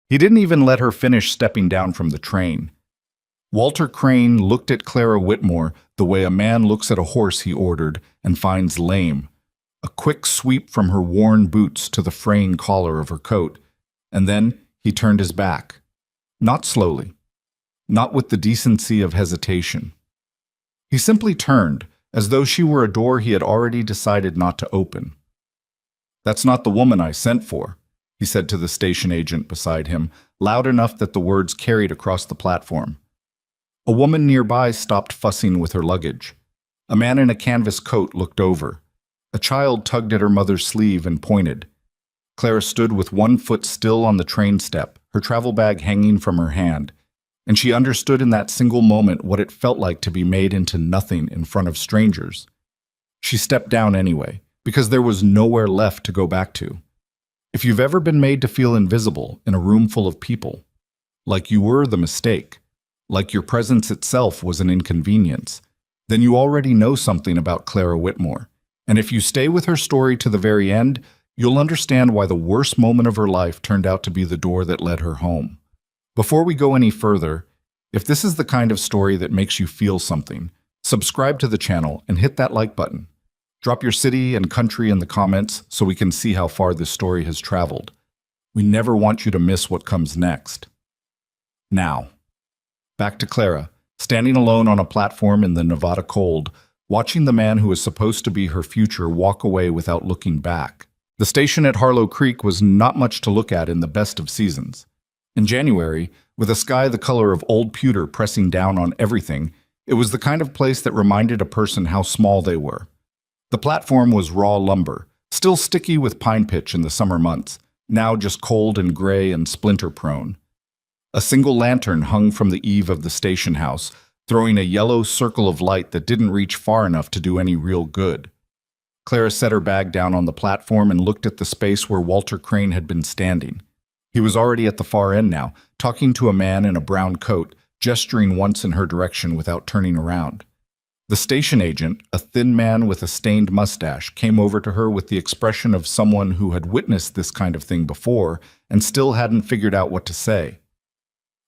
He didn't even let her finish stepping down from the train. Walter Crane looked at Clara Whitmore the way a man looks at a horse he ordered and finds lame. A quick sweep from her worn boots to the fraying collar of her coat, and then he turned his back. Not slowly, not with the decency of hesitation. He simply turned, as though she were a door he had already decided not to open. "That's not the woman I sent for," he said to the station agent beside him, loud enough that the words carried across the platform. A woman nearby stopped fussing with her luggage. A man in a canvas coat looked over. A child tugged at her mother's sleeve and pointed. Clara stood with one foot still on the train step, her travel bag hanging from her hand, and she understood in that single moment what it felt like to be made into nothing in front of strangers. She stepped down anyway, because there was nowhere left to go back to. If you've ever been made to feel invisible in a room full of people, like you were the mistake, like your presence itself was an inconvenience, then you already know something about Clara Whitmore. And if you stay with her story to the very end, you'll understand why the worst moment of her life turned out to be the door that led her home. Before we go any further, if this is the kind of story that makes you feel something, subscribe to the channel and hit that like button. Drop your city and country in the comments so we can see how far this story has traveled. We never want you to miss what comes next. Now, back to Clara, standing alone on a platform in the Nevada cold, watching the man who was supposed to be her future walk away without looking back. The station at Harlow Creek was not much to look at in the best of seasons. In January, with a sky the color of old pewter pressing down on everything, it was the kind of place that reminded a person how small they were. The platform was raw lumber, still sticky with pine pitch in the summer months, now just cold and gray and splinter-prone. A single lantern hung from the eave of the station house, throwing a yellow circle of light that didn't reach far enough to do any real good. Clara set her bag down on the platform and looked at the space where Walter Crane had been standing. He was already at the far end now, talking to a man in a brown coat, gesturing once in her direction without turning around. The station agent, a thin man with a stained mustache, came over to her with the expression of someone who had witnessed this kind of thing before and still hadn't figured out what to say.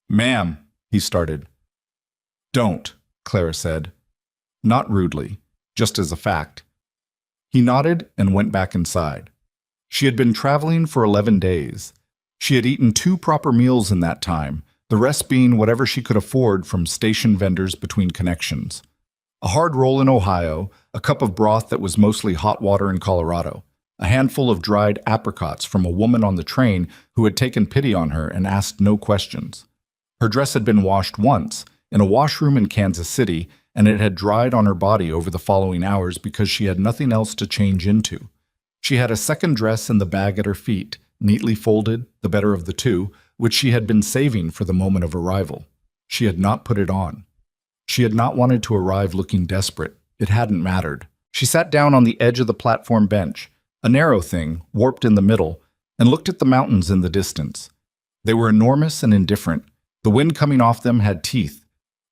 "Ma'am," he started. "Don't," Clara said. Not rudely, just as a fact. He nodded and went back inside. She had been traveling for 11 days. She had eaten 2 proper meals in that time, the rest being whatever she could afford from station vendors between connections. A hard roll in Ohio, a cup of broth that was mostly hot water in Colorado, a handful of dried apricots from a woman on the train who had taken pity on her and asked no questions. Her dress had been washed once, in a washroom in Kansas City, and it had dried on her body over the following hours because she had nothing else to change into. She had a second dress in the bag at her feet, neatly folded, the better of the two, which she had been saving for the moment of arrival. She had not put it on. She had not wanted to arrive looking desperate. It hadn't mattered. She sat down on the edge of the platform bench, a narrow thing, warped in the middle, and looked at the mountains in the distance. They were enormous and indifferent. The wind coming off them had teeth.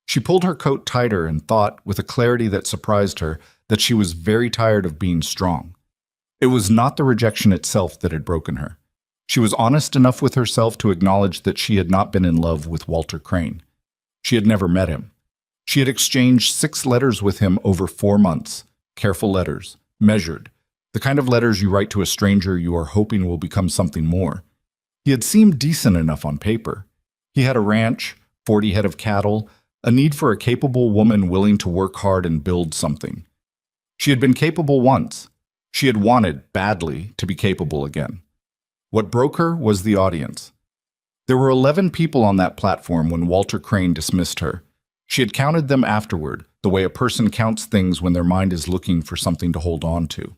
She pulled her coat tighter and thought, with a clarity that surprised her, that she was very tired of being strong. It was not the rejection itself that had broken her. She was honest enough with herself to acknowledge that she had not been in love with Walter Crane. She had never met him. She had exchanged 6 letters with him over 4 months. Careful letters, measured, the kind of letters you write to a stranger you are hoping will become something more. He had seemed decent enough on paper. He had a ranch, 40 head of cattle, a need for a capable woman willing to work hard and build something. She had been capable once. She had wanted, badly, to be capable again. What broke her was the audience. There were 11 people on that platform when Walter Crane dismissed her. She had counted them afterward, the way a person counts things when their mind is looking for something to hold on to.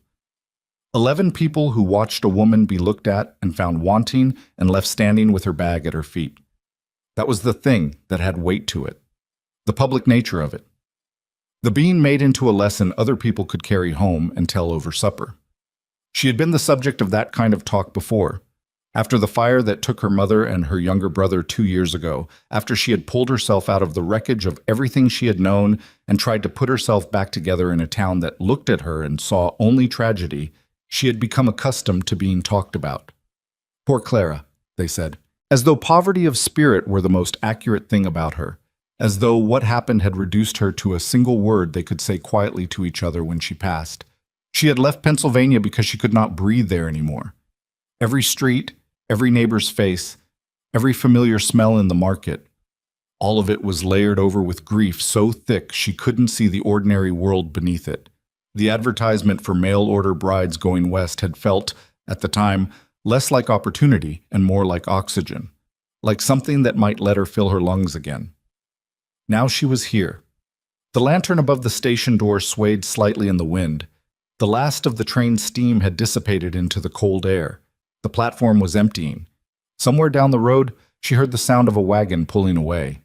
11 people who watched a woman be looked at and found wanting and left standing with her bag at her feet. That was the thing that had weight to it. The public nature of it. The being made into a lesson other people could carry home and tell over supper. She had been the subject of that kind of talk before. After the fire that took her mother and her younger brother 2 years ago, after she had pulled herself out of the wreckage of everything she had known and tried to put herself back together in a town that looked at her and saw only tragedy, she had become accustomed to being talked about. "Poor Clara," they said. as though poverty of spirit were the most accurate thing about her, as though what happened had reduced her to a single word they could say quietly to each other when she passed. She had left Pennsylvania because she could not breathe there anymore. Every street, every neighbor's face, every familiar smell in the market, all of it was layered over with grief so thick she couldn't see the ordinary world beneath it. The advertisement for mail-order brides going west had felt, at the time, less like opportunity and more like oxygen, like something that might let her fill her lungs again. Now she was here. The lantern above the station door swayed slightly in the wind. The last of the train's steam had dissipated into the cold air. The platform was emptying. Somewhere down the road, she heard the sound of a wagon pulling away.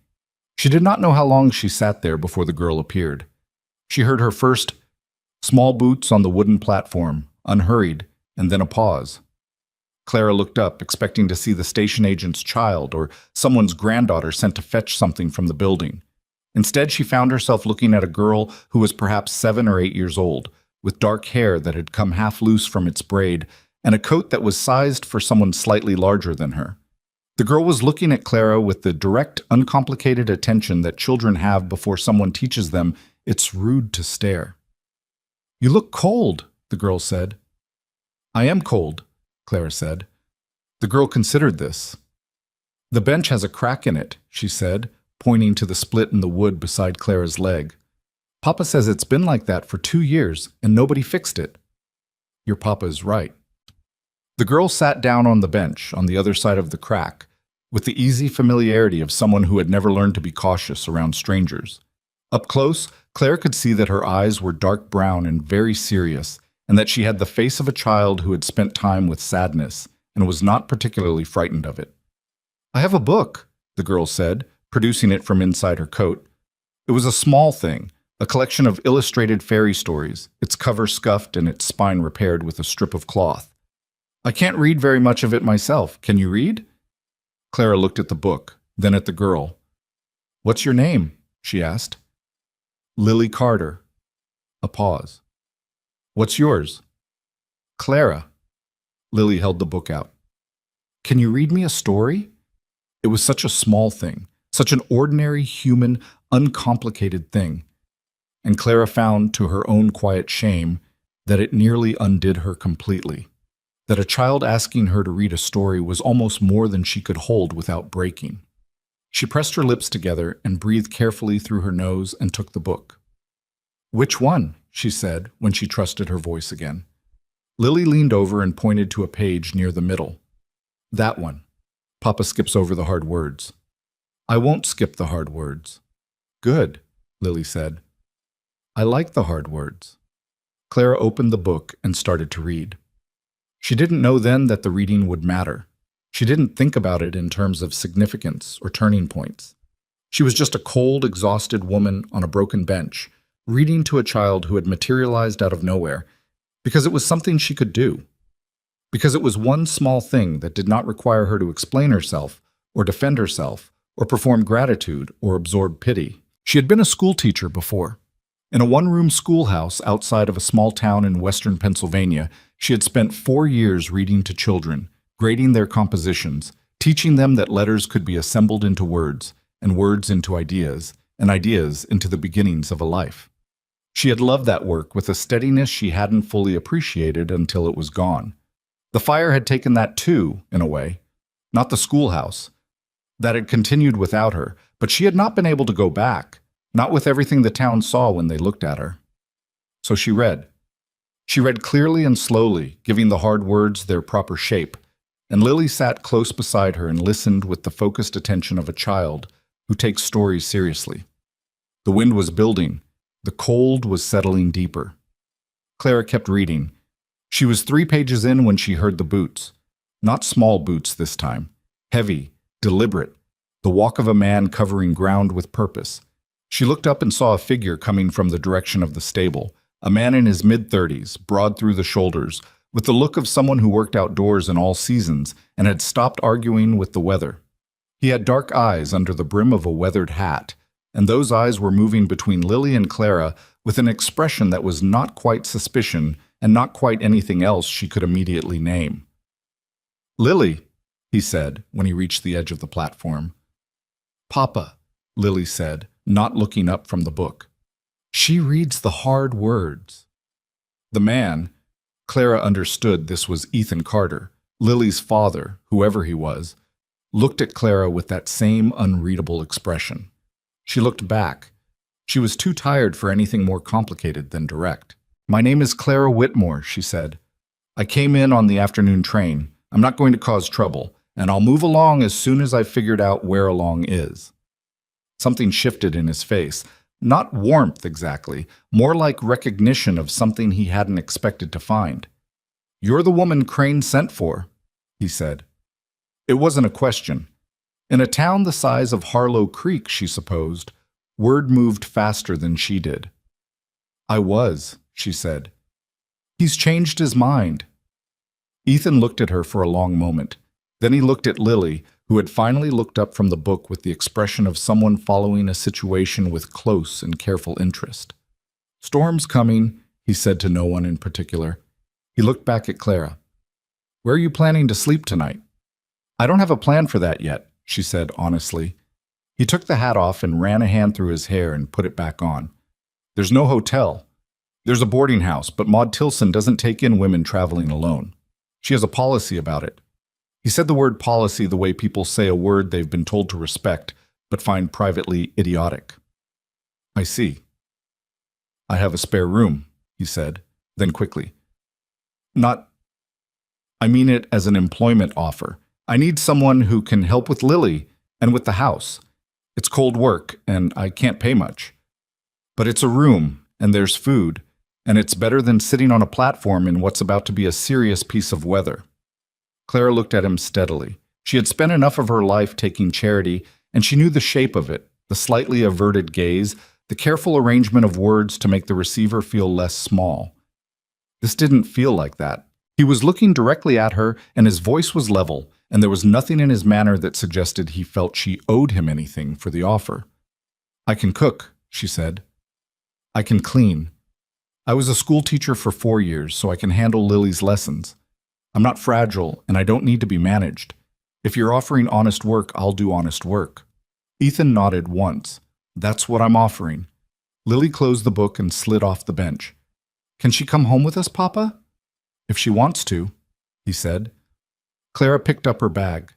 She did not know how long she sat there before the girl appeared. She heard her first small boots on the wooden platform, unhurried, and then a pause. Clara looked up, expecting to see the station agent's child or someone's granddaughter sent to fetch something from the building. Instead, she found herself looking at a girl who was perhaps 7 or 8 years old, with dark hair that had come half loose from its braid, and a coat that was sized for someone slightly larger than her. The girl was looking at Clara with the direct, uncomplicated attention that children have before someone teaches them it's rude to stare. "You look cold," the girl said. "I am cold," Clara said. The girl considered this. "The bench has a crack in it," she said, pointing to the split in the wood beside Clara's leg. "Papa says it's been like that for 2 years, and nobody fixed it." "Your papa is right." The girl sat down on the bench on the other side of the crack, with the easy familiarity of someone who had never learned to be cautious around strangers. Up close, Clara could see that her eyes were dark brown and very serious, and that she had the face of a child who had spent time with sadness and was not particularly frightened of it. "I have a book," the girl said, producing it from inside her coat. It was a small thing, a collection of illustrated fairy stories, its cover scuffed and its spine repaired with a strip of cloth. "I can't read very much of it myself. Can you read?" Clara looked at the book, then at the girl. "What's your name?" she asked. "Lily Carter." A pause. "What's yours?" "Clara." Lily held the book out. "Can you read me a story?" It was such a small thing, such an ordinary, human, uncomplicated thing. And Clara found, to her own quiet shame, that it nearly undid her completely. That a child asking her to read a story was almost more than she could hold without breaking. She pressed her lips together and breathed carefully through her nose and took the book. "Which one?" she said when she trusted her voice again. Lily leaned over and pointed to a page near the middle. "That one. Papa skips over the hard words." "I won't skip the hard words." "Good," Lily said. "I like the hard words." Clara opened the book and started to read. She didn't know then that the reading would matter. She didn't think about it in terms of significance or turning points. She was just a cold, exhausted woman on a broken bench, reading to a child who had materialized out of nowhere, because it was something she could do. Because it was one small thing that did not require her to explain herself, or defend herself, or perform gratitude, or absorb pity. She had been a schoolteacher before. In a one-room schoolhouse outside of a small town in western Pennsylvania, she had spent 4 years reading to children, grading their compositions, teaching them that letters could be assembled into words, and words into ideas, and ideas into the beginnings of a life. She had loved that work with a steadiness she hadn't fully appreciated until it was gone. The fire had taken that too, in a way. Not the schoolhouse. That had continued without her, but she had not been able to go back. Not with everything the town saw when they looked at her. So she read. She read clearly and slowly, giving the hard words their proper shape, and Lily sat close beside her and listened with the focused attention of a child who takes stories seriously. The wind was building. The cold was settling deeper. Clara kept reading. She was 3 pages in when she heard the boots. Not small boots this time. Heavy, deliberate, the walk of a man covering ground with purpose. She looked up and saw a figure coming from the direction of the stable, a man in his mid-30s, broad through the shoulders, with the look of someone who worked outdoors in all seasons and had stopped arguing with the weather. He had dark eyes under the brim of a weathered hat, and those eyes were moving between Lily and Clara with an expression that was not quite suspicion and not quite anything else she could immediately name. "Lily," he said when he reached the edge of the platform. Papa, Lily said, not looking up from the book. She reads the hard words. The man, Clara understood this was Ethan Carter, Lily's father, whoever he was, looked at Clara with that same unreadable expression. She looked back. She was too tired for anything more complicated than direct. My name is Clara Whitmore, she said. I came in on the afternoon train. I'm not going to cause trouble, and I'll move along as soon as I've figured out where along is. Something shifted in his face. Not warmth exactly, more like recognition of something he hadn't expected to find. You're the woman Crane sent for, he said. It wasn't a question. In a town the size of Harlow Creek, she supposed, word moved faster than she did. I was, she said. He's changed his mind. Ethan looked at her for a long moment. Then he looked at Lily, who had finally looked up from the book with the expression of someone following a situation with close and careful interest. Storm's coming, he said to no one in particular. He looked back at Clara. Where are you planning to sleep tonight? I don't have a plan for that yet, she said honestly. He took the hat off and ran a hand through his hair and put it back on. There's no hotel. There's a boarding house, but Maud Tilson doesn't take in women traveling alone. She has a policy about it. He said the word policy the way people say a word they've been told to respect, but find privately idiotic. I see. I have a spare room, he said, then quickly. I mean it as an employment offer. I need someone who can help with Lily and with the house. It's cold work, and I can't pay much. But it's a room, and there's food, and it's better than sitting on a platform in what's about to be a serious piece of weather. Clara looked at him steadily. She had spent enough of her life taking charity, and she knew the shape of it, the slightly averted gaze, the careful arrangement of words to make the receiver feel less small. This didn't feel like that. He was looking directly at her, and his voice was level, and there was nothing in his manner that suggested he felt she owed him anything for the offer. I can cook, she said. I can clean. I was a school teacher for 4 years, so I can handle Lily's lessons. I'm not fragile, and I don't need to be managed. If you're offering honest work, I'll do honest work. Ethan nodded once. That's what I'm offering. Lily closed the book and slid off the bench. Can she come home with us, Papa? If she wants to, he said. Clara picked up her bag.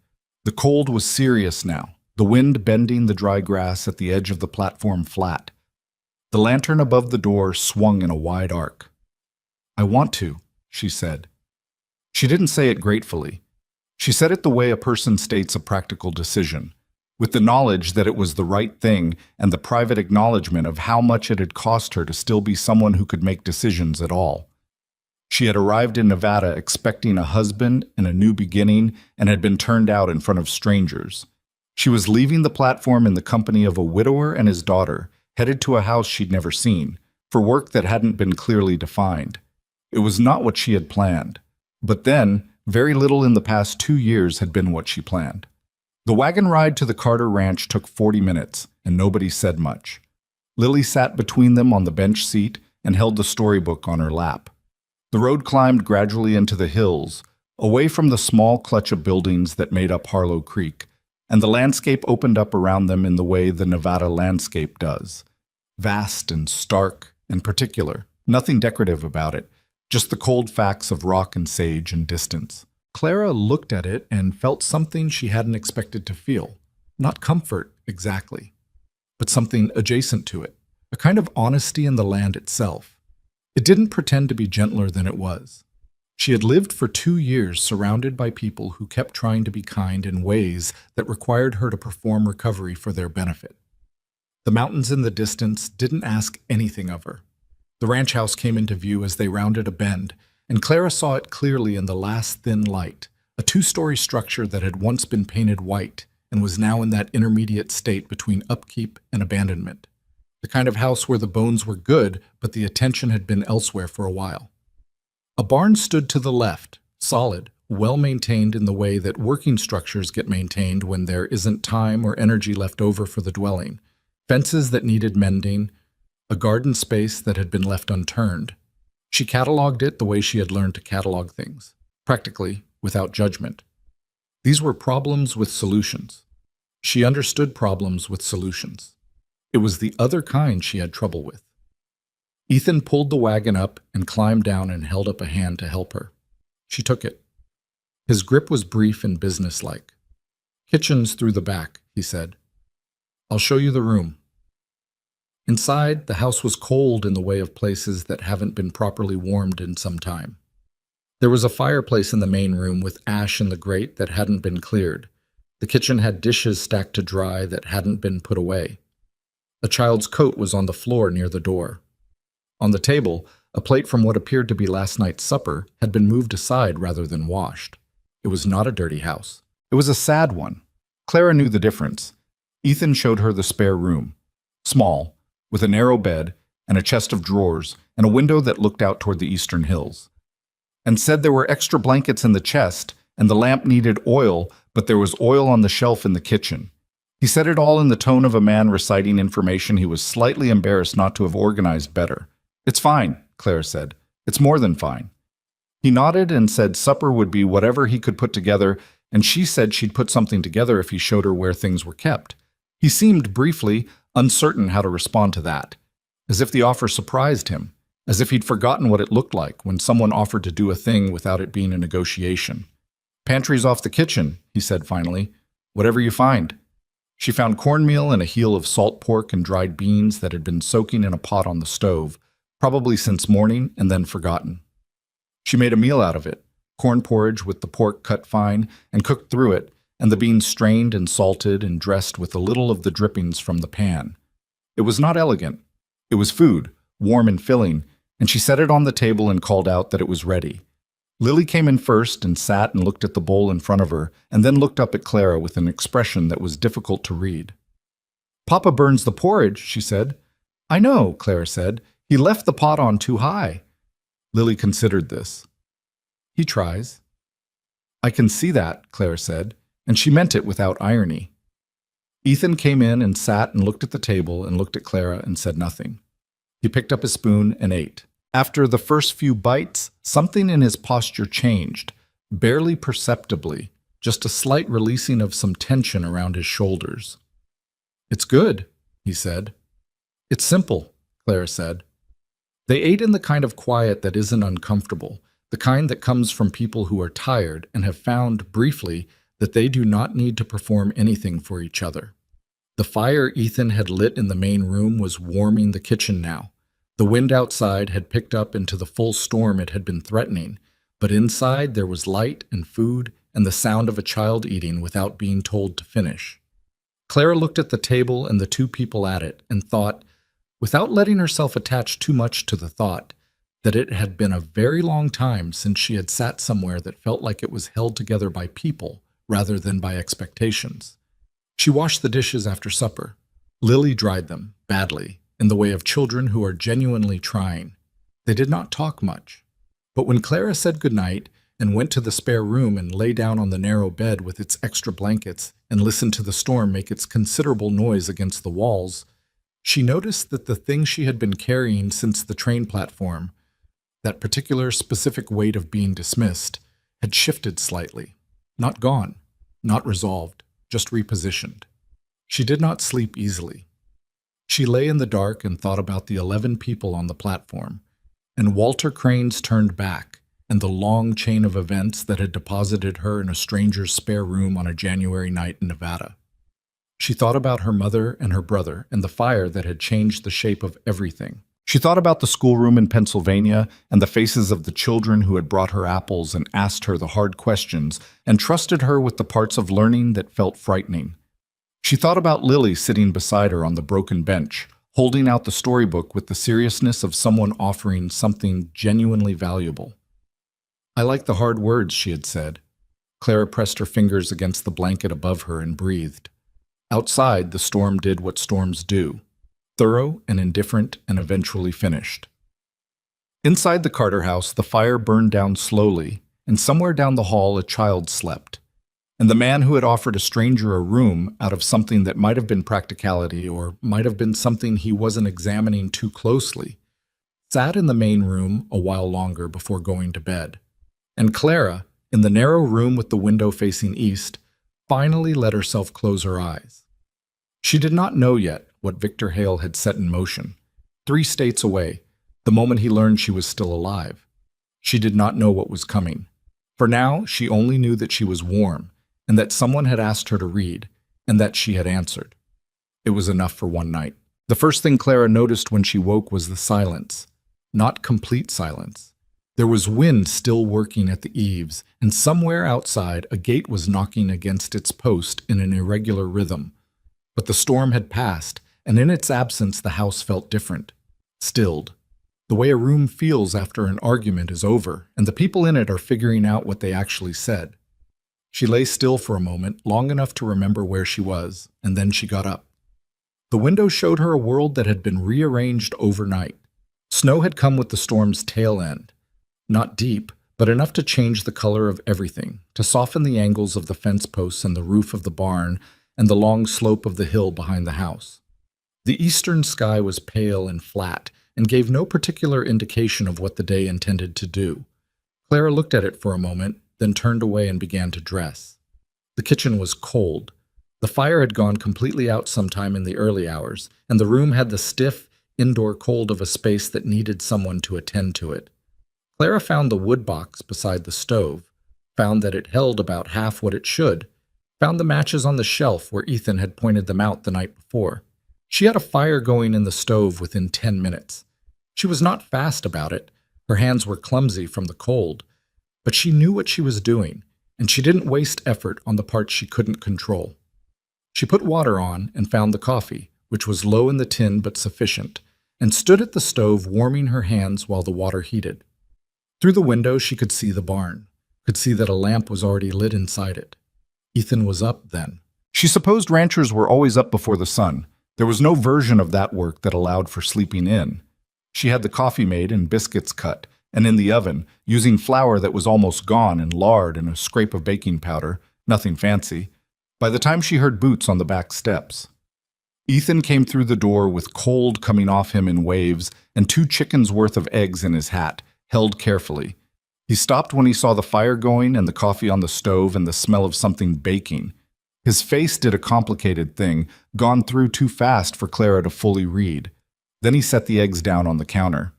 The cold was serious now, the wind bending the dry grass at the edge of the platform flat. The lantern above the door swung in a wide arc. I want to, she said. She didn't say it gratefully. She said it the way a person states a practical decision, with the knowledge that it was the right thing and the private acknowledgement of how much it had cost her to still be someone who could make decisions at all. She had arrived in Nevada expecting a husband and a new beginning and had been turned out in front of strangers. She was leaving the platform in the company of a widower and his daughter, headed to a house she'd never seen, for work that hadn't been clearly defined. It was not what she had planned. But then, very little in the past 2 years had been what she planned. The wagon ride to the Carter Ranch took 40 minutes, and nobody said much. Lily sat between them on the bench seat and held the storybook on her lap. The road climbed gradually into the hills, away from the small clutch of buildings that made up Harlow Creek, and the landscape opened up around them in the way the Nevada landscape does. Vast and stark and particular, nothing decorative about it, just the cold facts of rock and sage and distance. Clara looked at it and felt something she hadn't expected to feel. Not comfort, exactly, but something adjacent to it, a kind of honesty in the land itself. It didn't pretend to be gentler than it was. She had lived for 2 years surrounded by people who kept trying to be kind in ways that required her to perform recovery for their benefit. The mountains in the distance didn't ask anything of her. The ranch house came into view as they rounded a bend, and Clara saw it clearly in the last thin light, a 2-story structure that had once been painted white and was now in that intermediate state between upkeep and abandonment. The kind of house where the bones were good, but the attention had been elsewhere for a while. A barn stood to the left, solid, well-maintained in the way that working structures get maintained when there isn't time or energy left over for the dwelling, fences that needed mending, a garden space that had been left unturned. She cataloged it the way she had learned to catalog things, practically without judgment. These were problems with solutions. She understood problems with solutions. It was the other kind she had trouble with. Ethan pulled the wagon up and climbed down and held up a hand to help her. She took it. His grip was brief and businesslike. "Kitchen's through the back," he said. "I'll show you the room." Inside, the house was cold in the way of places that haven't been properly warmed in some time. There was a fireplace in the main room with ash in the grate that hadn't been cleared. The kitchen had dishes stacked to dry that hadn't been put away. A child's coat was on the floor near the door. On the table, a plate from what appeared to be last night's supper had been moved aside rather than washed. It was not a dirty house. It was a sad one. Clara knew the difference. Ethan showed her the spare room. Small, with a narrow bed and a chest of drawers and a window that looked out toward the eastern hills. And said there were extra blankets in the chest and the lamp needed oil, but there was oil on the shelf in the kitchen. He said it all in the tone of a man reciting information he was slightly embarrassed not to have organized better. "It's fine," Clara said. "It's more than fine." He nodded and said supper would be whatever he could put together, and she said she'd put something together if he showed her where things were kept. He seemed, briefly, uncertain how to respond to that, as if the offer surprised him, as if he'd forgotten what it looked like when someone offered to do a thing without it being a negotiation. "Pantry's off the kitchen," he said finally. "Whatever you find." She found cornmeal and a heel of salt pork and dried beans that had been soaking in a pot on the stove, probably since morning and then forgotten. She made a meal out of it, corn porridge with the pork cut fine and cooked through it, and the beans strained and salted and dressed with a little of the drippings from the pan. It was not elegant. It was food, warm and filling, and she set it on the table and called out that it was ready. Lily came in first and sat and looked at the bowl in front of her, and then looked up at Clara with an expression that was difficult to read. "Papa burns the porridge," she said. "I know," Clara said. "He left the pot on too high." Lily considered this. "He tries." "I can see that," Clara said, and she meant it without irony. Ethan came in and sat and looked at the table and looked at Clara and said nothing. He picked up his spoon and ate. After the first few bites, something in his posture changed, barely perceptibly, just a slight releasing of some tension around his shoulders. "It's good," he said. "It's simple," Clara said. They ate in the kind of quiet that isn't uncomfortable, the kind that comes from people who are tired and have found, briefly, that they do not need to perform anything for each other. The fire Ethan had lit in the main room was warming the kitchen now. The wind outside had picked up into the full storm it had been threatening, but inside there was light and food and the sound of a child eating without being told to finish. Clara looked at the table and the two people at it and thought, without letting herself attach too much to the thought, that it had been a very long time since she had sat somewhere that felt like it was held together by people rather than by expectations. She washed the dishes after supper. Lily dried them, badly, in the way of children who are genuinely trying. They did not talk much. But when Clara said goodnight and went to the spare room and lay down on the narrow bed with its extra blankets and listened to the storm make its considerable noise against the walls, she noticed that the thing she had been carrying since the train platform, that particular specific weight of being dismissed, had shifted slightly. Not gone, not resolved, just repositioned. She did not sleep easily. She lay in the dark and thought about the 11 people on the platform, and Walter Crane's turned back, and the long chain of events that had deposited her in a stranger's spare room on a January night in Nevada. She thought about her mother and her brother and the fire that had changed the shape of everything. She thought about the schoolroom in Pennsylvania and the faces of the children who had brought her apples and asked her the hard questions and trusted her with the parts of learning that felt frightening. She thought about Lily sitting beside her on the broken bench, holding out the storybook with the seriousness of someone offering something genuinely valuable. "I like the hard words," she had said. Clara pressed her fingers against the blanket above her and breathed. Outside, the storm did what storms do, thorough and indifferent and eventually finished. Inside the Carter house, the fire burned down slowly, and somewhere down the hall a child slept. And the man who had offered a stranger a room out of something that might have been practicality or might have been something he wasn't examining too closely, sat in the main room a while longer before going to bed. And Clara, in the narrow room with the window facing east, finally let herself close her eyes. She did not know yet what Victor Hale had set in motion. 3 states away, the moment he learned she was still alive. She did not know what was coming. For now, she only knew that she was warm, and that someone had asked her to read, and that she had answered. It was enough for one night. The first thing Clara noticed when she woke was the silence. Not complete silence. There was wind still working at the eaves, and somewhere outside a gate was knocking against its post in an irregular rhythm. But the storm had passed, and in its absence the house felt different. Stilled. The way a room feels after an argument is over, and the people in it are figuring out what they actually said. She lay still for a moment, long enough to remember where she was, and then she got up. The window showed her a world that had been rearranged overnight. Snow had come with the storm's tail end. Not deep, but enough to change the color of everything, to soften the angles of the fence posts and the roof of the barn and the long slope of the hill behind the house. The eastern sky was pale and flat, and gave no particular indication of what the day intended to do. Clara looked at it for a moment, then turned away and began to dress. The kitchen was cold. The fire had gone completely out sometime in the early hours, and the room had the stiff, indoor cold of a space that needed someone to attend to it. Clara found the wood box beside the stove, found that it held about half what it should, found the matches on the shelf where Ethan had pointed them out the night before. She had a fire going in the stove within 10 minutes. She was not fast about it. Her hands were clumsy from the cold. But she knew what she was doing, and she didn't waste effort on the parts she couldn't control. She put water on and found the coffee, which was low in the tin but sufficient, and stood at the stove warming her hands while the water heated. Through the window she could see the barn, could see that a lamp was already lit inside it. Ethan was up then. She supposed ranchers were always up before the sun. There was no version of that work that allowed for sleeping in. She had the coffee made and biscuits cut, and in the oven, using flour that was almost gone and lard and a scrape of baking powder, nothing fancy, by the time she heard boots on the back steps. Ethan came through the door with cold coming off him in waves and 2 chickens' worth of eggs in his hat, held carefully. He stopped when he saw the fire going and the coffee on the stove and the smell of something baking. His face did a complicated thing, gone through too fast for Clara to fully read. Then he set the eggs down on the counter.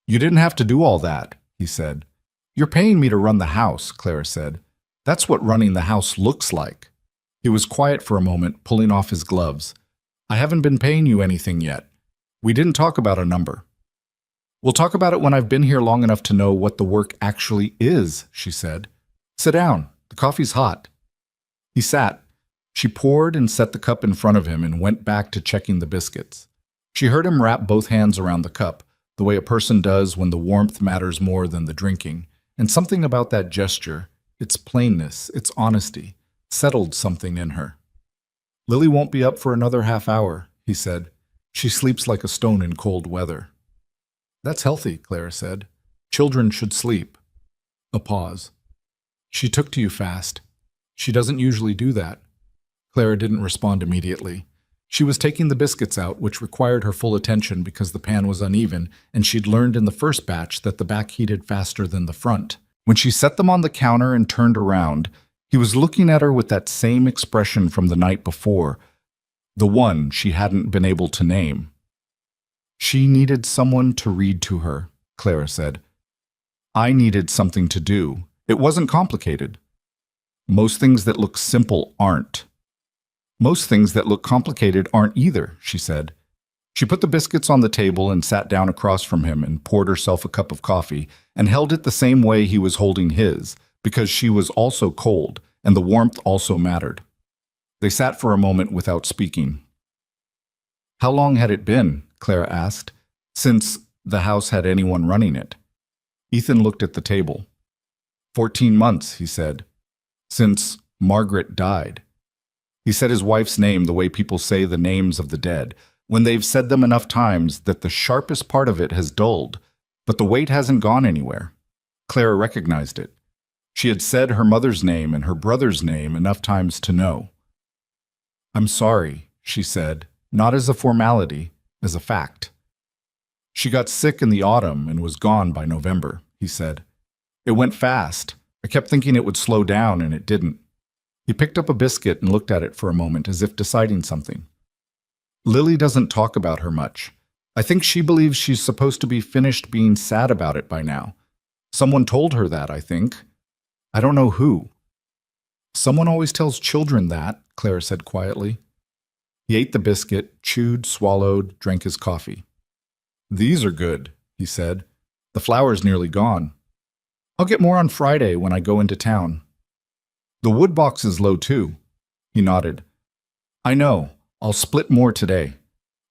"You didn't have to do all that," he said. "You're paying me to run the house," Clara said. "That's what running the house looks like." He was quiet for a moment, pulling off his gloves. "I haven't been paying you anything yet. We didn't talk about a number." "We'll talk about it when I've been here long enough to know what the work actually is," she said. "Sit down. The coffee's hot." He sat. She poured and set the cup in front of him and went back to checking the biscuits. She heard him wrap both hands around the cup, the way a person does when the warmth matters more than the drinking, and something about that gesture, its plainness, its honesty, settled something in her. "Lily won't be up for another half hour," he said. "She sleeps like a stone in cold weather." "That's healthy," Clara said. "Children should sleep." A pause. "She took to you fast. She doesn't usually do that." Clara didn't respond immediately. She was taking the biscuits out, which required her full attention because the pan was uneven, and she'd learned in the first batch that the back heated faster than the front. When she set them on the counter and turned around, he was looking at her with that same expression from the night before, the one she hadn't been able to name. "She needed someone to read to her," Clara said. "I needed something to do. It wasn't complicated. Most things that look simple aren't." "Most things that look complicated aren't either," she said. She put the biscuits on the table and sat down across from him and poured herself a cup of coffee and held it the same way he was holding his, because she was also cold and the warmth also mattered. They sat for a moment without speaking. "How long had it been," Clara asked, "since the house had anyone running it?" Ethan looked at the table. 14 months, he said. "Since Margaret died." He said his wife's name the way people say the names of the dead, when they've said them enough times that the sharpest part of it has dulled, but the weight hasn't gone anywhere. Clara recognized it. She had said her mother's name and her brother's name enough times to know. "I'm sorry," she said, not as a formality, as a fact. "She got sick in the autumn and was gone by November," he said. "It went fast. I kept thinking it would slow down, and it didn't." He picked up a biscuit and looked at it for a moment as if deciding something. "Lily doesn't talk about her much. I think she believes she's supposed to be finished being sad about it by now. Someone told her that, I think. I don't know who." "Someone always tells children that," Clara said quietly. He ate the biscuit, chewed, swallowed, drank his coffee. "These are good," he said. "The flour's nearly gone. I'll get more on Friday when I go into town." "The wood box is low too." He nodded. "I know. I'll split more today."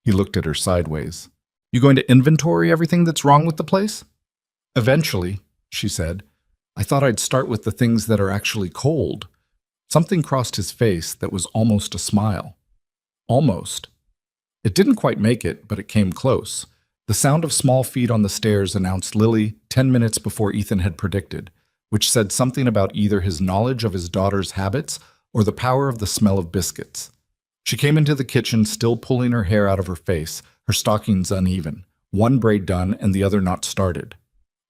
He looked at her sideways. "You going to inventory everything that's wrong with the place?" "Eventually," she said. "I thought I'd start with the things that are actually cold." Something crossed his face that was almost a smile. Almost. It didn't quite make it, but it came close. The sound of small feet on the stairs announced Lily 10 minutes before Ethan had predicted, which said something about either his knowledge of his daughter's habits or the power of the smell of biscuits. She came into the kitchen still pulling her hair out of her face, her stockings uneven, one braid done and the other not started.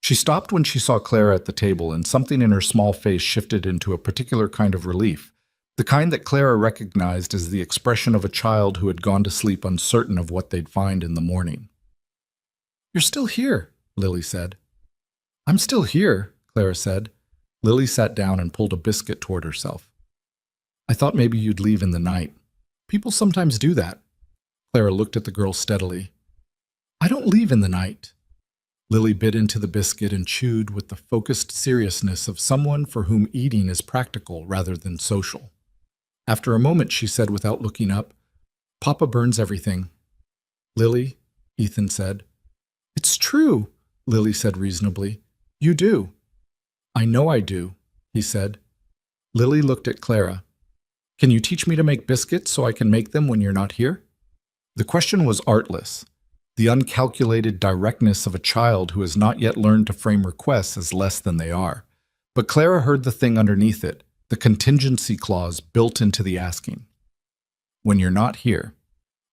She stopped when she saw Clara at the table, and something in her small face shifted into a particular kind of relief, the kind that Clara recognized as the expression of a child who had gone to sleep uncertain of what they'd find in the morning. "You're still here," Lily said. "I'm still here," Clara said. Lily sat down and pulled a biscuit toward herself. "I thought maybe you'd leave in the night. People sometimes do that." Clara looked at the girl steadily. "I don't leave in the night." Lily bit into the biscuit and chewed with the focused seriousness of someone for whom eating is practical rather than social. After a moment, she said without looking up, "Papa burns everything." "Lily," Ethan said. "It's true," Lily said reasonably. "You do." "I know I do," he said. Lily looked at Clara. "Can you teach me to make biscuits so I can make them when you're not here?" The question was artless, the uncalculated directness of a child who has not yet learned to frame requests as less than they are. But Clara heard the thing underneath it, the contingency clause built into the asking. "When you're not here,"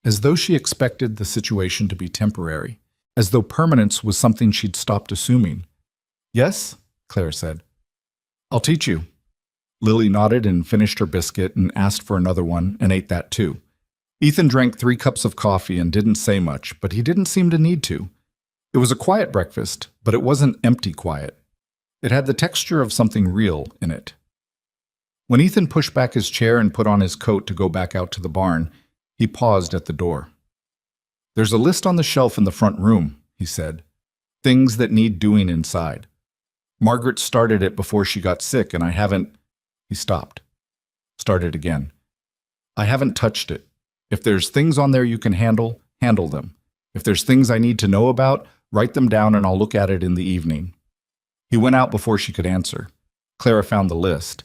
as though she expected the situation to be temporary, as though permanence was something she'd stopped assuming. "Yes," Clara said. "I'll teach you." Lily nodded and finished her biscuit and asked for another one and ate that too. Ethan drank 3 cups of coffee and didn't say much, but he didn't seem to need to. It was a quiet breakfast, but it wasn't empty quiet. It had the texture of something real in it. When Ethan pushed back his chair and put on his coat to go back out to the barn, he paused at the door. "There's a list on the shelf in the front room," he said. "Things that need doing inside. Margaret started it before she got sick, and I haven't—" He stopped. Started again. "I haven't touched it. If there's things on there you can handle, handle them. If there's things I need to know about, write them down and I'll look at it in the evening." He went out before she could answer. Clara found the list.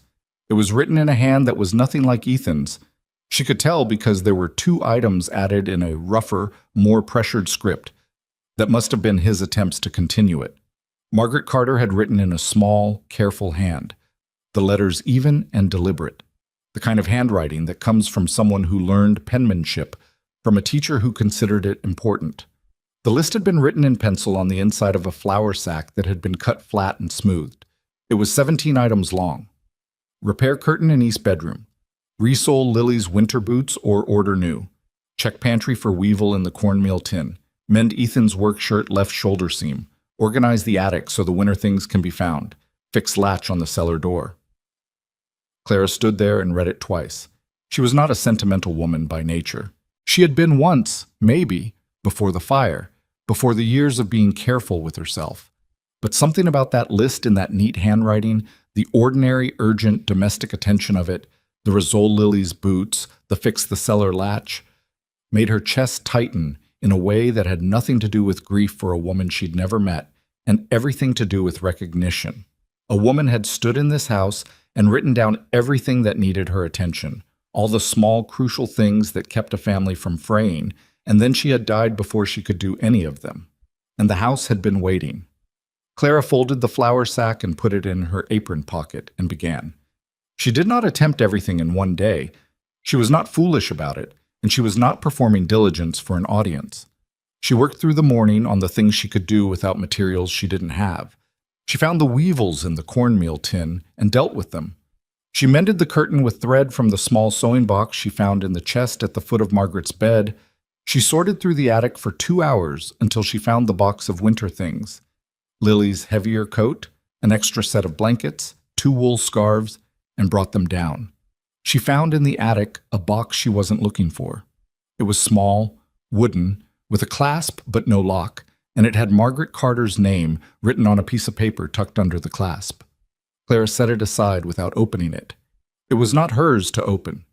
It was written in a hand that was nothing like Ethan's. She could tell because there were 2 items added in a rougher, more pressured script that must have been his attempts to continue it. Margaret Carter had written in a small, careful hand, the letters even and deliberate, the kind of handwriting that comes from someone who learned penmanship, from a teacher who considered it important. The list had been written in pencil on the inside of a flour sack that had been cut flat and smoothed. It was 17 items long. Repair curtain in east bedroom. Resole Lily's winter boots or order new. Check pantry for weevil in the cornmeal tin. Mend Ethan's work shirt left shoulder seam. Organize the attic so the winter things can be found. Fix latch on the cellar door. Clara stood there and read it twice. She was not a sentimental woman by nature. She had been once, maybe, before the fire, before the years of being careful with herself. But something about that list in that neat handwriting, the ordinary, urgent, domestic attention of it, the Resole Lily's boots, the fix the cellar latch, made her chest tighten in a way that had nothing to do with grief for a woman she'd never met, and everything to do with recognition. A woman had stood in this house and written down everything that needed her attention, all the small, crucial things that kept a family from fraying, and then she had died before she could do any of them. And the house had been waiting. Clara folded the flour sack and put it in her apron pocket and began. She did not attempt everything in one day. She was not foolish about it, and she was not performing diligence for an audience. She worked through the morning on the things she could do without materials she didn't have. She found the weevils in the cornmeal tin and dealt with them. She mended the curtain with thread from the small sewing box she found in the chest at the foot of Margaret's bed. She sorted through the attic for 2 hours until she found the box of winter things: Lily's heavier coat, an extra set of blankets, 2 wool scarves, and brought them down. She found in the attic a box she wasn't looking for. It was small, wooden, with a clasp but no lock, and it had Margaret Carter's name written on a piece of paper tucked under the clasp. Clara set it aside without opening it. It was not hers to open.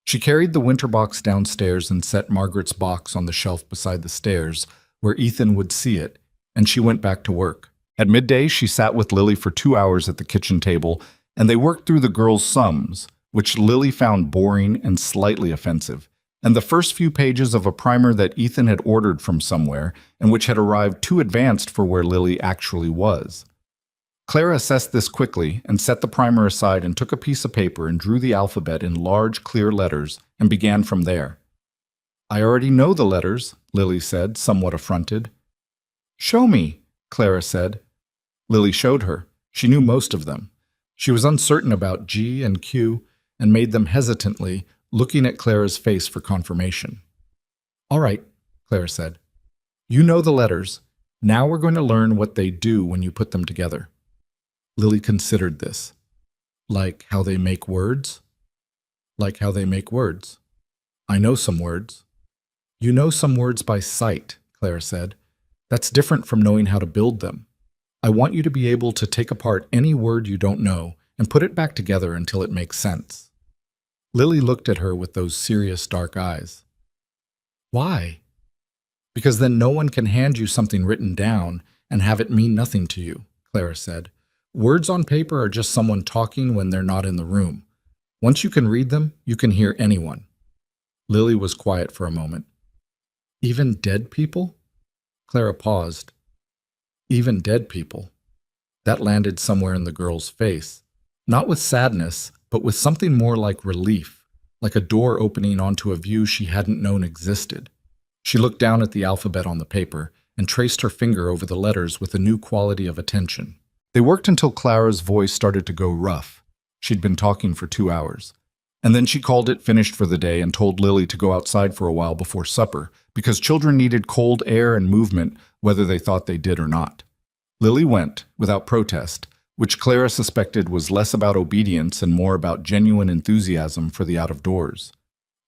She carried the winter box downstairs and set Margaret's box on the shelf beside the stairs, where Ethan would see it, and she went back to work. At midday, she sat with Lily for 2 hours at the kitchen table, and they worked through the girls' sums, which Lily found boring and slightly offensive, and the first few pages of a primer that Ethan had ordered from somewhere and which had arrived too advanced for where Lily actually was. Clara assessed this quickly and set the primer aside and took a piece of paper and drew the alphabet in large, clear letters and began from there. "I already know the letters," Lily said, somewhat affronted. "Show me," Clara said. Lily showed her. She knew most of them. She was uncertain about G and Q and made them hesitantly, looking at Clara's face for confirmation. "All right," Clara said. "You know the letters. Now we're going to learn what they do when you put them together." Lily considered this. "Like how they make words?" "Like how they make words. I know some words." "You know some words by sight," Clara said. "That's different from knowing how to build them. I want you to be able to take apart any word you don't know and put it back together until it makes sense." Lily looked at her with those serious dark eyes. "Why?" "Because then no one can hand you something written down and have it mean nothing to you," Clara said. "Words on paper are just someone talking when they're not in the room. Once you can read them, you can hear anyone." Lily was quiet for a moment. "Even dead people?" Clara paused. "Even dead people." That landed somewhere in the girl's face, not with sadness, but with something more like relief, like a door opening onto a view she hadn't known existed. She looked down at the alphabet on the paper and traced her finger over the letters with a new quality of attention. They worked until Clara's voice started to go rough. She'd been talking for 2 hours. And then she called it finished for the day and told Lily to go outside for a while before supper, because children needed cold air and movement whether they thought they did or not. Lily went, without protest, which Clara suspected was less about obedience and more about genuine enthusiasm for the out-of-doors.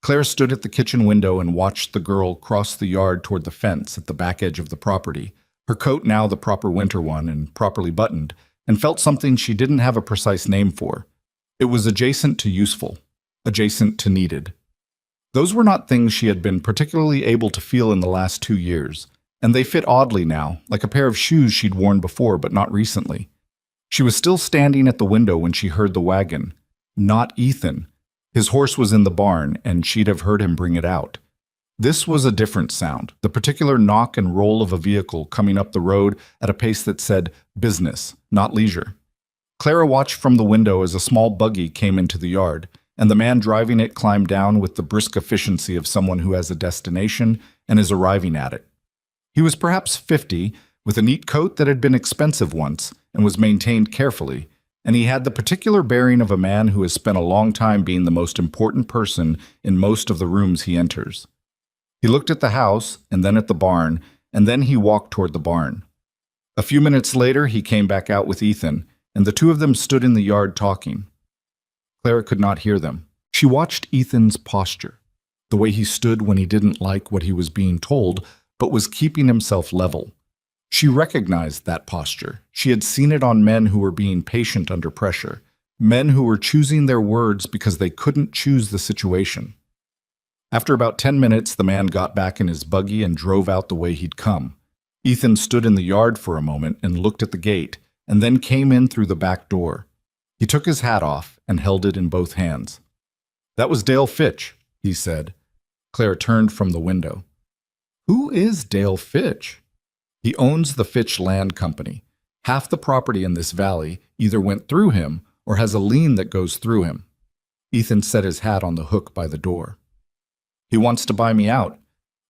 Clara stood at the kitchen window and watched the girl cross the yard toward the fence at the back edge of the property, her coat now the proper winter one and properly buttoned, and felt something she didn't have a precise name for. It was adjacent to useful, adjacent to needed. Those were not things she had been particularly able to feel in the last 2 years, and they fit oddly now, like a pair of shoes she'd worn before but not recently. She was still standing at the window when she heard the wagon. Not Ethan. His horse was in the barn, and she'd have heard him bring it out. This was a different sound, the particular knock and roll of a vehicle coming up the road at a pace that said business, not leisure. Clara watched from the window as a small buggy came into the yard, and the man driving it climbed down with the brisk efficiency of someone who has a destination and is arriving at it. He was perhaps 50, with a neat coat that had been expensive once and was maintained carefully, and he had the particular bearing of a man who has spent a long time being the most important person in most of the rooms he enters. He looked at the house, and then at the barn, and then he walked toward the barn. A few minutes later, he came back out with Ethan, and the two of them stood in the yard talking. Clara could not hear them. She watched Ethan's posture, the way he stood when he didn't like what he was being told, but was keeping himself level. She recognized that posture. She had seen it on men who were being patient under pressure, men who were choosing their words because they couldn't choose the situation. After about 10 minutes, the man got back in his buggy and drove out the way he'd come. Ethan stood in the yard for a moment and looked at the gate, and then came in through the back door. He took his hat off and held it in both hands. "That was Dale Fitch," he said. Clara turned from the window. "Who is Dale Fitch?" "He owns the Fitch Land Company. Half the property in this valley either went through him or has a lien that goes through him." Ethan set his hat on the hook by the door. "He wants to buy me out.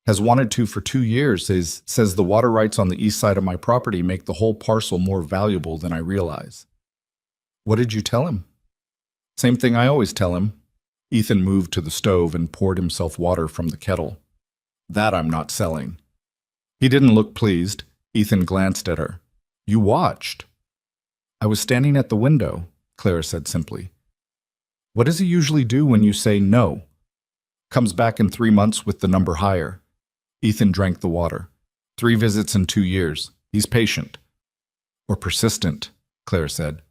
Has wanted to for 2 years. Says the water rights on the east side of my property make the whole parcel more valuable than I realize. What did you tell him? Same thing I always tell him. Ethan moved to the stove and poured himself water from the kettle. That I'm not selling. He didn't look pleased. Ethan glanced at her. You watched. I was standing at the window, Clara said simply. What does he usually do when you say no? Comes back in 3 months with the number higher. Ethan drank the water. 3 visits in 2 years. He's patient. Or persistent, Clara said.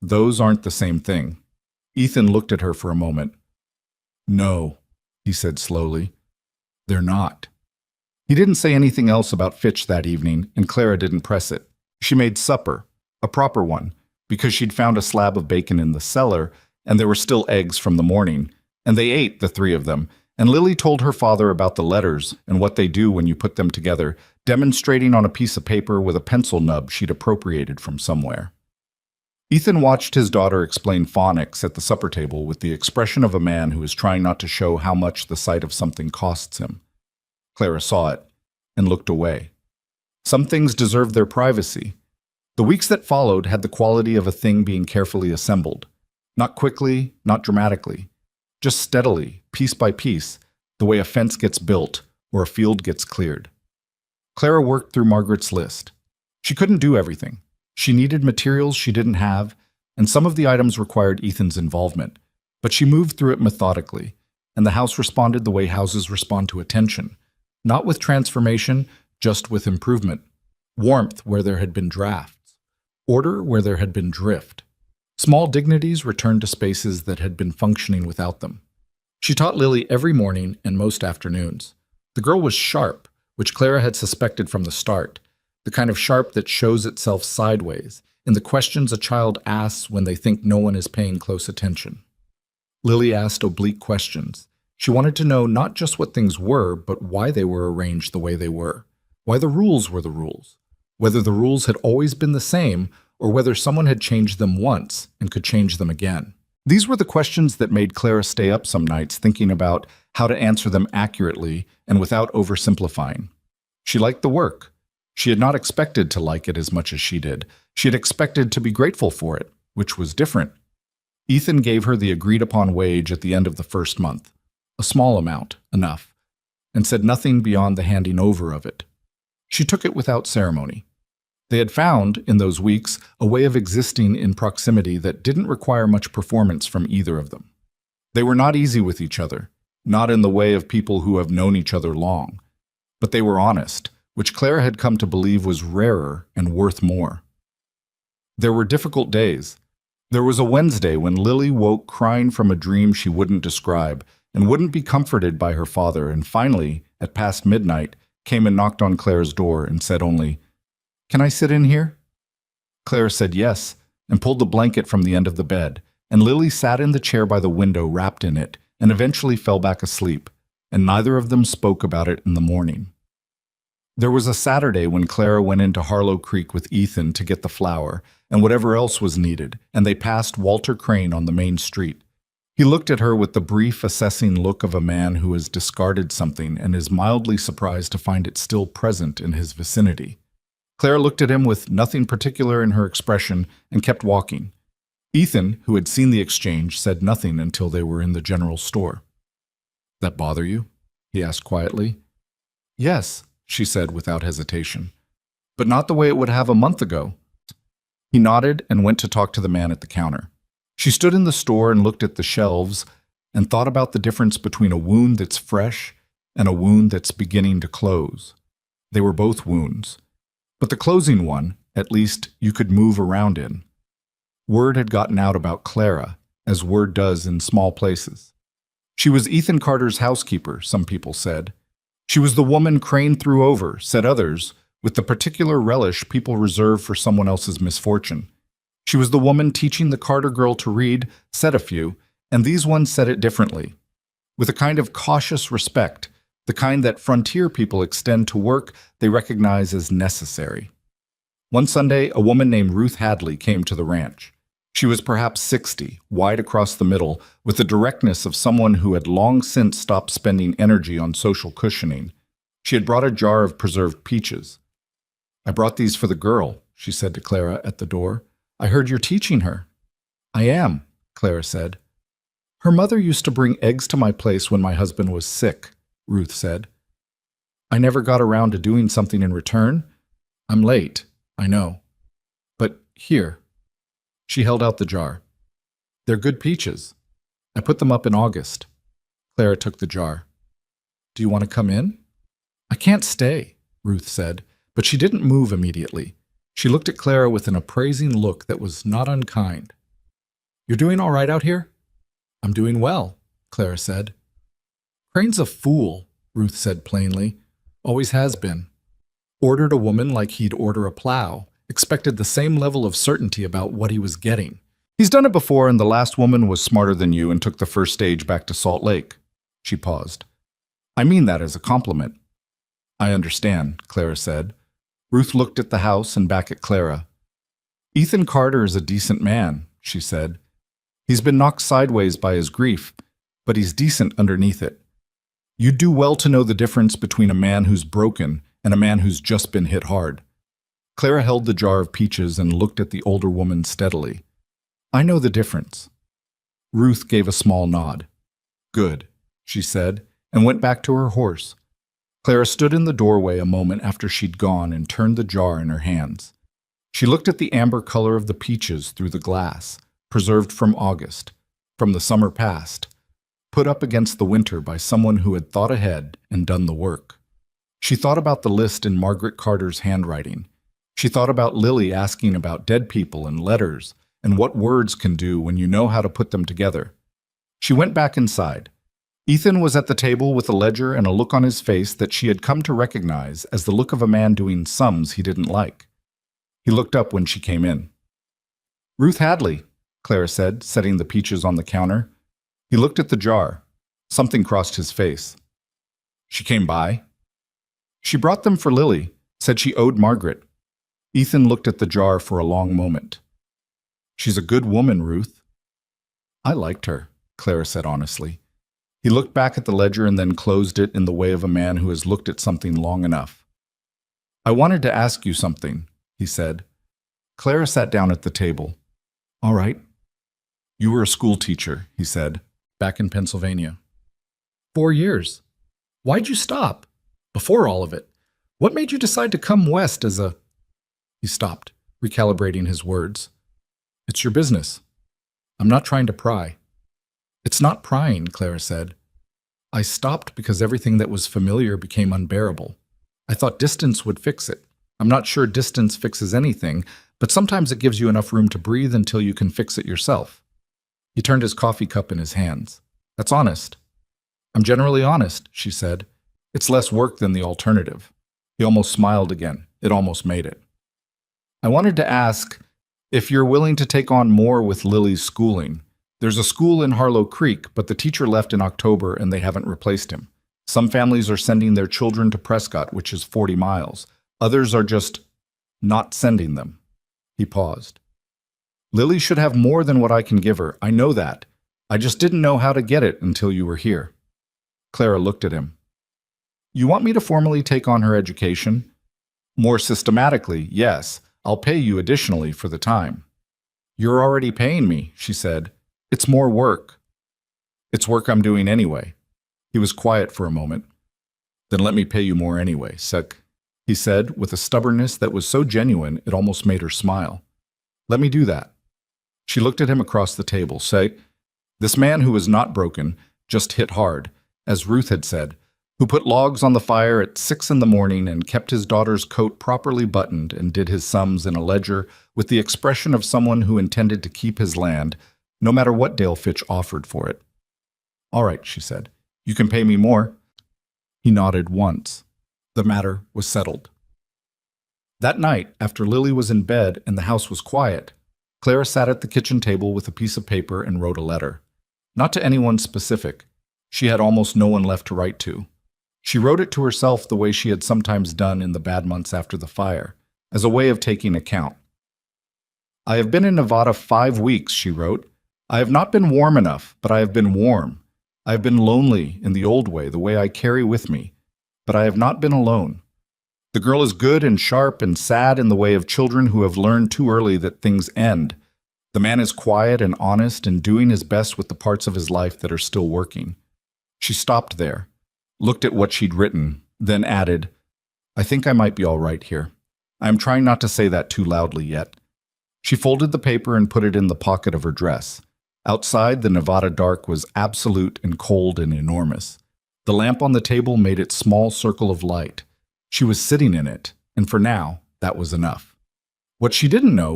Those aren't the same thing. Ethan looked at her for a moment. No, he said slowly. They're not. He didn't say anything else about Fitch that evening, and Clara didn't press it. She made supper, a proper one, because she'd found a slab of bacon in the cellar, and there were still eggs from the morning, and they ate, the 3 of them, and Lily told her father about the letters and what they do when you put them together, demonstrating on a piece of paper with a pencil nub she'd appropriated from somewhere. Ethan watched his daughter explain phonics at the supper table with the expression of a man who is trying not to show how much the sight of something costs him. Clara saw it and looked away. Some things deserve their privacy. The weeks that followed had the quality of a thing being carefully assembled. Not quickly, not dramatically. Just steadily, piece by piece, the way a fence gets built or a field gets cleared. Clara worked through Margaret's list. She couldn't do everything. She needed materials she didn't have, and some of the items required Ethan's involvement, but she moved through it methodically, and the house responded the way houses respond to attention, not with transformation, just with improvement. Warmth where there had been drafts. Order where there had been drift. Small dignities returned to spaces that had been functioning without them. She taught Lily every morning and most afternoons. The girl was sharp, which Clara had suspected from the start, the kind of sharp that shows itself sideways in the questions a child asks when they think no one is paying close attention. Lily asked oblique questions. She wanted to know not just what things were, but why they were arranged the way they were, why the rules were the rules, whether the rules had always been the same, or whether someone had changed them once and could change them again. These were the questions that made Clara stay up some nights thinking about how to answer them accurately and without oversimplifying. She liked the work. She had not expected to like it as much as she did. She had expected to be grateful for it, which was different. Ethan gave her the agreed-upon wage at the end of the first month, a small amount, enough, and said nothing beyond the handing over of it. She took it without ceremony. They had found, in those weeks, a way of existing in proximity that didn't require much performance from either of them. They were not easy with each other, not in the way of people who have known each other long, but they were honest, which Clara had come to believe was rarer and worth more. There were difficult days. There was a Wednesday when Lily woke crying from a dream she wouldn't describe and wouldn't be comforted by her father, and finally, at past midnight, came and knocked on Clara's door and said only, "Can I sit in here?" Clara said yes and pulled the blanket from the end of the bed, and Lily sat in the chair by the window wrapped in it and eventually fell back asleep, and neither of them spoke about it in the morning. There was a Saturday when Clara went into Harlow Creek with Ethan to get the flour and whatever else was needed, and they passed Walter Crane on the main street. He looked at her with the brief, assessing look of a man who has discarded something and is mildly surprised to find it still present in his vicinity. Clara looked at him with nothing particular in her expression and kept walking. Ethan, who had seen the exchange, said nothing until they were in the general store. "That bother you?" he asked quietly. "Yes," she said without hesitation. "But not the way it would have a month ago." He nodded and went to talk to the man at the counter. She stood in the store and looked at the shelves and thought about the difference between a wound that's fresh and a wound that's beginning to close. They were both wounds. But the closing one, at least, you could move around in. Word had gotten out about Clara, as word does in small places. She was Ethan Carter's housekeeper, some people said. She was the woman Crane threw over, said others, with the particular relish people reserve for someone else's misfortune. She was the woman teaching the Carter girl to read, said a few, and these ones said it differently. With a kind of cautious respect, the kind that frontier people extend to work they recognize as necessary. One Sunday, a woman named Ruth Hadley came to the ranch. She was perhaps 60, wide across the middle, with the directness of someone who had long since stopped spending energy on social cushioning. She had brought a jar of preserved peaches. "I brought these for the girl," she said to Clara at the door. "I heard you're teaching her." "I am," Clara said. "Her mother used to bring eggs to my place when my husband was sick," Ruth said. "I never got around to doing something in return. I'm late, I know. But here." She held out the jar. "They're good peaches. I put them up in August." Clara took the jar. "Do you want to come in?" "I can't stay," Ruth said, but she didn't move immediately. She looked at Clara with an appraising look that was not unkind. "You're doing all right out here?" "I'm doing well," Clara said. "Crane's a fool," Ruth said plainly. "Always has been. Ordered a woman like he'd order a plow, expected the same level of certainty about what he was getting. He's done it before, and the last woman was smarter than you and took the first stage back to Salt Lake." She paused. "I mean that as a compliment." "I understand," Clara said. Ruth looked at the house and back at Clara. "Ethan Carter is a decent man," she said. "He's been knocked sideways by his grief, but he's decent underneath it. You'd do well to know the difference between a man who's broken and a man who's just been hit hard." Clara held the jar of peaches and looked at the older woman steadily. "I know the difference." Ruth gave a small nod. "Good," she said, and went back to her horse. Clara stood in the doorway a moment after she'd gone and turned the jar in her hands. She looked at the amber color of the peaches through the glass, preserved from August, from the summer past, put up against the winter by someone who had thought ahead and done the work. She thought about the list in Margaret Carter's handwriting. She thought about Lily asking about dead people and letters, and what words can do when you know how to put them together. She went back inside. Ethan was at the table with a ledger and a look on his face that she had come to recognize as the look of a man doing sums he didn't like. He looked up when she came in. "Ruth Hadley," Clara said, setting the peaches on the counter. He looked at the jar. Something crossed his face. "She came by?" "She brought them for Lily, said she owed Margaret." Ethan looked at the jar for a long moment. "She's a good woman, Ruth." "I liked her," Clara said honestly. He looked back at the ledger and then closed it in the way of a man who has looked at something long enough. "I wanted to ask you something," he said. Clara sat down at the table. "All right." "You were a school teacher," he said, "back in Pennsylvania." 4 years. Why'd you stop? Before all of it, what made you decide to come west as a... He stopped, recalibrating his words. "It's your business. I'm not trying to pry." "It's not prying," Clara said. "I stopped because everything that was familiar became unbearable. I thought distance would fix it. I'm not sure distance fixes anything, but sometimes it gives you enough room to breathe until you can fix it yourself." He turned his coffee cup in his hands. "That's honest." "I'm generally honest," she said. "It's less work than the alternative." He almost smiled again. It almost made it. "I wanted to ask if you're willing to take on more with Lily's schooling. There's a school in Harlow Creek, but the teacher left in October and they haven't replaced him. Some families are sending their children to Prescott, which is 40 miles. Others are just not sending them." He paused. "Lily should have more than what I can give her. I know that. I just didn't know how to get it until you were here." Clara looked at him. "You want me to formally take on her education?" "More systematically, yes. I'll pay you additionally for the time." "You're already paying me," she said. "It's more work." "It's work I'm doing anyway." He was quiet for a moment. "Then let me pay you more anyway, Sec," he said with a stubbornness that was so genuine it almost made her smile. "Let me do that." She looked at him across the table. "Say, this man who was not broken, just hit hard, as Ruth had said, who put logs on the fire at 6 in the morning and kept his daughter's coat properly buttoned and did his sums in a ledger with the expression of someone who intended to keep his land, no matter what Dale Fitch offered for it." "All right," she said. "You can pay me more." He nodded once. The matter was settled. That night, after Lily was in bed and the house was quiet, Clara sat at the kitchen table with a piece of paper and wrote a letter. Not to anyone specific. She had almost no one left to write to. She wrote it to herself the way she had sometimes done in the bad months after the fire, as a way of taking account. "I have been in Nevada 5 weeks," she wrote. "I have not been warm enough, but I have been warm. I have been lonely in the old way, the way I carry with me. but I have not been alone. The girl is good and sharp and sad in the way of children who have learned too early that things end. The man is quiet and honest and doing his best with the parts of his life that are still working. She stopped there, looked at what she'd written, then added, I think I might be all right here. I am trying not to say that too loudly yet. She folded the paper and put it in the pocket of her dress. Outside, the Nevada dark was absolute and cold and enormous. The lamp on the table made its small circle of light. She was sitting in it, and for now, that was enough. What she didn't know,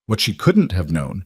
what she couldn't have known,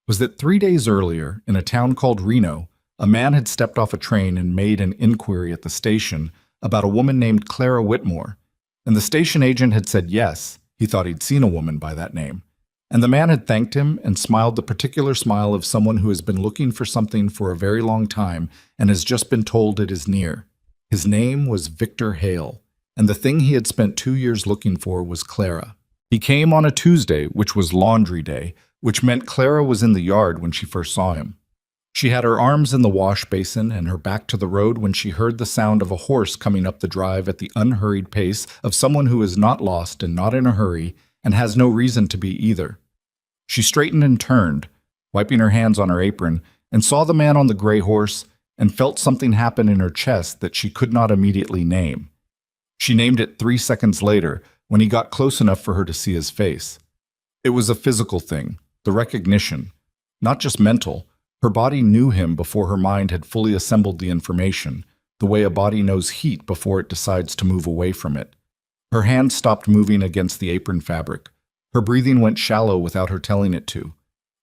was that 3 days earlier, in a town called Reno, a man had stepped off a train and made an inquiry at the station about a woman named Clara Whitmore, and the station agent had said yes, he thought he'd seen a woman by that name. And the man had thanked him and smiled the particular smile of someone who has been looking for something for a very long time and has just been told it is near. His name was Victor Hale, and the thing he had spent 2 years looking for was Clara. He came on a Tuesday, which was laundry day, which meant Clara was in the yard when she first saw him. She had her arms in the wash basin and her back to the road when she heard the sound of a horse coming up the drive at the unhurried pace of someone who is not lost and not in a hurry and has no reason to be either. She straightened and turned, wiping her hands on her apron, and saw the man on the gray horse and felt something happen in her chest that she could not immediately name. She named it 3 seconds later when he got close enough for her to see his face. It was a physical thing, the recognition, not just mental. Her body knew him before her mind had fully assembled the information, the way a body knows heat before it decides to move away from it. Her hand stopped moving against the apron fabric. Her breathing went shallow without her telling it to.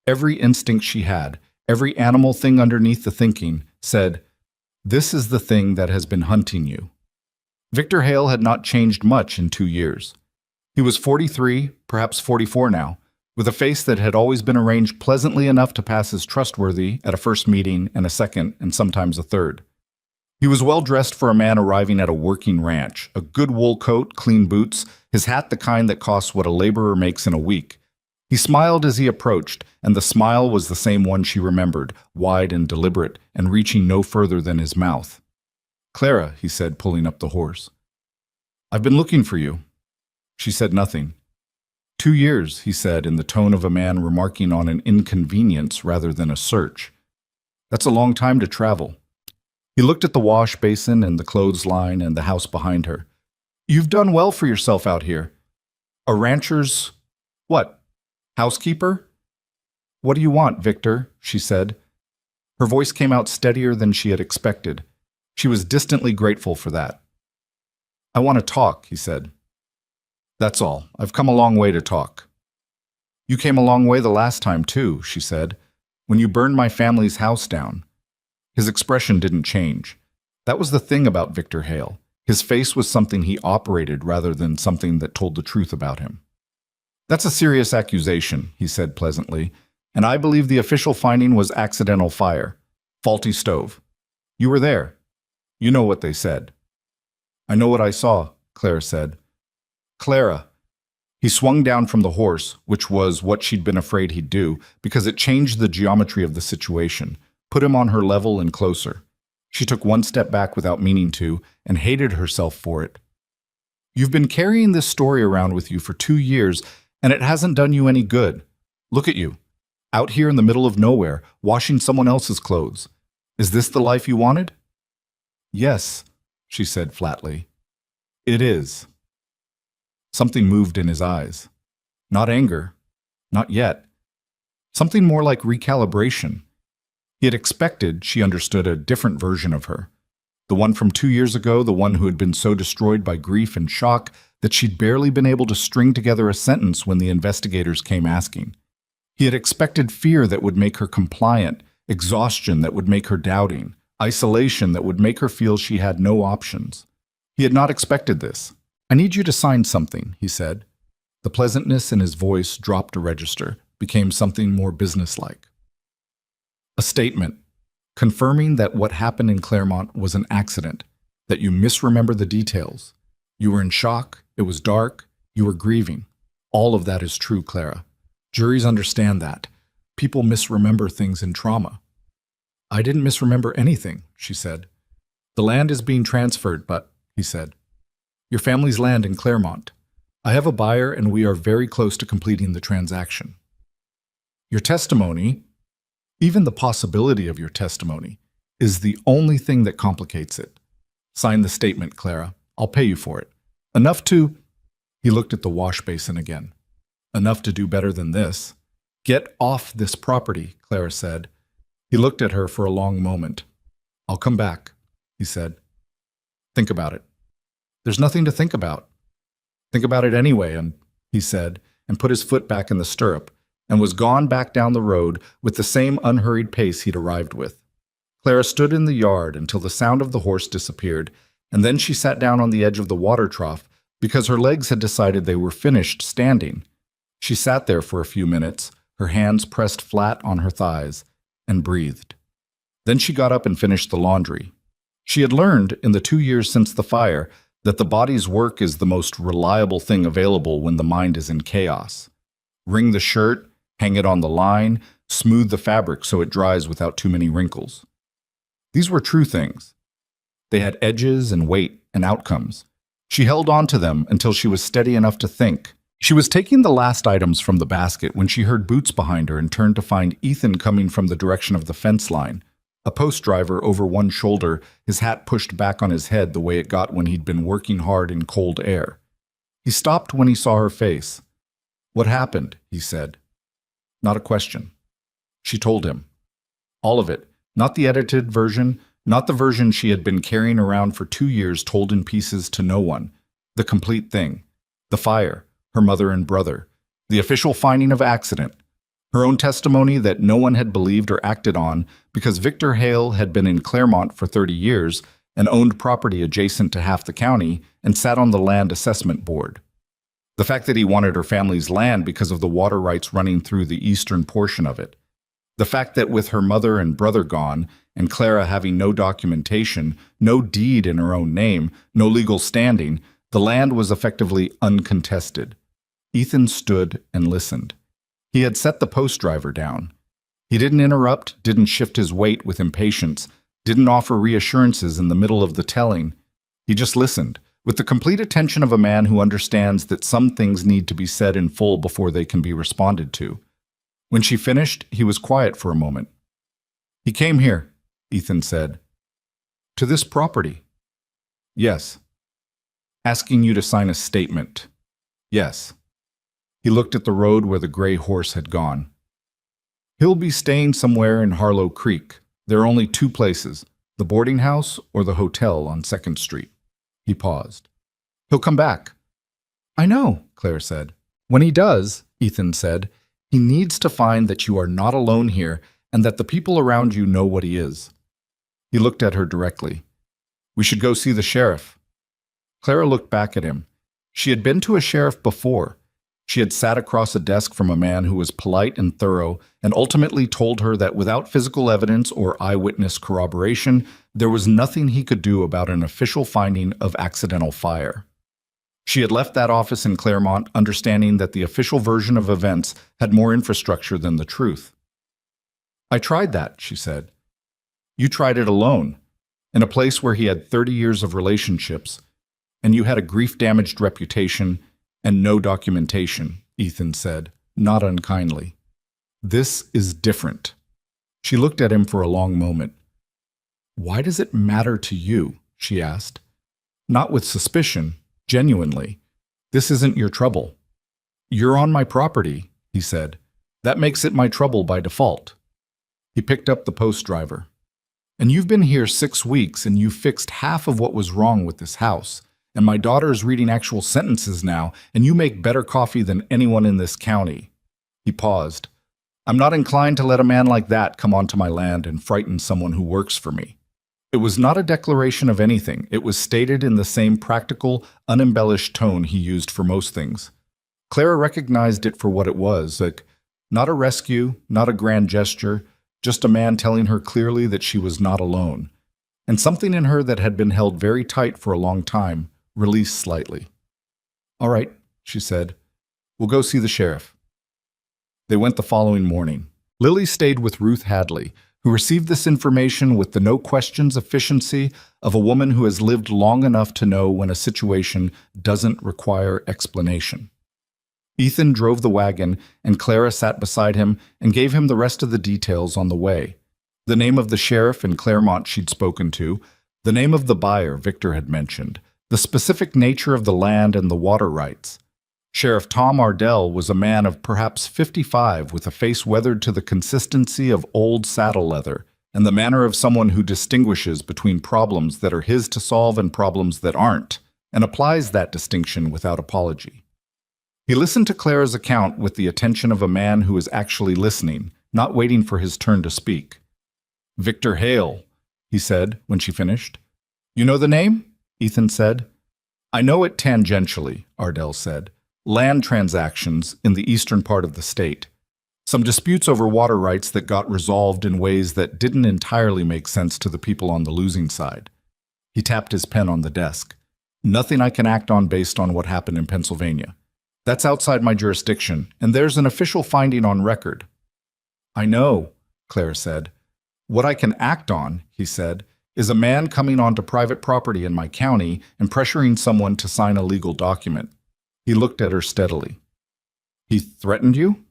Every instinct she had, every animal thing underneath the thinking, said, "This is the thing that has been hunting you." Victor Hale had not changed much in 2 years. He was 43, perhaps 44 now, with a face that had always been arranged pleasantly enough to pass as trustworthy at a first meeting and a second and sometimes a third. He was well dressed for a man arriving at a working ranch, a good wool coat, clean boots, his hat the kind that costs what a laborer makes in a week. He smiled as he approached, and the smile was the same one she remembered, wide and deliberate, and reaching no further than his mouth. "Clara," he said, pulling up the horse. "I've been looking for you." She said nothing. 2 years, he said, in the tone of a man remarking on an inconvenience rather than a search. That's a long time to travel. He looked at the wash basin and the clothesline and the house behind her. "You've done well for yourself out here. A rancher's, what, housekeeper?" "What do you want, Victor?" she said. Her voice came out steadier than she had expected. She was distantly grateful for that. "I want to talk," he said. "That's all. I've come a long way to talk." "You came a long way the last time, too," she said, "when you burned my family's house down." His expression didn't change. That was the thing about Victor Hale. His face was something he operated rather than something that told the truth about him. "That's a serious accusation," he said pleasantly, "and I believe the official finding was accidental fire, faulty stove. You were there. You know what they said." "I know what I saw," Clara said. "Clara." He swung down from the horse, which was what she'd been afraid he'd do, because it changed the geometry of the situation, put him on her level and closer. She took one step back without meaning to, and hated herself for it. "You've been carrying this story around with you for 2 years, and it hasn't done you any good. Look at you, out here in the middle of nowhere, washing someone else's clothes. Is this the life you wanted?" "Yes," she said flatly. "It is." Something moved in his eyes. Not anger. Not yet. Something more like recalibration. He had expected, she understood, a different version of her. The one from 2 years ago, the one who had been so destroyed by grief and shock that she'd barely been able to string together a sentence when the investigators came asking. He had expected fear that would make her compliant, exhaustion that would make her doubting, isolation that would make her feel she had no options. He had not expected this. "I need you to sign something," he said. The pleasantness in his voice dropped a register, became something more businesslike. "A statement, confirming that what happened in Claremont was an accident, that you misremember the details. You were in shock, it was dark, you were grieving. All of that is true, Clara. Juries understand that. People misremember things in trauma." "I didn't misremember anything," she said. "The land is being transferred, but," he said. Your family's land in Claremont. I have a buyer and we are very close to completing the transaction. Your testimony, even the possibility of your testimony, is the only thing that complicates it. Sign the statement, Clara. I'll pay you for it. Enough to... He looked at the wash basin again. Enough to do better than this. Get off this property, Clara said. He looked at her for a long moment. I'll come back, he said. Think about it. There's nothing to think about. Think about it anyway, he said, and put his foot back in the stirrup, and was gone back down the road with the same unhurried pace he'd arrived with. Clara stood in the yard until the sound of the horse disappeared, and then she sat down on the edge of the water trough because her legs had decided they were finished standing. She sat there for a few minutes, her hands pressed flat on her thighs, and breathed. Then she got up and finished the laundry. She had learned, in the 2 years since the fire, that the body's work is the most reliable thing available when the mind is in chaos. Wring the shirt, hang it on the line, smooth the fabric so it dries without too many wrinkles. These were true things. They had edges and weight and outcomes. She held on to them until she was steady enough to think. She was taking the last items from the basket when she heard boots behind her and turned to find Ethan coming from the direction of the fence line. A post driver over one shoulder, his hat pushed back on his head the way it got when he'd been working hard in cold air. He stopped when he saw her face. What happened? He said. Not a question. She told him. All of it. Not the edited version, not the version she had been carrying around for 2 years told in pieces to no one. The complete thing. The fire, her mother and brother, the official finding of accident, her own testimony that no one had believed or acted on because Victor Hale had been in Claremont for 30 years and owned property adjacent to half the county and sat on the land assessment board. The fact that he wanted her family's land because of the water rights running through the eastern portion of it. The fact that with her mother and brother gone, and Clara having no documentation, no deed in her own name, no legal standing, the land was effectively uncontested. Ethan stood and listened. He had set the post driver down. He didn't interrupt, didn't shift his weight with impatience, didn't offer reassurances in the middle of the telling. He just listened, with the complete attention of a man who understands that some things need to be said in full before they can be responded to. When she finished, he was quiet for a moment. He came here, Ethan said. To this property? Yes. Asking you to sign a statement? Yes. He looked at the road where the gray horse had gone. He'll be staying somewhere in Harlow Creek. There are only 2 places, the boarding house or the hotel on 2nd Street. He paused. He'll come back. I know, Claire said. When he does, Ethan said, he needs to find that you are not alone here and that the people around you know what he is. He looked at her directly. We should go see the sheriff. Clara looked back at him. She had been to a sheriff before. She had sat across a desk from a man who was polite and thorough and ultimately told her that without physical evidence or eyewitness corroboration, there was nothing he could do about an official finding of accidental fire. She had left that office in Claremont understanding that the official version of events had more infrastructure than the truth. I tried that, she said. You tried it alone, in a place where he had 30 years of relationships, and you had a grief-damaged reputation and no documentation, Ethan said, not unkindly. This is different. She looked at him for a long moment. Why does it matter to you? She asked. Not with suspicion. Genuinely. This isn't your trouble. You're on my property, he said. That makes it my trouble by default. He picked up the post driver. And you've been here 6 weeks and you've fixed half of what was wrong with this house. And my daughter is reading actual sentences now, and you make better coffee than anyone in this county. He paused. I'm not inclined to let a man like that come onto my land and frighten someone who works for me. It was not a declaration of anything. It was stated in the same practical, unembellished tone he used for most things. Clara recognized it for what it was, not a rescue, not a grand gesture, just a man telling her clearly that she was not alone. And something in her that had been held very tight for a long time released slightly. All right, she said. We'll go see the sheriff. They went the following morning. Lily stayed with Ruth Hadley, who received this information with the no questions efficiency of a woman who has lived long enough to know when a situation doesn't require explanation. Ethan drove the wagon, and Clara sat beside him and gave him the rest of the details on the way. The name of the sheriff in Claremont she'd spoken to, the name of the buyer Victor had mentioned, the specific nature of the land and the water rights. Sheriff Tom Ardell was a man of perhaps 55 with a face weathered to the consistency of old saddle leather and the manner of someone who distinguishes between problems that are his to solve and problems that aren't, and applies that distinction without apology. He listened to Clara's account with the attention of a man who is actually listening, not waiting for his turn to speak. "Victor Hale," he said when she finished. "You know the name?" Ethan said. "I know it tangentially," Ardell said. "Land transactions in the eastern part of the state. Some disputes over water rights that got resolved in ways that didn't entirely make sense to the people on the losing side." He tapped his pen on the desk. "Nothing I can act on based on what happened in Pennsylvania. That's outside my jurisdiction, and there's an official finding on record." "I know," Claire said. "What I can act on," he said, "is a man coming onto private property in my county and pressuring someone to sign a legal document." He looked at her steadily. "He threatened you?"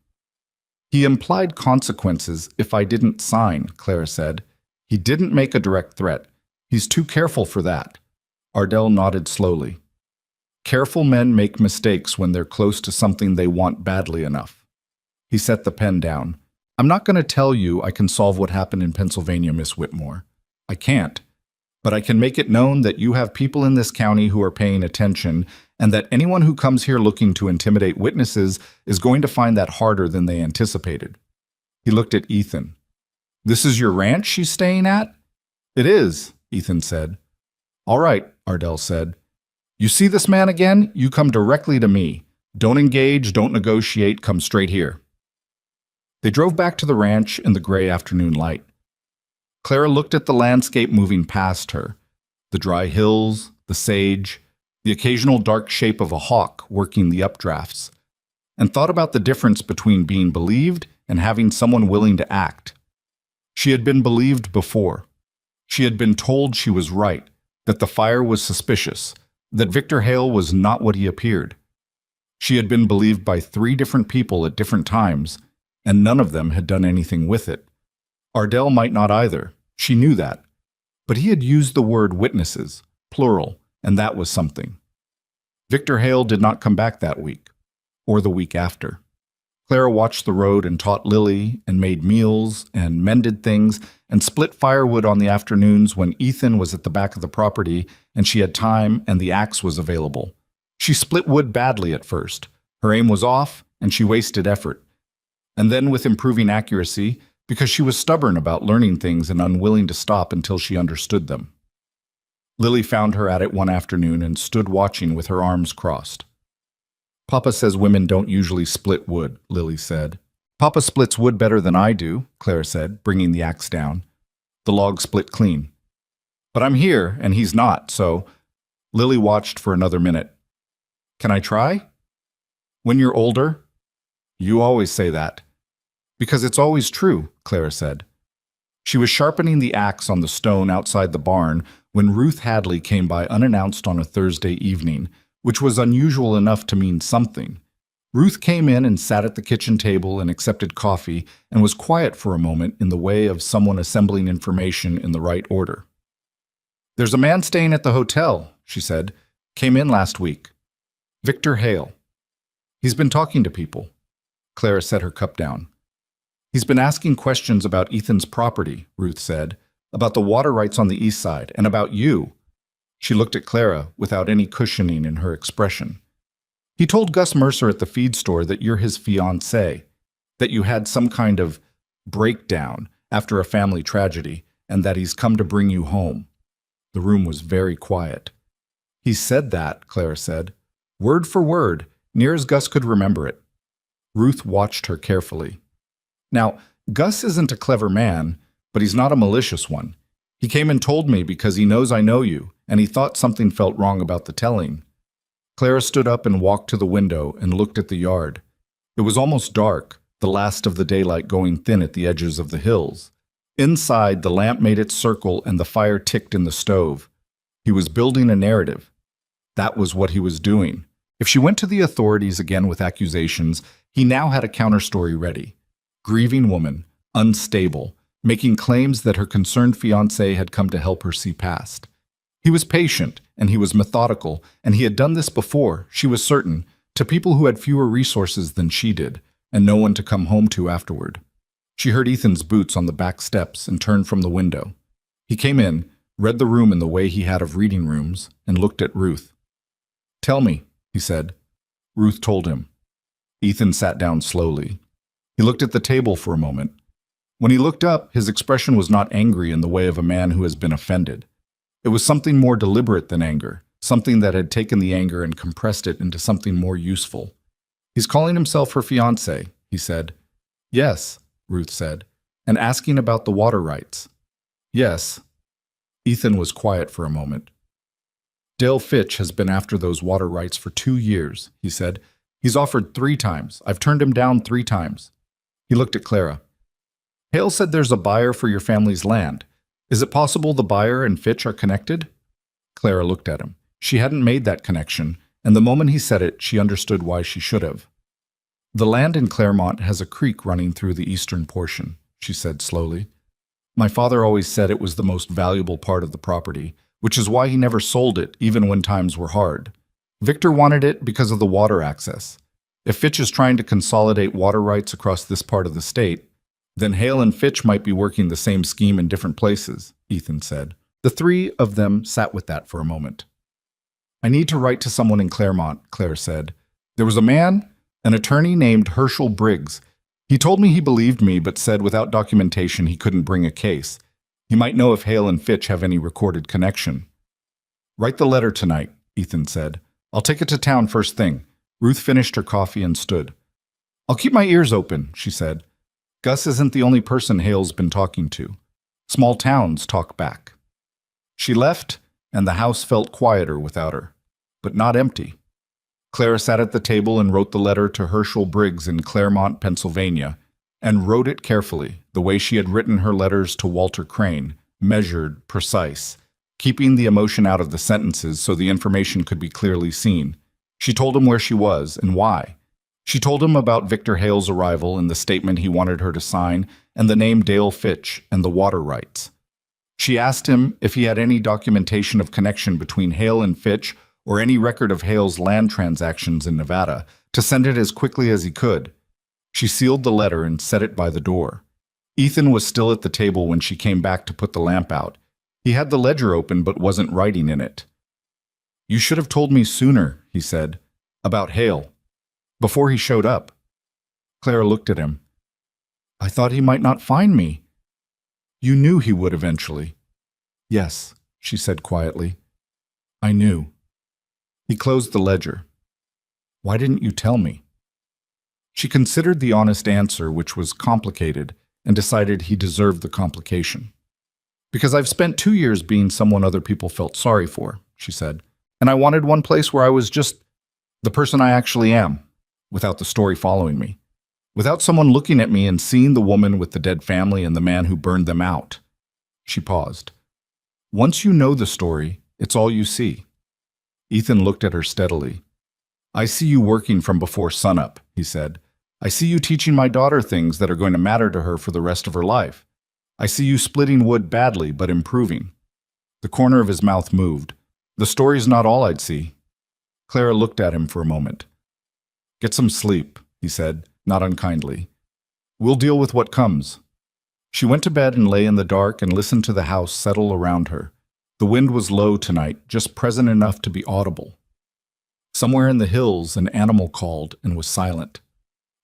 "He implied consequences if I didn't sign," Clara said. "He didn't make a direct threat. He's too careful for that." Ardell nodded slowly. "Careful men make mistakes when they're close to something they want badly enough." He set the pen down. "I'm not going to tell you I can solve what happened in Pennsylvania, Miss Whitmore. I can't. But I can make it known that you have people in this county who are paying attention, and that anyone who comes here looking to intimidate witnesses is going to find that harder than they anticipated." He looked at Ethan. "This is your ranch she's staying at?" "It is," Ethan said. "All right," Ardell said. "You see this man again? You come directly to me. Don't engage, don't negotiate, come straight here." They drove back to the ranch in the gray afternoon light. Clara looked at the landscape moving past her, the dry hills, the sage, the occasional dark shape of a hawk working the updrafts, and thought about the difference between being believed and having someone willing to act. She had been believed before. She had been told she was right, that the fire was suspicious, that Victor Hale was not what he appeared. She had been believed by 3 different people at different times, and none of them had done anything with it. Ardell might not either. She knew that. But he had used the word witnesses, plural, and that was something. Victor Hale did not come back that week, or the week after. Clara watched the road and taught Lily and made meals and mended things and split firewood on the afternoons when Ethan was at the back of the property and she had time and the axe was available. She split wood badly at first. Her aim was off and she wasted effort. And then with improving accuracy, because she was stubborn about learning things and unwilling to stop until she understood them. Lily found her at it one afternoon and stood watching with her arms crossed. "Papa says women don't usually split wood," Lily said. "Papa splits wood better than I do," Clara said, bringing the axe down. The log split clean. "But I'm here, and he's not, so—" Lily watched for another minute. "Can I try?" "When you're older?" "You always say that." "Because it's always true," Clara said. She was sharpening the axe on the stone outside the barn when Ruth Hadley came by unannounced on a Thursday evening, which was unusual enough to mean something. Ruth came in and sat at the kitchen table and accepted coffee and was quiet for a moment in the way of someone assembling information in the right order. "There's a man staying at the hotel," she said. "Came in last week. Victor Hale. He's been talking to people." Clara set her cup down. "He's been asking questions about Ethan's property," Ruth said, "about the water rights on the east side, and about you." She looked at Clara without any cushioning in her expression. "He told Gus Mercer at the feed store that you're his fiancée, that you had some kind of breakdown after a family tragedy, and that he's come to bring you home." The room was very quiet. "He said that," Clara said. "Word for word, near as Gus could remember it." Ruth watched her carefully. "Now, Gus isn't a clever man, but he's not a malicious one. He came and told me because he knows I know you, and he thought something felt wrong about the telling." Clara stood up and walked to the window and looked at the yard. It was almost dark, the last of the daylight going thin at the edges of the hills. Inside, the lamp made its circle and the fire ticked in the stove. He was building a narrative. That was what he was doing. If she went to the authorities again with accusations, he now had a counterstory ready. Grieving woman, unstable, making claims that her concerned fiancé had come to help her see past. He was patient, and he was methodical, and he had done this before, she was certain, to people who had fewer resources than she did, and no one to come home to afterward. She heard Ethan's boots on the back steps and turned from the window. He came in, read the room in the way he had of reading rooms, and looked at Ruth. "Tell me," he said. Ruth told him. Ethan sat down slowly. He looked at the table for a moment. When he looked up, his expression was not angry in the way of a man who has been offended. It was something more deliberate than anger, something that had taken the anger and compressed it into something more useful. "He's calling himself her fiancé," he said. "Yes," Ruth said, "and asking about the water rights." "Yes." Ethan was quiet for a moment. "Dale Fitch has been after those water rights for 2 years, he said. "He's offered 3 times. I've turned him down 3 times. He looked at Clara. "Hale said there's a buyer for your family's land. Is it possible the buyer and Fitch are connected?" Clara looked at him. She hadn't made that connection, and the moment he said it, she understood why she should have. "The land in Claremont has a creek running through the eastern portion," she said slowly. "My father always said it was the most valuable part of the property, which is why he never sold it, even when times were hard. Victor wanted it because of the water access. If Fitch is trying to consolidate water rights across this part of the state, then Hale and Fitch might be working the same scheme in different places," Ethan said. The 3 of them sat with that for a moment. "I need to write to someone in Claremont," Claire said. "There was a man, an attorney named Herschel Briggs. He told me he believed me, but said without documentation he couldn't bring a case. He might know if Hale and Fitch have any recorded connection." "Write the letter tonight," Ethan said. "I'll take it to town first thing." Ruth finished her coffee and stood. "I'll keep my ears open," she said. "Gus isn't the only person Hale's been talking to. Small towns talk back." She left, and the house felt quieter without her, but not empty. Clara sat at the table and wrote the letter to Herschel Briggs in Claremont, Pennsylvania, and wrote it carefully, the way she had written her letters to Walter Crane, measured, precise, keeping the emotion out of the sentences so the information could be clearly seen. She told him where she was and why. She told him about Victor Hale's arrival and the statement he wanted her to sign, and the name Dale Fitch and the water rights. She asked him if he had any documentation of connection between Hale and Fitch or any record of Hale's land transactions in Nevada, to send it as quickly as he could. She sealed the letter and set it by the door. Ethan was still at the table when she came back to put the lamp out. He had the ledger open but wasn't writing in it. "You should have told me sooner," he said, "about Hale. Before he showed up." Clara looked at him. "I thought he might not find me." "You knew he would eventually." "Yes," she said quietly. "I knew." He closed the ledger. "Why didn't you tell me?" She considered the honest answer, which was complicated, and decided he deserved the complication. "Because I've spent 2 years being someone other people felt sorry for," she said, "and I wanted one place where I was just the person I actually am, without the story following me. Without someone looking at me and seeing the woman with the dead family and the man who burned them out." She paused. "Once you know the story, it's all you see." Ethan looked at her steadily. "I see you working from before sunup," he said. "I see you teaching my daughter things that are going to matter to her for the rest of her life. I see you splitting wood badly, but improving." The corner of his mouth moved. "The story's not all I'd see." Clara looked at him for a moment. "Get some sleep," he said, not unkindly. "We'll deal with what comes." She went to bed and lay in the dark and listened to the house settle around her. The wind was low tonight, just present enough to be audible. Somewhere in the hills, an animal called and was silent.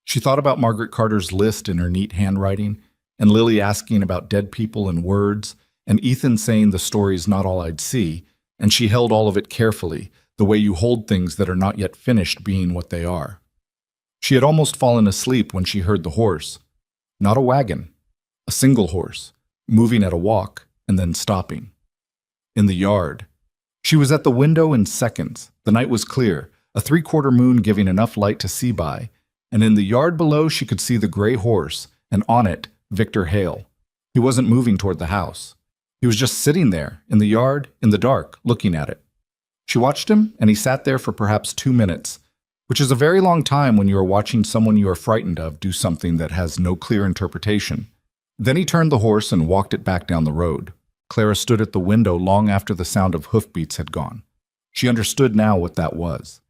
She thought about Margaret Carter's list in her neat handwriting, and Lily asking about dead people and words, and Ethan saying the story's not all I'd see, and she held all of it carefully, the way you hold things that are not yet finished being what they are. She had almost fallen asleep when she heard the horse. Not a wagon, a single horse, moving at a walk and then stopping. In the yard. She was at the window in seconds. The night was clear, a 3/4 moon giving enough light to see by, and in the yard below she could see the gray horse, and on it, Victor Hale. He wasn't moving toward the house. He was just sitting there, in the yard, in the dark, looking at it. She watched him, and he sat there for perhaps 2 minutes, which is a very long time when you are watching someone you are frightened of do something that has no clear interpretation. Then he turned the horse and walked it back down the road. Clara stood at the window long after the sound of hoofbeats had gone. She understood now what that was.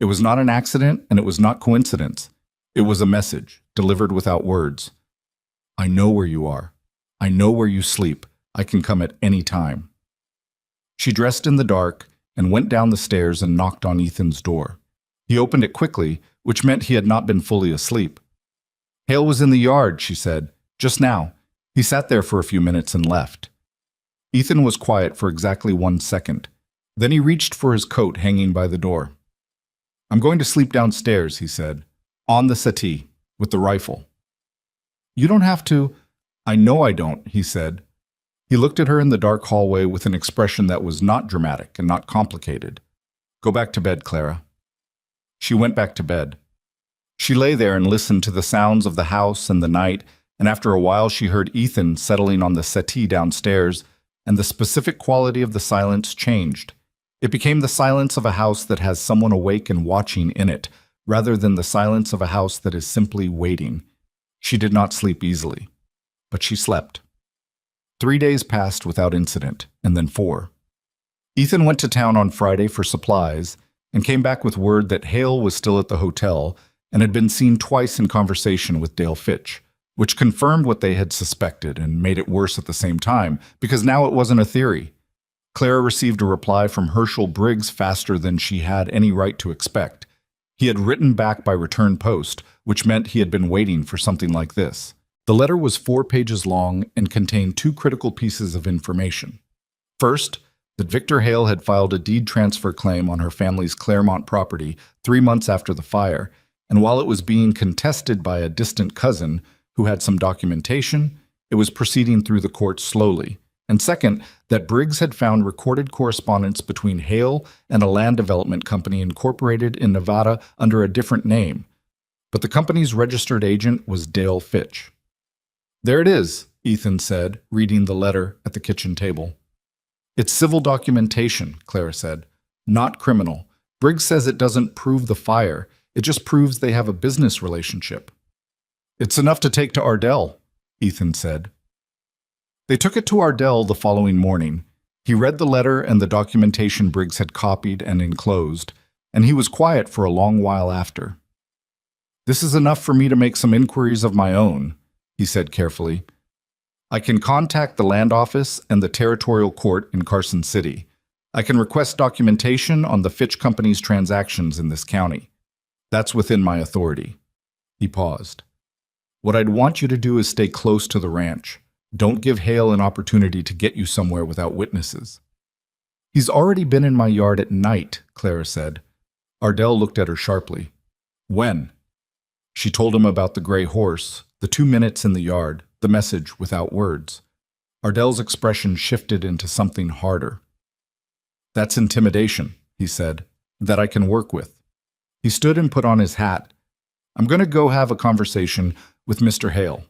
It was not an accident, and it was not coincidence. It was a message, delivered without words. I know where you are. I know where you sleep. I can come at any time. She dressed in the dark and went down the stairs and knocked on Ethan's door. He opened it quickly, which meant he had not been fully asleep. Hale was in the yard, she said, just now. He sat there for a few minutes and left. Ethan was quiet for exactly 1 second. Then he reached for his coat hanging by the door. I'm going to sleep downstairs, he said, on the settee, with the rifle. You don't have to. I know I don't, he said. He looked at her in the dark hallway with an expression that was not dramatic and not complicated. Go back to bed, Clara. She went back to bed. She lay there and listened to the sounds of the house and the night, and after a while she heard Ethan settling on the settee downstairs, and the specific quality of the silence changed. It became the silence of a house that has someone awake and watching in it, rather than the silence of a house that is simply waiting. She did not sleep easily, but she slept. 3 days passed without incident, and then 4. Ethan went to town on Friday for supplies and came back with word that Hale was still at the hotel and had been seen twice in conversation with Dale Fitch, which confirmed what they had suspected and made it worse at the same time, because now it wasn't a theory. Clara received a reply from Herschel Briggs faster than she had any right to expect. He had written back by return post, which meant he had been waiting for something like this. The letter was 4 pages long and contained 2 critical pieces of information. First, that Victor Hale had filed a deed transfer claim on her family's Claremont property 3 months after the fire, and while it was being contested by a distant cousin who had some documentation, it was proceeding through the courts slowly. And second, that Briggs had found recorded correspondence between Hale and a land development company incorporated in Nevada under a different name, but the company's registered agent was Dale Fitch. There it is, Ethan said, reading the letter at the kitchen table. It's civil documentation, Clara said, not criminal. Briggs says it doesn't prove the fire, it just proves they have a business relationship. It's enough to take to Ardell, Ethan said. They took it to Ardell the following morning. He read the letter and the documentation Briggs had copied and enclosed, and he was quiet for a long while after. This is enough for me to make some inquiries of my own, he said carefully. I can contact the land office and the territorial court in Carson City. I can request documentation on the Fitch Company's transactions in this county. That's within my authority. He paused. What I'd want you to do is stay close to the ranch. Don't give Hale an opportunity to get you somewhere without witnesses. He's already been in my yard at night, Clara said. Ardell looked at her sharply. When? She told him about the gray horse, the 2 minutes in the yard, the message without words. Ardell's expression shifted into something harder. That's intimidation, he said, that I can work with. He stood and put on his hat. I'm going to go have a conversation with Mr. Hale.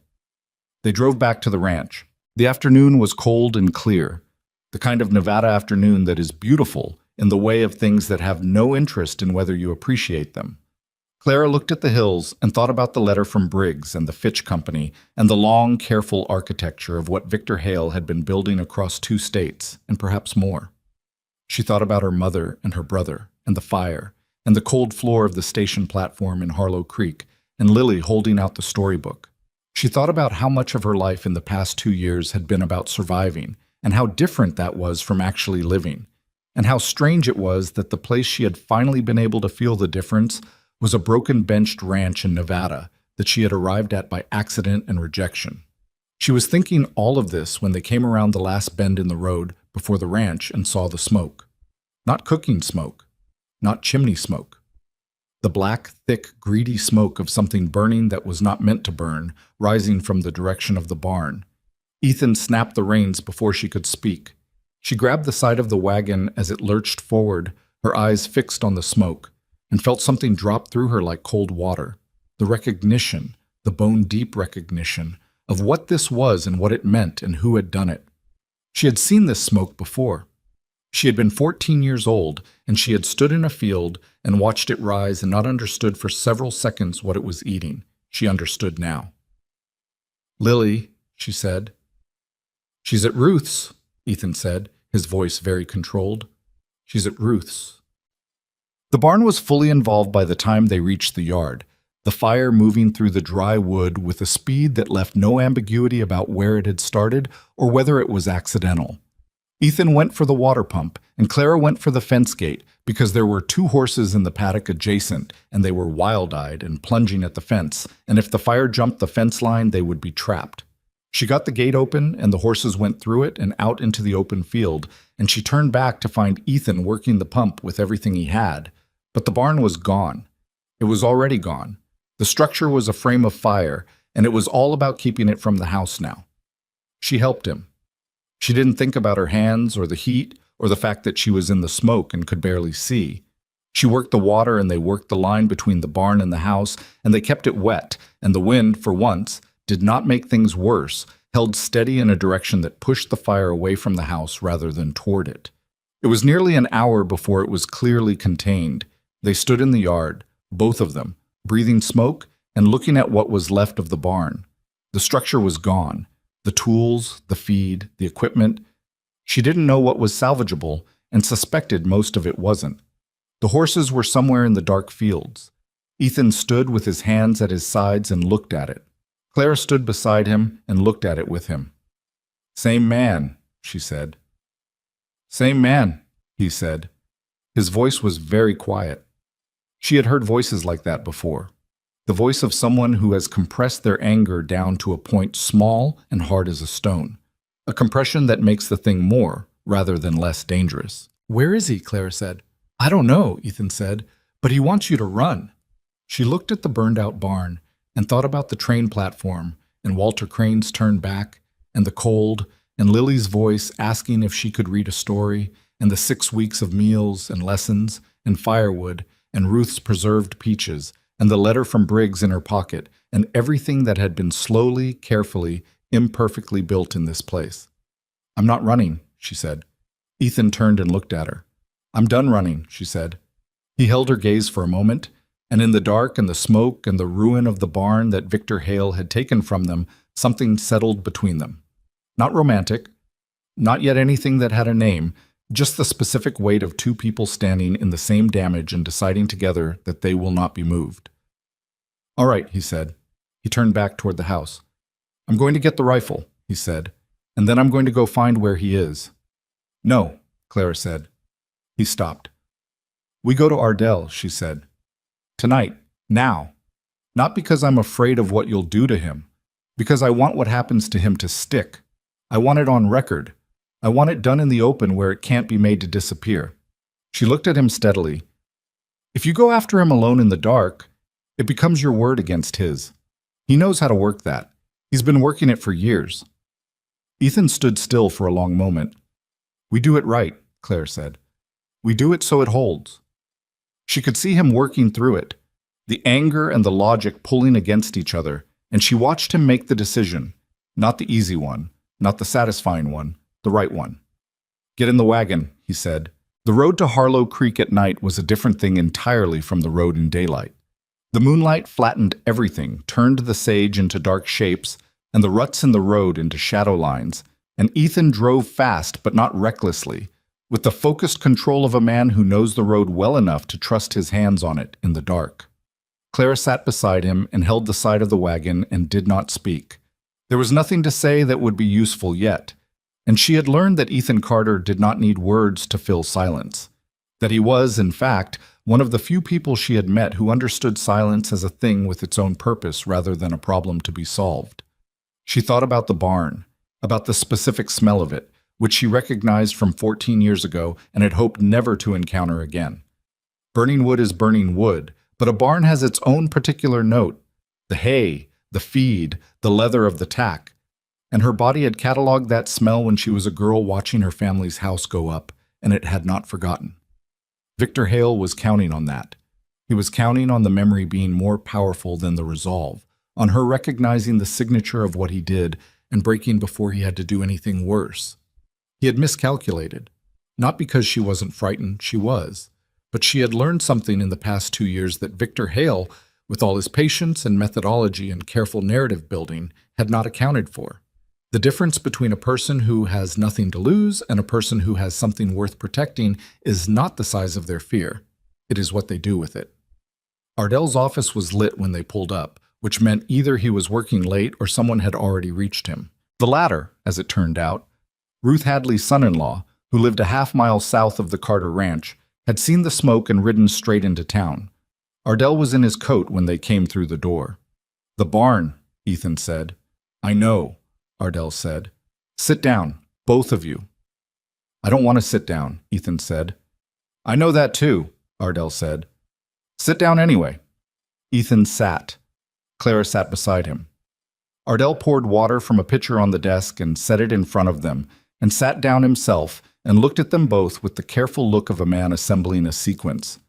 They drove back to the ranch. The afternoon was cold and clear, the kind of Nevada afternoon that is beautiful in the way of things that have no interest in whether you appreciate them. Clara looked at the hills and thought about the letter from Briggs and the Fitch Company and the long, careful architecture of what Victor Hale had been building across 2 states, and perhaps more. She thought about her mother and her brother, and the fire, and the cold floor of the station platform in Harlow Creek, and Lily holding out the storybook. She thought about how much of her life in the past 2 years had been about surviving, and how different that was from actually living, and how strange it was that the place she had finally been able to feel the difference was a broken-benched ranch in Nevada that she had arrived at by accident and rejection. She was thinking all of this when they came around the last bend in the road before the ranch and saw the smoke. Not cooking smoke, not chimney smoke. The black, thick, greedy smoke of something burning that was not meant to burn, rising from the direction of the barn. Ethan snapped the reins before she could speak. She grabbed the side of the wagon as it lurched forward, her eyes fixed on the smoke, and felt something drop through her like cold water. The recognition, the bone-deep recognition, of what this was and what it meant and who had done it. She had seen this smoke before. She had been 14 years old, and she had stood in a field and watched it rise and not understood for several seconds what it was eating. She understood now. "Lily," she said. "She's at Ruth's," Ethan said, his voice very controlled. "She's at Ruth's." The barn was fully involved by the time they reached the yard, the fire moving through the dry wood with a speed that left no ambiguity about where it had started or whether it was accidental. Ethan went for the water pump, and Clara went for the fence gate because there were 2 horses in the paddock adjacent, and they were wild-eyed and plunging at the fence, and if the fire jumped the fence line, they would be trapped. She got the gate open, and the horses went through it and out into the open field, and she turned back to find Ethan working the pump with everything he had. But the barn was gone. It was already gone. The structure was a frame of fire, and it was all about keeping it from the house now. She helped him. She didn't think about her hands or the heat or the fact that she was in the smoke and could barely see. She worked the water and they worked the line between the barn and the house, and they kept it wet, and the wind, for once, did not make things worse, held steady in a direction that pushed the fire away from the house rather than toward it. It was nearly an hour before it was clearly contained. They stood in the yard, both of them, breathing smoke and looking at what was left of the barn. The structure was gone. The tools, the feed, the equipment. She didn't know what was salvageable and suspected most of it wasn't. The horses were somewhere in the dark fields. Ethan stood with his hands at his sides and looked at it. Clara stood beside him and looked at it with him. "Same man," she said. "Same man," he said. His voice was very quiet. She had heard voices like that before. The voice of someone who has compressed their anger down to a point small and hard as a stone. A compression that makes the thing more, rather than less dangerous. "Where is he?" Clara said. "I don't know," Ethan said, "but he wants you to run." She looked at the burned-out barn and thought about the train platform and Walter Crane's turn back and the cold and Lily's voice asking if she could read a story and the 6 weeks of meals and lessons and firewood and Ruth's preserved peaches and the letter from Briggs in her pocket, and everything that had been slowly, carefully, imperfectly built in this place. "I'm not running," she said. Ethan turned and looked at her. "I'm done running," she said. He held her gaze for a moment, and in the dark and the smoke and the ruin of the barn that Victor Hale had taken from them, something settled between them. Not romantic, not yet anything that had a name, just the specific weight of 2 people standing in the same damage and deciding together that they will not be moved. "All right," he said. He turned back toward the house. "I'm going to get the rifle," he said, "and then I'm going to go find where he is." "No," Clara said. He stopped. "We go to Ardell," she said. "Tonight. Now. Not because I'm afraid of what you'll do to him. Because I want what happens to him to stick. I want it on record. I want it done in the open where it can't be made to disappear." She looked at him steadily. "If you go after him alone in the dark, it becomes your word against his. He knows how to work that. He's been working it for years." Ethan stood still for a long moment. "We do it right," Claire said. "We do it so it holds." She could see him working through it, the anger and the logic pulling against each other, and she watched him make the decision, not the easy one, not the satisfying one, the right one. "Get in the wagon," he said. The road to Harlow Creek at night was a different thing entirely from the road in daylight. The moonlight flattened everything, turned the sage into dark shapes, and the ruts in the road into shadow lines, and Ethan drove fast but not recklessly, with the focused control of a man who knows the road well enough to trust his hands on it in the dark. Clara sat beside him and held the side of the wagon and did not speak. There was nothing to say that would be useful yet, and she had learned that Ethan Carter did not need words to fill silence, that he was, in fact, one of the few people she had met who understood silence as a thing with its own purpose rather than a problem to be solved. She thought about the barn, about the specific smell of it, which she recognized from 14 years ago and had hoped never to encounter again. Burning wood is burning wood, but a barn has its own particular note, the hay, the feed, the leather of the tack. And her body had cataloged that smell when she was a girl watching her family's house go up, and it had not forgotten. Victor Hale was counting on that. He was counting on the memory being more powerful than the resolve, on her recognizing the signature of what he did and breaking before he had to do anything worse. He had miscalculated. Not because she wasn't frightened, she was. But she had learned something in the past 2 years that Victor Hale, with all his patience and methodology and careful narrative building, had not accounted for. The difference between a person who has nothing to lose and a person who has something worth protecting is not the size of their fear. It is what they do with it. Ardell's office was lit when they pulled up, which meant either he was working late or someone had already reached him. The latter, as it turned out. Ruth Hadley's son-in-law, who lived a half-mile south of the Carter Ranch, had seen the smoke and ridden straight into town. Ardell was in his coat when they came through the door. "The barn," Ethan said. "I know," Ardell said. "Sit down, both of you." "I don't want to sit down," Ethan said. "I know that too," Ardell said. "Sit down anyway." Ethan sat. Clara sat beside him. Ardell poured water from a pitcher on the desk and set it in front of them, and sat down himself and looked at them both with the careful look of a man assembling a sequence.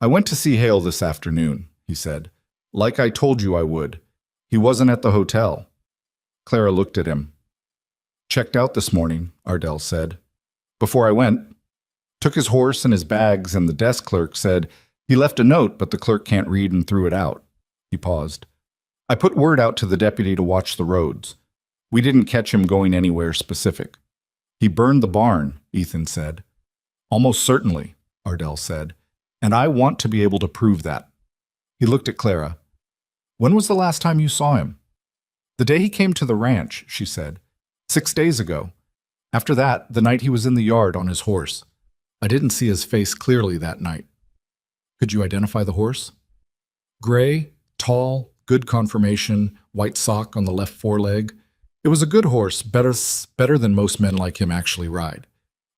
"I went to see Hale this afternoon," he said. "Like I told you I would. He wasn't at the hotel." Clara looked at him. "Checked out this morning," Ardell said. "Before I went. Took his horse and his bags, and the desk clerk said he left a note, but the clerk can't read and threw it out." He paused. "I put word out to the deputy to watch the roads. We didn't catch him going anywhere specific." "He burned the barn," Ethan said. "Almost certainly," Ardell said. "And I want to be able to prove that." He looked at Clara. "When was the last time you saw him?" "The day he came to the ranch," she said. 6 days ago. After that, the night he was in the yard on his horse. I didn't see his face clearly that night." "Could you identify the horse?" "Gray, tall, good conformation, white sock on the left foreleg. It was a good horse, better than most men like him actually ride.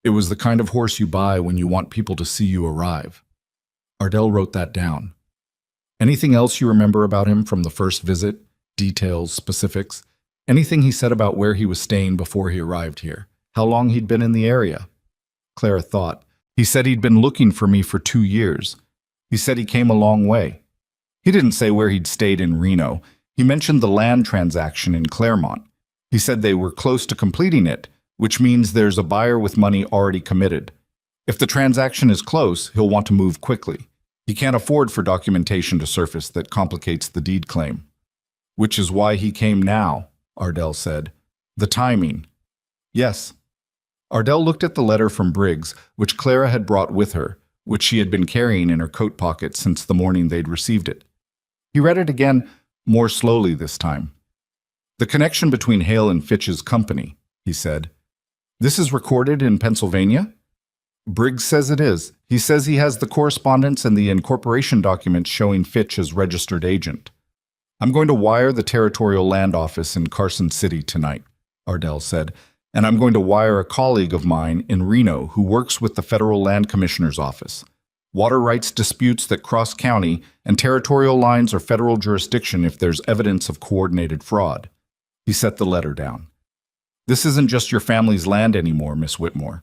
It was the kind of horse you buy when you want people to see you arrive." Ardell wrote that down. "Anything else you remember about him from the first visit? Details, specifics? Anything he said about where he was staying before he arrived here? How long he'd been in the area?" Clara thought. "He said he'd been looking for me for 2 years. He said he came a long way. He didn't say where he'd stayed in Reno. He mentioned the land transaction in Claremont. He said they were close to completing it, which means there's a buyer with money already committed. If the transaction is close, he'll want to move quickly. He can't afford for documentation to surface that complicates the deed claim." "Which is why he came now," Ardell said. "The timing." "Yes." Ardell looked at the letter from Briggs, which Clara had brought with her, which she had been carrying in her coat pocket since the morning they'd received it. He read it again, more slowly this time. "The connection between Hale and Fitch's company," he said. "This is recorded in Pennsylvania?" "Briggs says it is. He says he has the correspondence and the incorporation documents showing Fitch as registered agent." "I'm going to wire the Territorial Land Office in Carson City tonight," Ardell said, "and I'm going to wire a colleague of mine in Reno who works with the Federal Land Commissioner's Office. Water rights disputes that cross county and territorial lines are federal jurisdiction if there's evidence of coordinated fraud." He set the letter down. "This isn't just your family's land anymore, Miss Whitmore.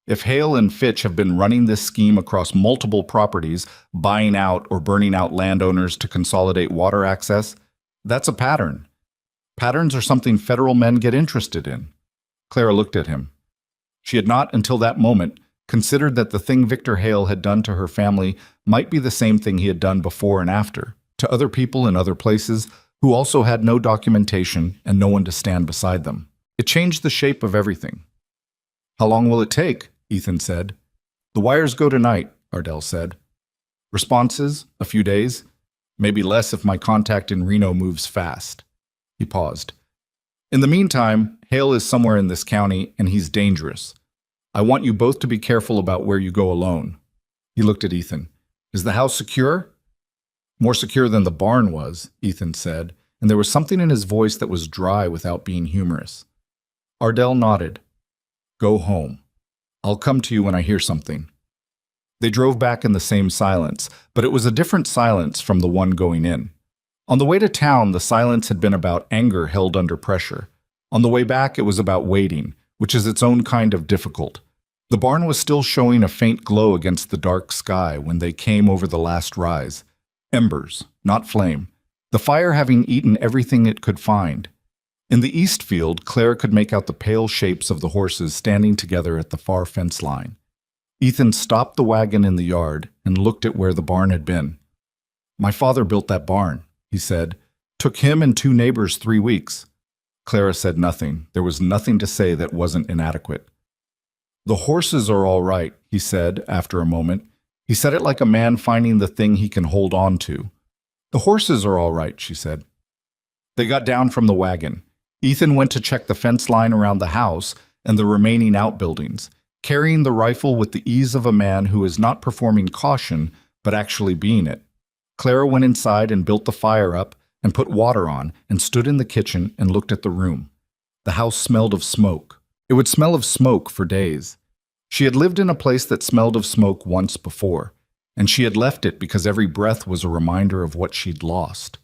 If Hale and Fitch have been running this scheme across multiple properties, buying out or burning out landowners to consolidate water access, that's a pattern. Patterns are something federal men get interested in." Clara looked at him. She had not, until that moment, considered that the thing Victor Hale had done to her family might be the same thing he had done before and after, to other people in other places who also had no documentation and no one to stand beside them. It changed the shape of everything. "How long will it take?" Ethan said. "The wires go tonight," Ardell said. "Responses? A few days? Maybe less if my contact in Reno moves fast." He paused. "In the meantime, Hale is somewhere in this county, and he's dangerous. I want you both to be careful about where you go alone." He looked at Ethan. "Is the house secure?" "More secure than the barn was," Ethan said, and there was something in his voice that was dry without being humorous. Ardell nodded. "Go home. I'll come to you when I hear something." They drove back in the same silence, but it was a different silence from the one going in. On the way to town, the silence had been about anger held under pressure. On the way back, it was about waiting, which is its own kind of difficult. The barn was still showing a faint glow against the dark sky when they came over the last rise. Embers, not flame. the fire having eaten everything it could find. In the east field, Clara could make out the pale shapes of the horses standing together at the far fence line. Ethan stopped the wagon in the yard and looked at where the barn had been. "My father built that barn," he said. "Took him and 2 neighbors 3 weeks." Clara said nothing. There was nothing to say that wasn't inadequate. "The horses are all right," he said after a moment. He said it like a man finding the thing he can hold on to. "The horses are all right," she said. They got down from the wagon. Ethan went to check the fence line around the house and the remaining outbuildings, carrying the rifle with the ease of a man who is not performing caution, but actually being it. Clara went inside and built the fire up and put water on and stood in the kitchen and looked at the room. The house smelled of smoke. It would smell of smoke for days. She had lived in a place that smelled of smoke once before, and she had left it because every breath was a reminder of what she'd lost.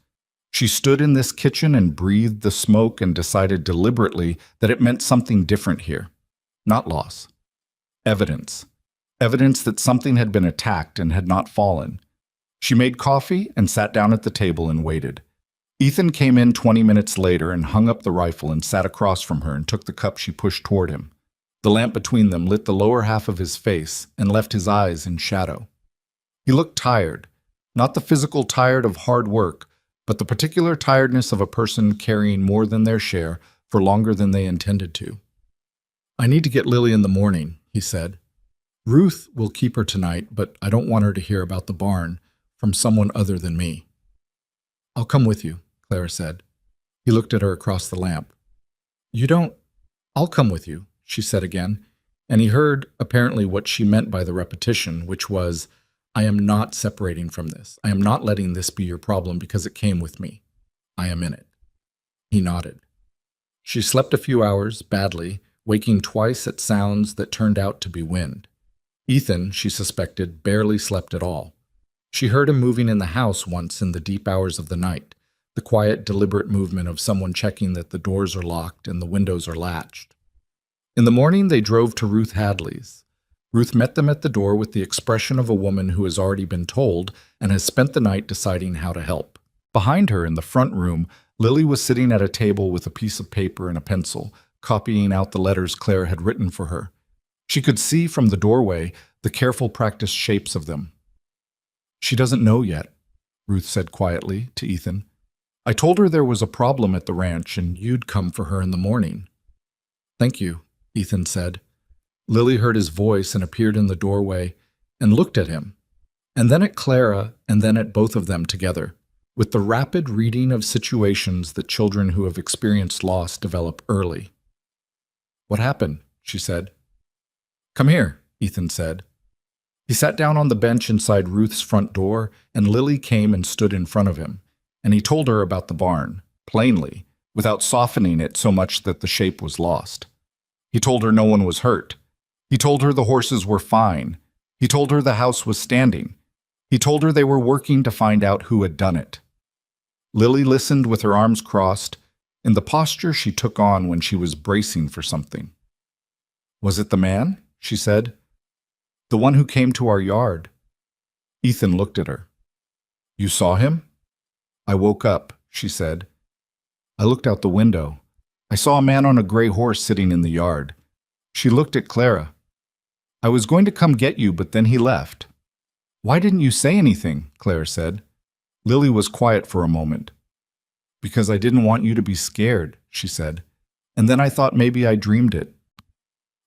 She stood in this kitchen and breathed the smoke and decided deliberately that it meant something different here. Not loss. Evidence. Evidence that something had been attacked and had not fallen. She made coffee and sat down at the table and waited. Ethan came in 20 minutes later and hung up the rifle and sat across from her and took the cup she pushed toward him. The lamp between them lit the lower half of his face and left his eyes in shadow. He looked tired, not the physical tired of hard work, but the particular tiredness of a person carrying more than their share for longer than they intended to. "I need to get Lily in the morning," he said. "Ruth will keep her tonight, but I don't want her to hear about the barn from someone other than me." "I'll come with you," Clara said. He looked at her across the lamp. "You don't—" "I'll come with you," she said again, and he heard, apparently, what she meant by the repetition, which was, "I am not separating from this. I am not letting this be your problem because it came with me. I am in it." He nodded. She slept a few hours, badly, waking twice at sounds that turned out to be wind. Ethan, she suspected, barely slept at all. She heard him moving in the house once in the deep hours of the night, the quiet, deliberate movement of someone checking that the doors are locked and the windows are latched. In the morning, they drove to Ruth Hadley's. Ruth met them at the door with the expression of a woman who has already been told and has spent the night deciding how to help. Behind her, in the front room, Lily was sitting at a table with a piece of paper and a pencil, copying out the letters Claire had written for her. She could see from the doorway the careful practiced shapes of them. "She doesn't know yet," Ruth said quietly to Ethan. "I told her there was a problem at the ranch and you'd come for her in the morning." "Thank you," Ethan said. Lily heard his voice and appeared in the doorway and looked at him, and then at Clara and then at both of them together, with the rapid reading of situations that children who have experienced loss develop early. "What happened?" she said. "Come here," Ethan said. He sat down on the bench inside Ruth's front door, and Lily came and stood in front of him, and he told her about the barn, plainly, without softening it so much that the shape was lost. He told her no one was hurt. He told her the horses were fine. He told her the house was standing. He told her they were working to find out who had done it. Lily listened with her arms crossed, in the posture she took on when she was bracing for something. "Was it the man?" she said. "The one who came to our yard." Ethan looked at her. "You saw him?" "I woke up," she said. "I looked out the window. I saw a man on a gray horse sitting in the yard." She looked at Clara. "I was going to come get you, but then he left." "Why didn't you say anything?" Clara said. Lily was quiet for a moment. "Because I didn't want you to be scared," she said. "And then I thought maybe I dreamed it."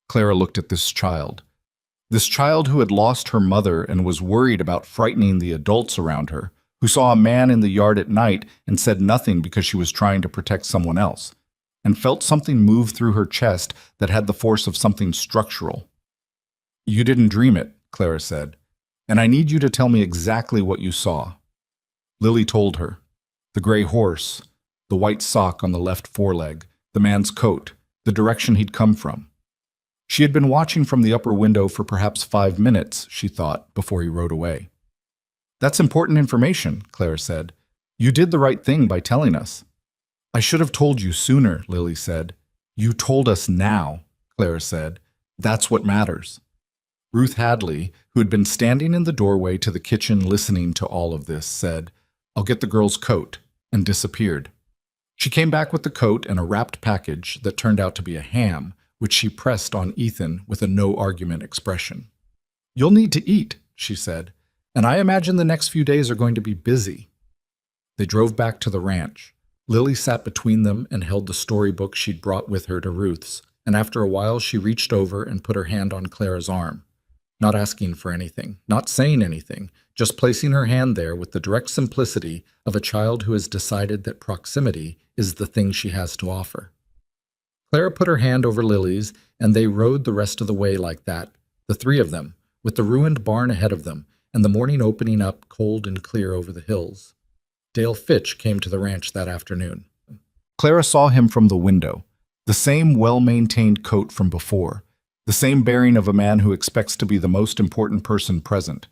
Clara looked at this child who had lost her mother and was worried about frightening the adults around her, who saw a man in the yard at night and said nothing because she was trying to protect someone else, and felt something move through her chest that had the force of something structural. "You didn't dream it," Clara said, "and I need you to tell me exactly what you saw." Lily told her. The gray horse, the white sock on the left foreleg, the man's coat, the direction he'd come from. She had been watching from the upper window for perhaps 5 minutes, she thought, before he rode away. "That's important information," Clara said. "You did the right thing by telling us." "I should have told you sooner," Lily said. "You told us now," Clara said. "That's what matters." Ruth Hadley, who had been standing in the doorway to the kitchen listening to all of this, said, "I'll get the girl's coat." and disappeared. She came back with the coat and a wrapped package that turned out to be a ham, which she pressed on Ethan with a no-argument expression. "You'll need to eat," she said, "and I imagine the next few days are going to be busy." They drove back to the ranch. Lily sat between them and held the storybook she'd brought with her to Ruth's, and after a while she reached over and put her hand on Clara's arm, not asking for anything, not saying anything, just placing her hand there with the direct simplicity of a child who has decided that proximity is the thing she has to offer. Clara put her hand over Lily's, and they rode the rest of the way like that, the three of them, with the ruined barn ahead of them, and the morning opening up cold and clear over the hills. Dale Fitch came to the ranch that afternoon. Clara saw him from the window, the same well-maintained coat from before, the same bearing of a man who expects to be the most important person present.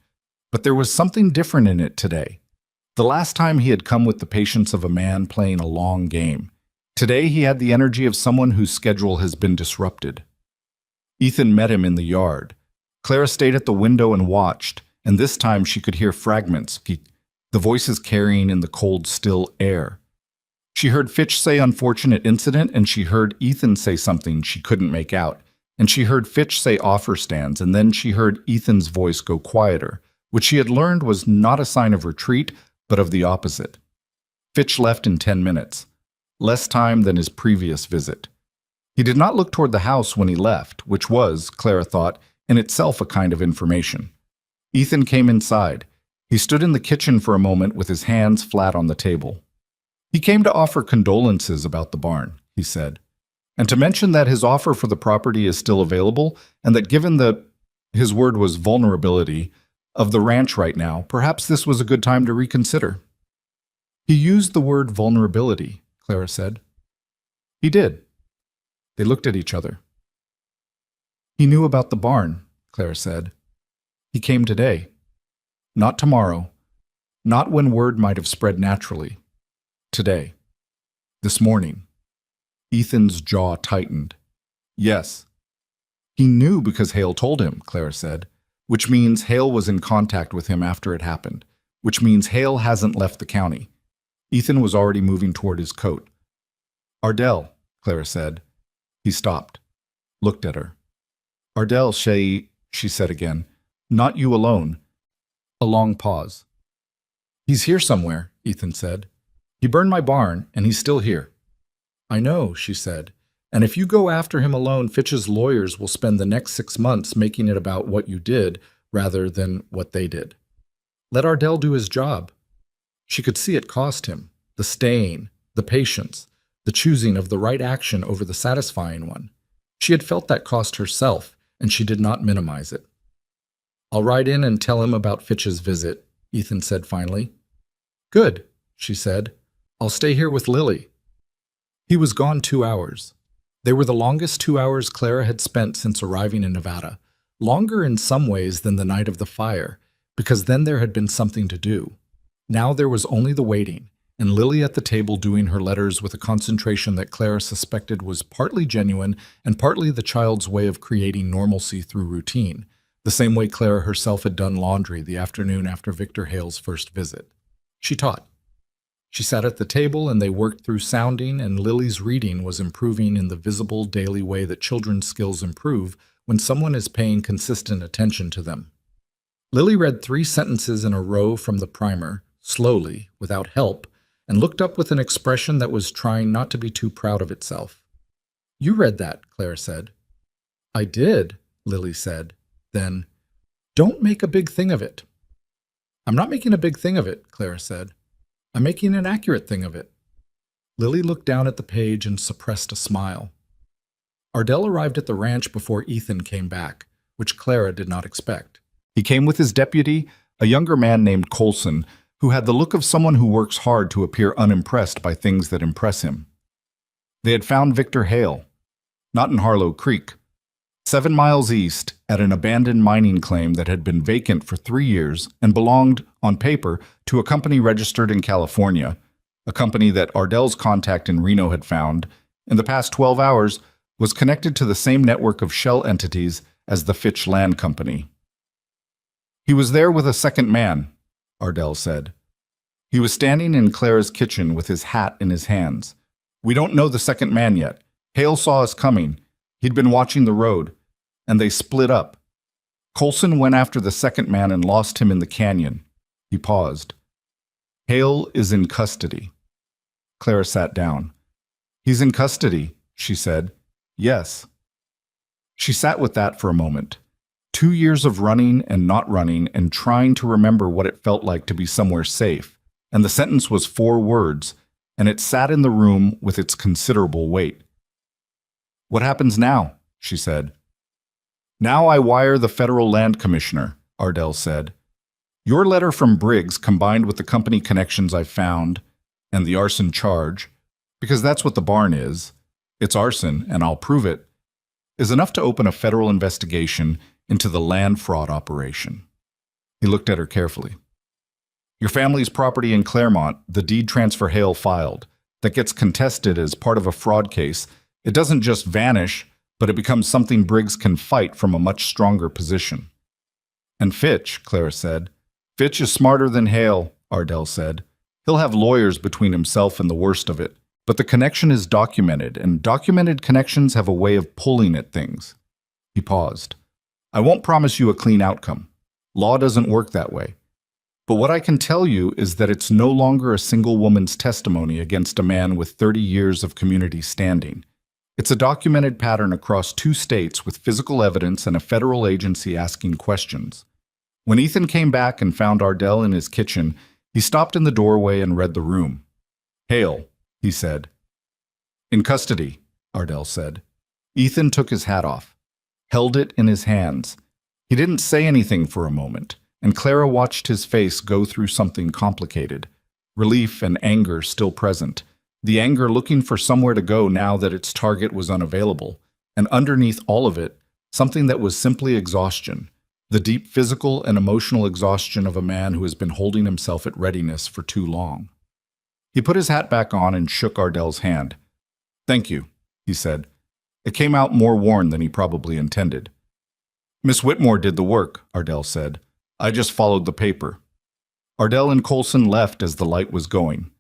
But there was something different in it today. The last time he had come with the patience of a man playing a long game. Today he had the energy of someone whose schedule has been disrupted. Ethan met him in the yard. Clara stayed at the window and watched, and this time she could hear fragments, the voices carrying in the cold, still air. She heard Fitch say unfortunate incident, and she heard Ethan say something she couldn't make out, and she heard Fitch say offer stands, and then she heard Ethan's voice go quieter, which she had learned was not a sign of retreat, but of the opposite. Fitch left in 10 minutes, less time than his previous visit. He did not look toward the house when he left, which was, Clara thought, in itself a kind of information. Ethan came inside. He stood in the kitchen for a moment with his hands flat on the table. "He came to offer condolences about the barn," he said, "and to mention that his offer for the property is still available, and that given his word was vulnerability, of the ranch right now, perhaps this was a good time to reconsider." "He used the word vulnerability," Clara said. "He did." They looked at each other. "He knew about the barn," Clara said. "He came today. Not tomorrow. Not when word might have spread naturally. Today. This morning." Ethan's jaw tightened. "Yes. He knew because Hale told him," Clara said, "which means Hale was in contact with him after it happened, which means Hale hasn't left the county." Ethan was already moving toward his coat. "Ardell," Clara said. He stopped, looked at her. "Ardell, she said again. "Not you alone." A long pause. "He's here somewhere," Ethan said. "He burned my barn, and he's still here." "I know," she said. "And if you go after him alone, Fitch's lawyers will spend the next 6 months making it about what you did rather than what they did. Let Ardell do his job." She could see it cost him, the staying, the patience, the choosing of the right action over the satisfying one. She had felt that cost herself, and she did not minimize it. "I'll ride in and tell him about Fitch's visit," Ethan said finally. "Good," she said. "I'll stay here with Lily." He was gone 2 hours. They were the longest 2 hours Clara had spent since arriving in Nevada, longer in some ways than the night of the fire, because then there had been something to do. Now there was only the waiting, and Lily at the table doing her letters with a concentration that Clara suspected was partly genuine and partly the child's way of creating normalcy through routine, the same way Clara herself had done laundry the afternoon after Victor Hale's first visit. She taught. She sat at the table and they worked through sounding, and Lily's reading was improving in the visible daily way that children's skills improve when someone is paying consistent attention to them. Lily read 3 sentences in a row from the primer, slowly, without help, and looked up with an expression that was trying not to be too proud of itself. "You read that," Clara said. "I did," Lily said. Then, "Don't make a big thing of it." "I'm not making a big thing of it," Clara said. "I'm making an accurate thing of it." Lily looked down at the page and suppressed a smile. Ardell arrived at the ranch before Ethan came back, which Clara did not expect. He came with his deputy, a younger man named Colson, who had the look of someone who works hard to appear unimpressed by things that impress him. They had found Victor Hale, not in Harlow Creek, 7 miles east at an abandoned mining claim that had been vacant for 3 years and belonged, on paper, to a company registered in California, a company that Ardell's contact in Reno had found, in the past 12 hours, was connected to the same network of shell entities as the Fitch Land Company. "He was there with a second man," Ardell said. He was standing in Clara's kitchen with his hat in his hands. "We don't know the second man yet. Hale saw us coming. He'd been watching the road, and they split up. Coulson went after the second man and lost him in the canyon." He paused. "Hale is in custody." Clara sat down. "He's in custody," she said. "Yes." She sat with that for a moment. 2 years of running and not running and trying to remember what it felt like to be somewhere safe. And the sentence was 4 words, and it sat in the room with its considerable weight. "What happens now?" she said. "Now I wire the federal land commissioner," Ardell said. "Your letter from Briggs, combined with the company connections I found, and the arson charge, because that's what the barn is, it's arson and I'll prove it, is enough to open a federal investigation into the land fraud operation." He looked at her carefully. "Your family's property in Claremont, the deed transfer Hale filed, that gets contested as part of a fraud case, it doesn't just vanish, but it becomes something Briggs can fight from a much stronger position." "And Fitch," Clara said. "Fitch is smarter than Hale," Ardell said. "He'll have lawyers between himself and the worst of it. But the connection is documented, and documented connections have a way of pulling at things." He paused. "I won't promise you a clean outcome. Law doesn't work that way. But what I can tell you is that it's no longer a single woman's testimony against a man with 30 years of community standing. It's a documented pattern across 2 states with physical evidence and a federal agency asking questions." When Ethan came back and found Ardell in his kitchen, he stopped in the doorway and read the room. "Hale," he said. "In custody," Ardell said. Ethan took his hat off, held it in his hands. He didn't say anything for a moment, and Clara watched his face go through something complicated. Relief and anger still present. The anger looking for somewhere to go now that its target was unavailable. And underneath all of it, something that was simply exhaustion. The deep physical and emotional exhaustion of a man who has been holding himself at readiness for too long. He put his hat back on and shook Ardell's hand. "Thank you," he said. It came out more worn than he probably intended. "Miss Whitmore did the work," Ardell said. "I just followed the paper." Ardell and Coulson left as the light was going.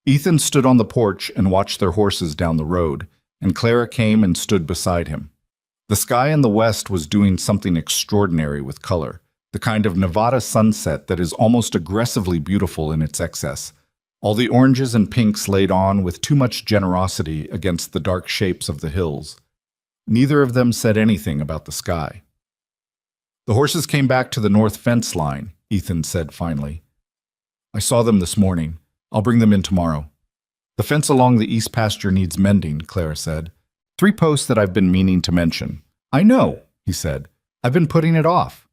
Ethan stood on the porch and watched their horses down the road, and Clara came and stood beside him. The sky in the west was doing something extraordinary with color, the kind of Nevada sunset that is almost aggressively beautiful in its excess. All the oranges and pinks laid on with too much generosity against the dark shapes of the hills. Neither of them said anything about the sky. "The horses came back to the north fence line," Ethan said finally. "I saw them this morning. I'll bring them in tomorrow." "The fence along the east pasture needs mending," Clara said. 3 posts that I've been meaning to mention." "I know," he said. "I've been putting it off."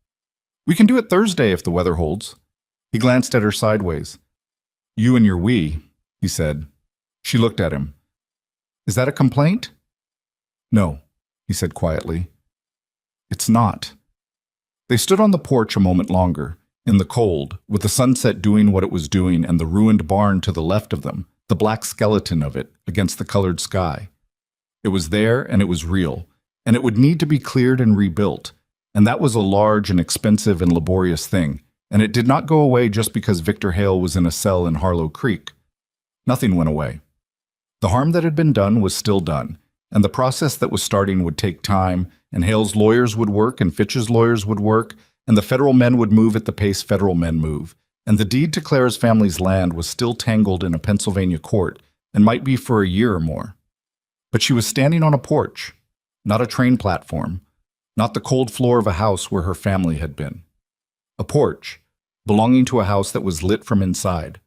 "We can do it Thursday if the weather holds." He glanced at her sideways. "You and your we," he said. She looked at him. "Is that a complaint?" "No," he said quietly. "It's not." They stood on the porch a moment longer, in the cold, with the sunset doing what it was doing and the ruined barn to the left of them, the black skeleton of it, against the colored sky. It was there and it was real, and it would need to be cleared and rebuilt, and that was a large and expensive and laborious thing, and it did not go away just because Victor Hale was in a cell in Harlow Creek. Nothing went away. The harm that had been done was still done, and the process that was starting would take time, and Hale's lawyers would work and Fitch's lawyers would work, and the federal men would move at the pace federal men move, and the deed to Clara's family's land was still tangled in a Pennsylvania court and might be for a year or more. But she was standing on a porch, not a train platform, not the cold floor of a house where her family had been. A porch, belonging to a house that was lit from inside,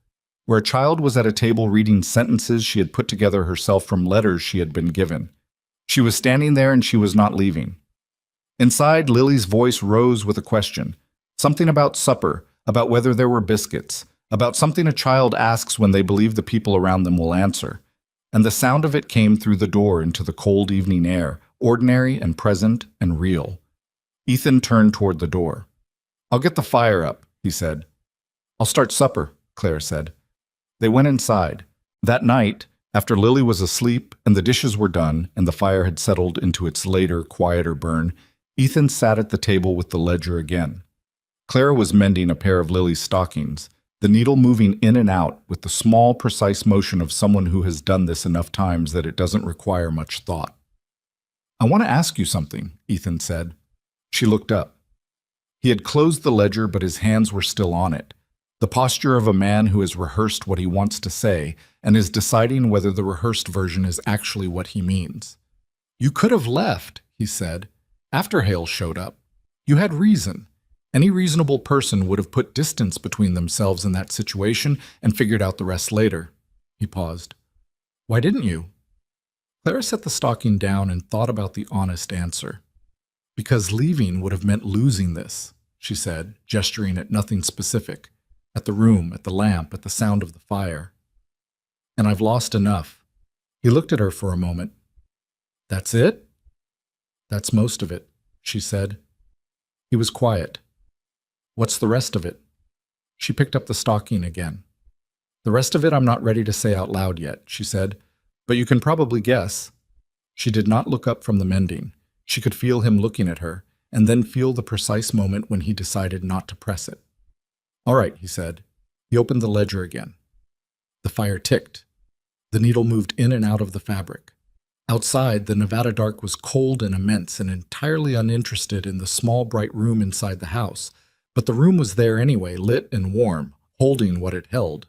where a child was at a table reading sentences she had put together herself from letters she had been given. She was standing there and she was not leaving. Inside, Lily's voice rose with a question, something about supper, about whether there were biscuits, about something a child asks when they believe the people around them will answer. And the sound of it came through the door into the cold evening air, ordinary and present and real. Ethan turned toward the door. "I'll get the fire up," he said. "I'll start supper," Claire said. They went inside. That night, after Lily was asleep and the dishes were done and the fire had settled into its later, quieter burn, Ethan sat at the table with the ledger again. Clara was mending a pair of Lily's stockings. the needle moving in and out with the small, precise motion of someone who has done this enough times that it doesn't require much thought. "I want to ask you something," Ethan said. She looked up. He had closed the ledger, but his hands were still on it, the posture of a man who has rehearsed what he wants to say and is deciding whether the rehearsed version is actually what he means. "You could have left," he said, "after Hale showed up. You had reason. Any reasonable person would have put distance between themselves in that situation and figured out the rest later." He paused. "Why didn't you?" Clara set the stocking down and thought about the honest answer. "Because leaving would have meant losing this," she said, gesturing at nothing specific, at the room, at the lamp, at the sound of the fire. "And I've lost enough." He looked at her for a moment. "That's it?" "That's most of it," she said. He was quiet. "What's the rest of it?" She picked up the stocking again. "The rest of it I'm not ready to say out loud yet," she said, "but you can probably guess." She did not look up from the mending. She could feel him looking at her, and then feel the precise moment when he decided not to press it. "All right," he said. He opened the ledger again. The fire ticked. The needle moved in and out of the fabric. Outside, the Nevada dark was cold and immense and entirely uninterested in the small, bright room inside the house, but the room was there anyway, lit and warm, holding what it held.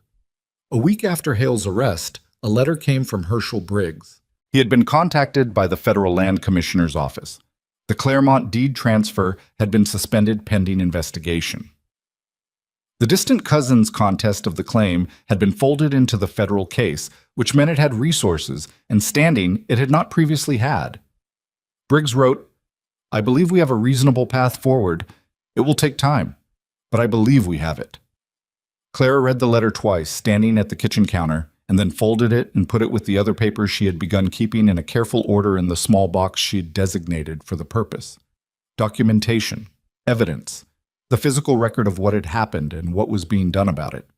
A week after Hale's arrest, a letter came from Herschel Briggs. He had been contacted by the Federal Land Commissioner's office. The Claremont deed transfer had been suspended pending investigation. The distant cousins contest of the claim had been folded into the federal case, which meant it had resources and standing it had not previously had. Briggs wrote, "I believe we have a reasonable path forward. It will take time, but I believe we have it." Clara read the letter twice, standing at the kitchen counter, and then folded it and put it with the other papers she had begun keeping in a careful order in the small box she had designated for the purpose. Documentation, evidence, the physical record of what had happened and what was being done about it.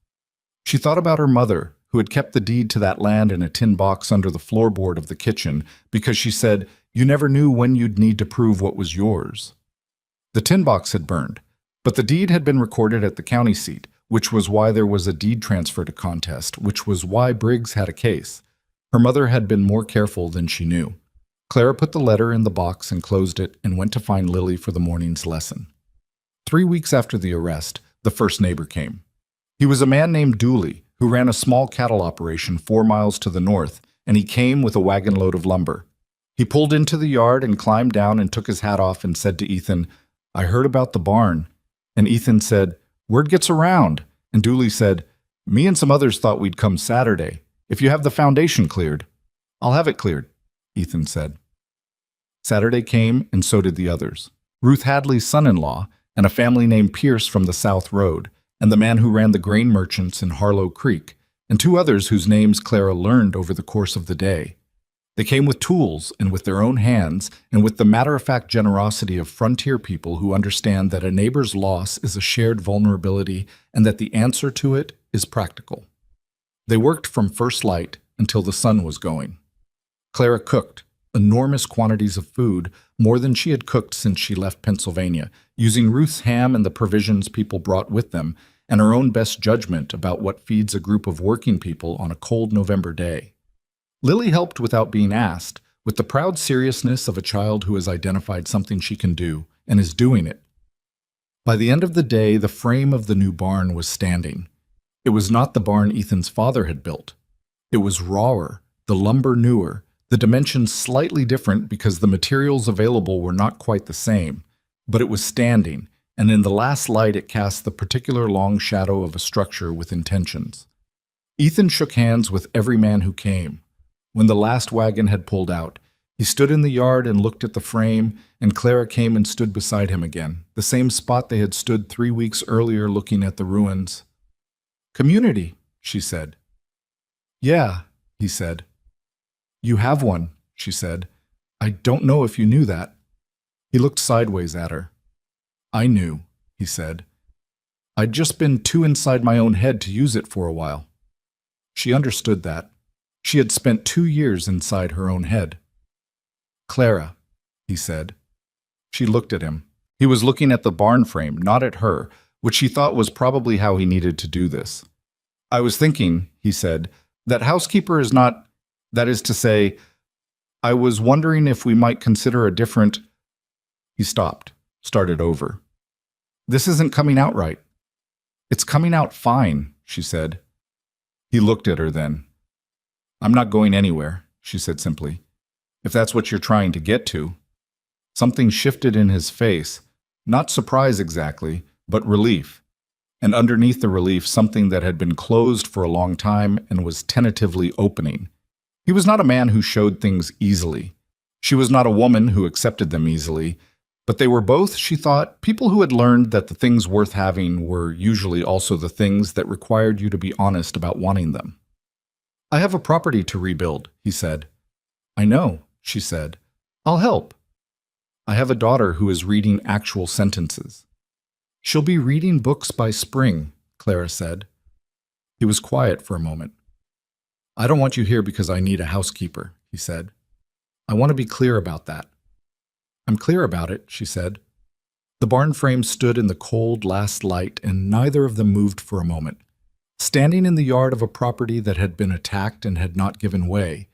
She thought about her mother, who had kept the deed to that land in a tin box under the floorboard of the kitchen because she said, "You never knew when you'd need to prove what was yours." The tin box had burned, but the deed had been recorded at the county seat, which was why there was a deed transfer to contest, which was why Briggs had a case. Her mother had been more careful than she knew. Clara put the letter in the box and closed it and went to find Lily for the morning's lesson. 3 weeks after the arrest, the first neighbor came. He was a man named Dooley, who ran a small cattle operation 4 miles to the north, and he came with a wagon load of lumber. He pulled into the yard and climbed down and took his hat off and said to Ethan, "I heard about the barn." And Ethan said, "Word gets around." And Dooley said, "Me and some others thought we'd come Saturday. If you have the foundation cleared." "I'll have it cleared," Ethan said. Saturday came, and so did the others. Ruth Hadley's son-in-law, and a family named Pierce from the South Road, and the man who ran the grain merchants in Harlow Creek, and 2 others whose names Clara learned over the course of the day. They came with tools and with their own hands, and with the matter-of-fact generosity of frontier people who understand that a neighbor's loss is a shared vulnerability and that the answer to it is practical. They worked from first light until the sun was going. Clara cooked enormous quantities of food, more than she had cooked since she left Pennsylvania, using Ruth's ham and the provisions people brought with them, and her own best judgment about what feeds a group of working people on a cold November day. Lily helped without being asked, with the proud seriousness of a child who has identified something she can do and is doing it. By the end of the day, the frame of the new barn was standing. It was not the barn Ethan's father had built. It was rawer, the lumber newer, the dimensions slightly different because the materials available were not quite the same, but it was standing, and in the last light it cast the particular long shadow of a structure with intentions. Ethan shook hands with every man who came. When the last wagon had pulled out, he stood in the yard and looked at the frame, and Clara came and stood beside him again, the same spot they had stood 3 weeks earlier looking at the ruins. "Community," she said. "Yeah," he said. "You have one," she said. "I don't know if you knew that." He looked sideways at her. "I knew," he said. "I'd just been too inside my own head to use it for a while." She understood that. She had spent 2 years inside her own head. "Clara," he said. She looked at him. He was looking at the barn frame, not at her, which she thought was probably how he needed to do this. I was thinking, he said, that housekeeper is not, that is to say, I was wondering if we might consider a different. He stopped, started over. This isn't coming out right. It's coming out fine, she said. He looked at her then. I'm not going anywhere, she said simply. If that's what you're trying to get to. Something shifted in his face, not surprise exactly, but relief. And underneath the relief, something that had been closed for a long time and was tentatively opening. He was not a man who showed things easily. She was not a woman who accepted them easily, but they were both, she thought, people who had learned that the things worth having were usually also the things that required you to be honest about wanting them. I have a property to rebuild, he said. I know, she said. I'll help. I have a daughter who is reading actual sentences. She'll be reading books by spring, Clara said. He was quiet for a moment. I don't want you here because I need a housekeeper, he said. I want to be clear about that. I'm clear about it, she said. The barn frame stood in the cold last light, and neither of them moved for a moment. Standing in the yard of a property that had been attacked and had not given way,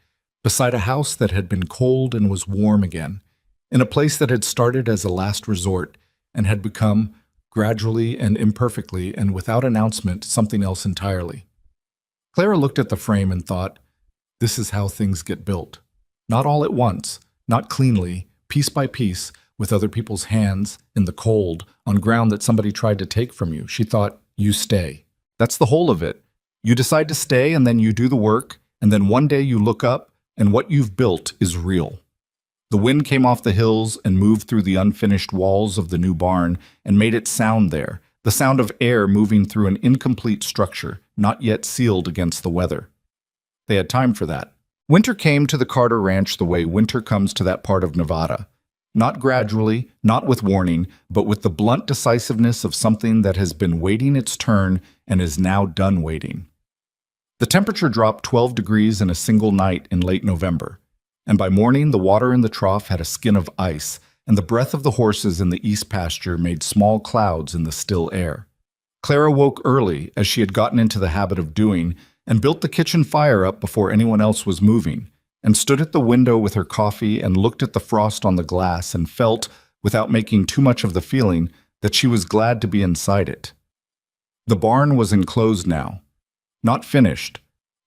beside a house that had been cold and was warm again, in a place that had started as a last resort and had become, gradually and imperfectly and without announcement, something else entirely. Clara looked at the frame and thought, this is how things get built. Not all at once, not cleanly, piece by piece, with other people's hands, in the cold, on ground that somebody tried to take from you. She thought, you stay. That's the whole of it. You decide to stay, and then you do the work, and then one day you look up, and what you've built is real. The wind came off the hills and moved through the unfinished walls of the new barn and made it sound there, the sound of air moving through an incomplete structure, not yet sealed against the weather. They had time for that. Winter came to the Carter Ranch the way winter comes to that part of Nevada. Not gradually, not with warning, but with the blunt decisiveness of something that has been waiting its turn and is now done waiting. The temperature dropped 12 degrees in a single night in late November, and by morning the water in the trough had a skin of ice, and the breath of the horses in the east pasture made small clouds in the still air. Clara woke early, as she had gotten into the habit of doing, and built the kitchen fire up before anyone else was moving, and stood at the window with her coffee and looked at the frost on the glass and felt, without making too much of the feeling, that she was glad to be inside it. The barn was enclosed now. Not finished.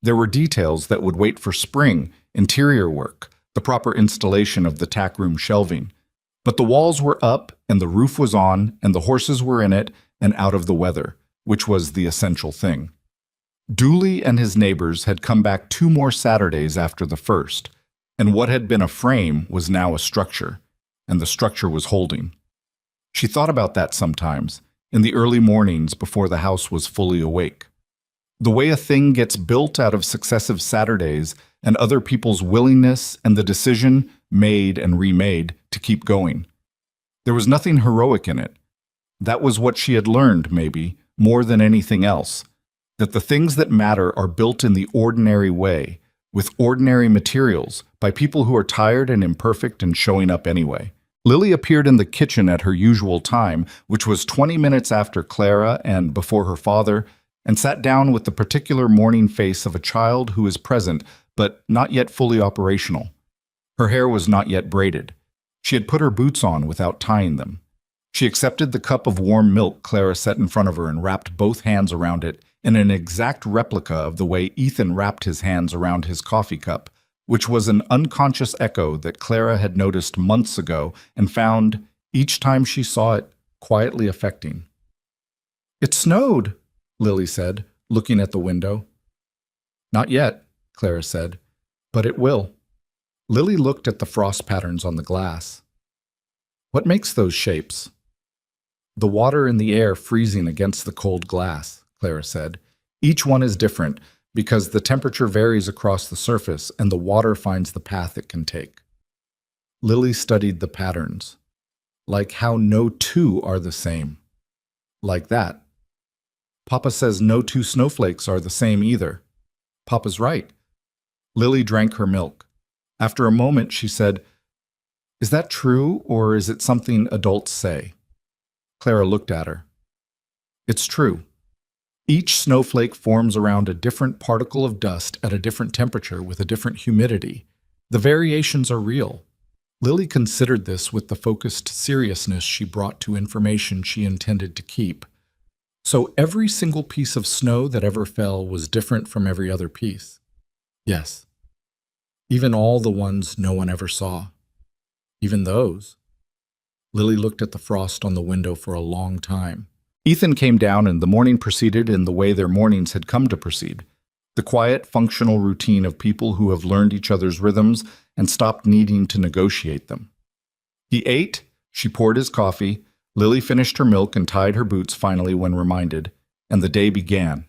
There were details that would wait for spring, interior work, the proper installation of the tack room shelving. But the walls were up, and the roof was on, and the horses were in it and out of the weather, which was the essential thing. Dooley and his neighbors had come back 2 more Saturdays after the first, and what had been a frame was now a structure, and the structure was holding. She thought about that sometimes, in the early mornings before the house was fully awake. The way a thing gets built out of successive Saturdays and other people's willingness and the decision, made and remade, to keep going. There was nothing heroic in it. That was what she had learned, maybe, more than anything else, that the things that matter are built in the ordinary way, with ordinary materials, by people who are tired and imperfect and showing up anyway. Lily appeared in the kitchen at her usual time, which was 20 minutes after Clara and before her father, and sat down with the particular morning face of a child who is present, but not yet fully operational. Her hair was not yet braided. She had put her boots on without tying them. She accepted the cup of warm milk Clara set in front of her and wrapped both hands around it in an exact replica of the way Ethan wrapped his hands around his coffee cup, which was an unconscious echo that Clara had noticed months ago and found, each time she saw it, quietly affecting. "It snowed," Lily said, looking at the window. "Not yet," Clara said, "but it will." Lily looked at the frost patterns on the glass. "What makes those shapes?" "The water in the air freezing against the cold glass," Clara said. "Each one is different because the temperature varies across the surface and the water finds the path it can take." Lily studied the patterns. "Like how no 2 are the same." "Like that." "Papa says no 2 snowflakes are the same either." "Papa's right." Lily drank her milk. After a moment, she said, "Is that true, or is it something adults say?" Clara looked at her. It's true. Each snowflake forms around a different particle of dust at a different temperature with a different humidity. The variations are real. Lily considered this with the focused seriousness she brought to information she intended to keep. So every single piece of snow that ever fell was different from every other piece. Yes. Even all the ones no one ever saw. Even those. Lily looked at the frost on the window for a long time. Ethan came down and the morning proceeded in the way their mornings had come to proceed. The quiet, functional routine of people who have learned each other's rhythms and stopped needing to negotiate them. He ate, she poured his coffee, Lily finished her milk and tied her boots finally when reminded, and the day began.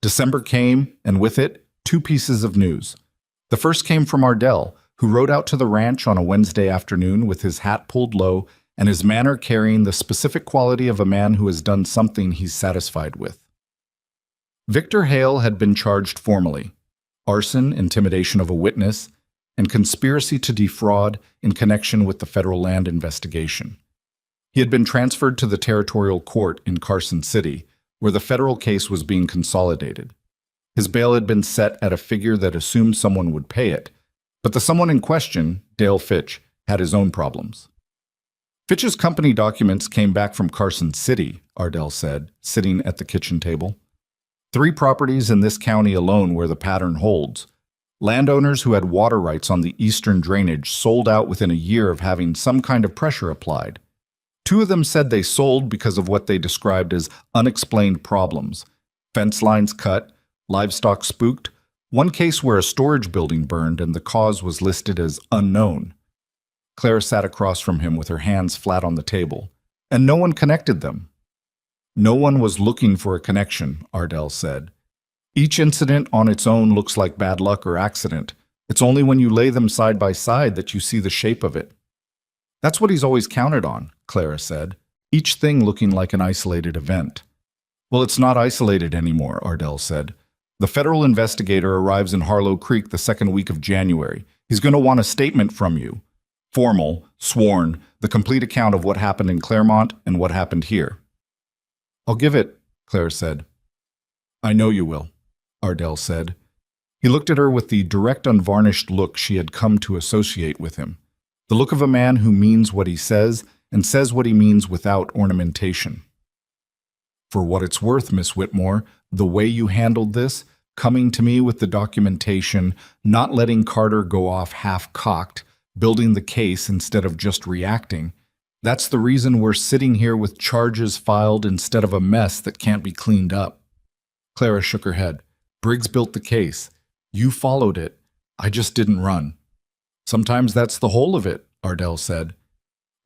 December came, and with it, 2 pieces of news. The first came from Ardell, who rode out to the ranch on a Wednesday afternoon with his hat pulled low and his manner carrying the specific quality of a man who has done something he's satisfied with. Victor Hale had been charged formally: arson, intimidation of a witness, and conspiracy to defraud in connection with the federal land investigation. He had been transferred to the territorial court in Carson City, where the federal case was being consolidated. His bail had been set at a figure that assumed someone would pay it, but the someone in question, Dale Fitch, had his own problems. Fitch's company documents came back from Carson City, Ardell said, sitting at the kitchen table. 3 properties in this county alone where the pattern holds. Landowners who had water rights on the eastern drainage sold out within a year of having some kind of pressure applied. 2 of them said they sold because of what they described as unexplained problems. Fence lines cut, livestock spooked, one case where a storage building burned and the cause was listed as unknown. Clara sat across from him with her hands flat on the table, and no one connected them. No one was looking for a connection, Ardell said. Each incident on its own looks like bad luck or accident. It's only when you lay them side by side that you see the shape of it. That's what he's always counted on, Clara said, each thing looking like an isolated event. Well, it's not isolated anymore, Ardell said. The federal investigator arrives in Harlow Creek the 2nd week of January. He's going to want a statement from you. Formal, sworn, the complete account of what happened in Claremont and what happened here. I'll give it, Clara said. I know you will, Ardell said. He looked at her with the direct, unvarnished look she had come to associate with him. The look of a man who means what he says and says what he means without ornamentation. For what it's worth, Miss Whitmore, the way you handled this, coming to me with the documentation, not letting Carter go off half-cocked, building the case instead of just reacting, that's the reason we're sitting here with charges filed instead of a mess that can't be cleaned up. Clara shook her head. Briggs built the case. You followed it. I just didn't run. Sometimes that's the whole of it, Ardell said.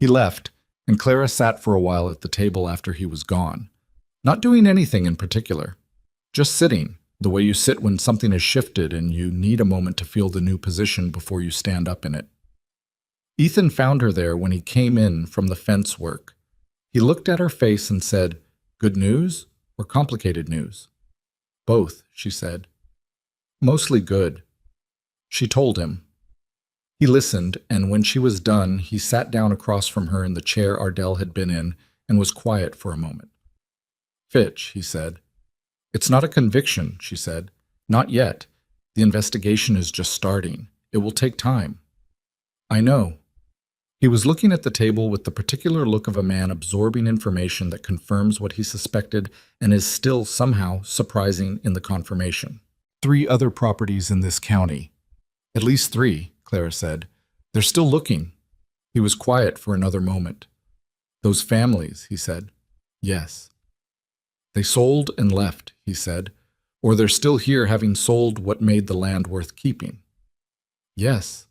He left, and Clara sat for a while at the table after he was gone. Not doing anything in particular. Just sitting, the way you sit when something has shifted and you need a moment to feel the new position before you stand up in it. Ethan found her there when he came in from the fence work. He looked at her face and said, "Good news or complicated news?" "Both," she said. "Mostly good." She told him. He listened, and when she was done, he sat down across from her in the chair Ardell had been in and was quiet for a moment. "Fitch," he said. "It's not a conviction," she said. "Not yet. The investigation is just starting. It will take time." "I know." He was looking at the table with the particular look of a man absorbing information that confirms what he suspected and is still somehow surprising in the confirmation. 3 other properties in this county. At least 3, Clara said. They're still looking. He was quiet for another moment. "Those families," he said. "Yes." "They sold and left," he said. "Or they're still here having sold what made the land worth keeping." "Yes."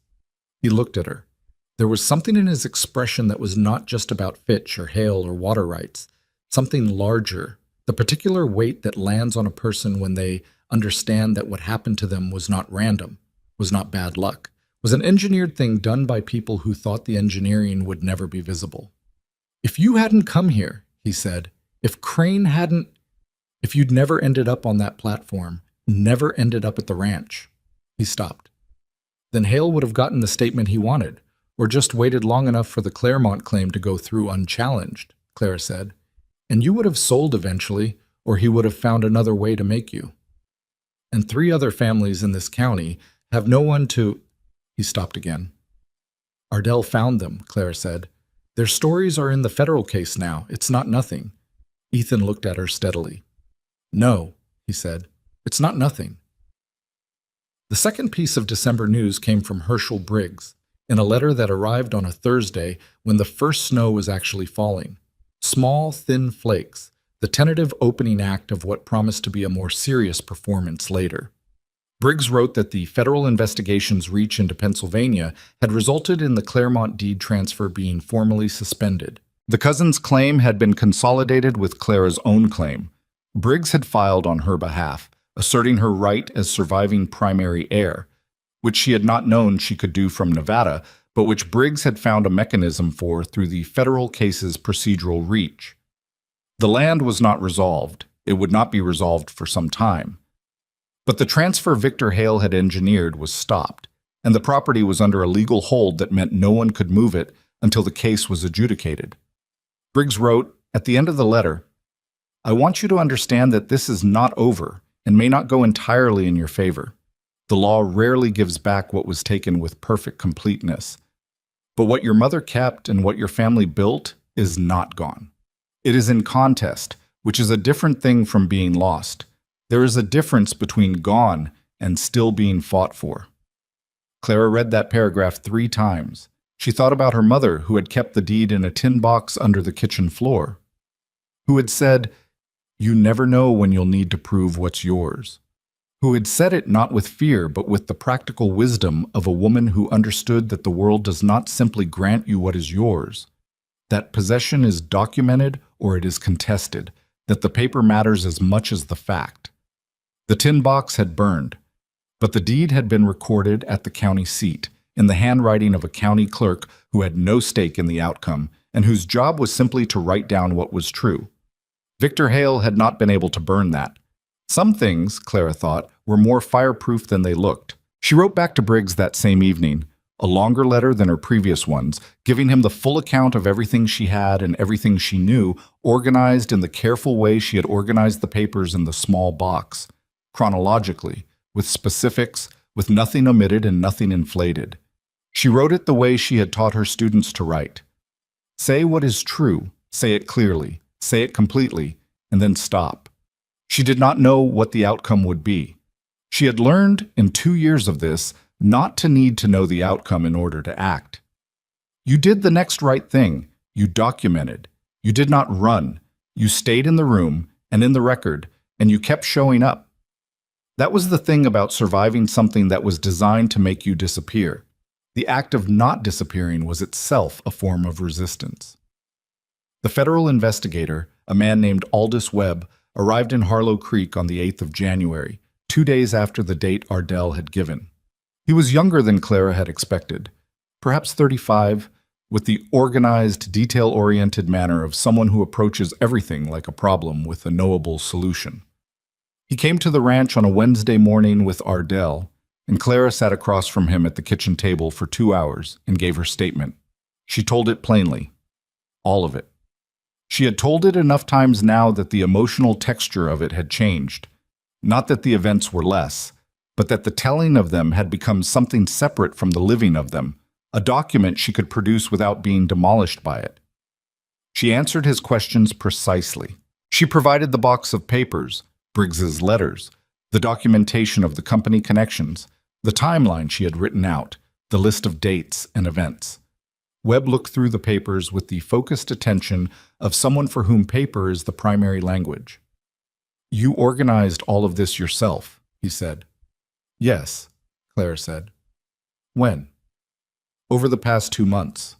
He looked at her. There was something in his expression that was not just about Fitch or Hale or water rights, something larger, the particular weight that lands on a person when they understand that what happened to them was not random, was not bad luck, was an engineered thing done by people who thought the engineering would never be visible. "If you hadn't come here," he said, "if Crane hadn't, if you'd never ended up on that platform, never ended up at the ranch." He stopped. "Then Hale would have gotten the statement he wanted, or just waited long enough for the Claremont claim to go through unchallenged," Clara said. And you would have sold eventually, or he would have found another way to make you. And 3 other families in this county have no one to... He stopped again. Ardell found them, Clara said. Their stories are in the federal case now. It's not nothing. Ethan looked at her steadily. No, he said. It's not nothing. The second piece of December news came from Herschel Briggs, in a letter that arrived on a Thursday when the first snow was actually falling. Small, thin flakes, the tentative opening act of what promised to be a more serious performance later. Briggs wrote that the federal investigation's reach into Pennsylvania had resulted in the Claremont deed transfer being formally suspended. The cousin's claim had been consolidated with Clara's own claim. Briggs had filed on her behalf, asserting her right as surviving primary heir, which she had not known she could do from Nevada, but which Briggs had found a mechanism for through the federal case's procedural reach. The land was not resolved. It would not be resolved for some time. But the transfer Victor Hale had engineered was stopped, and the property was under a legal hold that meant no one could move it until the case was adjudicated. Briggs wrote, at the end of the letter, I want you to understand that this is not over and may not go entirely in your favor. The law rarely gives back what was taken with perfect completeness. But what your mother kept and what your family built is not gone. It is in contest, which is a different thing from being lost. There is a difference between gone and still being fought for. Clara read that paragraph 3 times. She thought about her mother, who had kept the deed in a tin box under the kitchen floor, who had said, "You never know when you'll need to prove what's yours," who had said it not with fear but with the practical wisdom of a woman who understood that the world does not simply grant you what is yours, that possession is documented or it is contested, that the paper matters as much as the fact. The tin box had burned, but the deed had been recorded at the county seat, in the handwriting of a county clerk who had no stake in the outcome and whose job was simply to write down what was true. Victor Hale had not been able to burn that. Some things, Clara thought, were more fireproof than they looked. She wrote back to Briggs that same evening, a longer letter than her previous ones, giving him the full account of everything she had and everything she knew, organized in the careful way she had organized the papers in the small box, chronologically, with specifics, with nothing omitted and nothing inflated. She wrote it the way she had taught her students to write. Say what is true, say it clearly, say it completely, and then stop. She did not know what the outcome would be. She had learned, in 2 years of this, not to need to know the outcome in order to act. You did the next right thing. You documented. You did not run. You stayed in the room and in the record, and you kept showing up. That was the thing about surviving something that was designed to make you disappear. The act of not disappearing was itself a form of resistance. The federal investigator, a man named Aldous Webb, arrived in Harlow Creek on the 8th of January, 2 days after the date Ardell had given. He was younger than Clara had expected, perhaps 35, with the organized, detail-oriented manner of someone who approaches everything like a problem with a knowable solution. He came to the ranch on a Wednesday morning with Ardell, and Clara sat across from him at the kitchen table for 2 hours and gave her statement. She told it plainly. All of it. She had told it enough times now that the emotional texture of it had changed. Not that the events were less, but that the telling of them had become something separate from the living of them, a document she could produce without being demolished by it. She answered his questions precisely. She provided the box of papers, Briggs's letters, the documentation of the company connections, the timeline she had written out, the list of dates and events. Webb looked through the papers with the focused attention of someone for whom paper is the primary language. You organized all of this yourself, he said. Yes, Clara said. When? Over the past 2 months.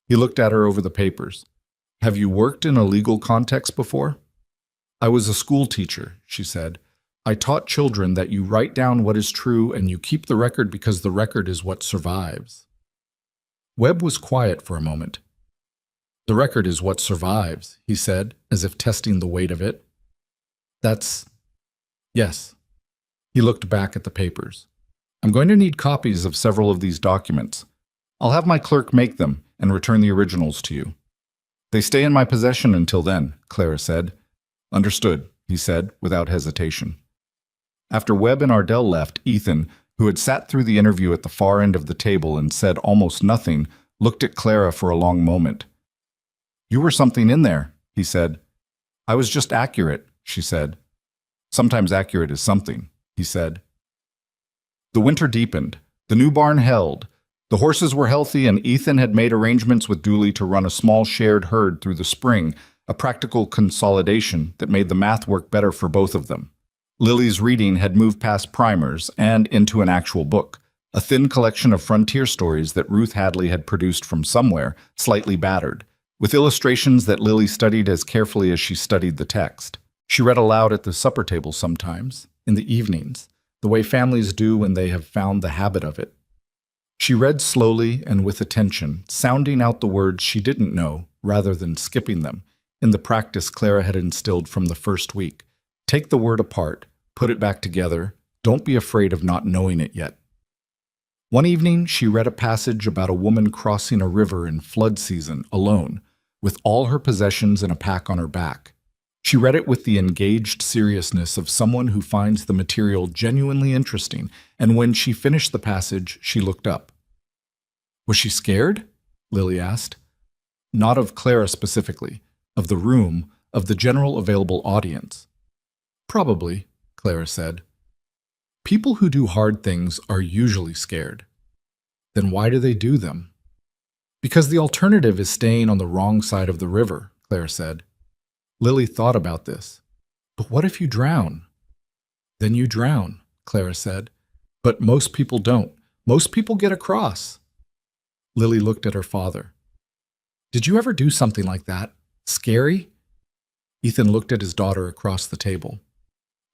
He looked at her over the papers. Have you worked in a legal context before? I was a school teacher, she said. I taught children that you write down what is true and you keep the record because the record is what survives. Webb was quiet for a moment. The record is what survives, he said, as if testing the weight of it. Yes. He looked back at the papers. I'm going to need copies of several of these documents. I'll have my clerk make them and return the originals to you. They stay in my possession until then, Clara said. Understood, he said, without hesitation. After Webb and Ardell left, Ethan, who had sat through the interview at the far end of the table and said almost nothing, looked at Clara for a long moment. You were something in there, he said. I was just accurate, she said. Sometimes accurate is something, he said. The winter deepened. The new barn held. The horses were healthy, and Ethan had made arrangements with Dooley to run a small shared herd through the spring, a practical consolidation that made the math work better for both of them. Lily's reading had moved past primers and into an actual book, a thin collection of frontier stories that Ruth Hadley had produced from somewhere, slightly battered, with illustrations that Lily studied as carefully as she studied the text. She read aloud at the supper table sometimes, in the evenings, the way families do when they have found the habit of it. She read slowly and with attention, sounding out the words she didn't know rather than skipping them, in the practice Clara had instilled from the first week. Take the word apart, put it back together, don't be afraid of not knowing it yet. One evening, she read a passage about a woman crossing a river in flood season alone, with all her possessions in a pack on her back. She read it with the engaged seriousness of someone who finds the material genuinely interesting, and when she finished the passage, she looked up. Was she scared? Lily asked. Not of Clara specifically, of the room, of the general available audience. Probably, Clara said. People who do hard things are usually scared. Then why do they do them? Because the alternative is staying on the wrong side of the river, Clara said. Lily thought about this. But what if you drown? Then you drown, Clara said. But most people don't. Most people get across. Lily looked at her father. Did you ever do something like that? Scary? Ethan looked at his daughter across the table.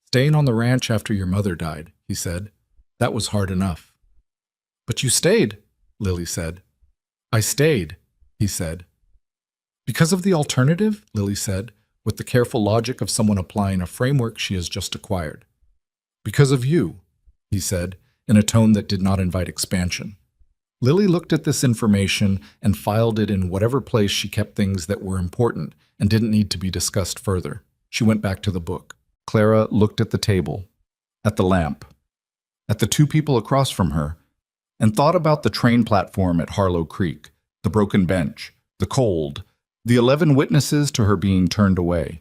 Staying on the ranch after your mother died, he said. That was hard enough. But you stayed, Lily said. I stayed, he said. Because of the alternative, Lily said, with the careful logic of someone applying a framework she has just acquired. Because of you, he said, in a tone that did not invite expansion. Lily looked at this information and filed it in whatever place she kept things that were important and didn't need to be discussed further. She went back to the book. Clara looked at the table, at the lamp, at the two people across from her, and thought about the train platform at Harlow Creek, the broken bench, the cold, the 11 witnesses to her being turned away.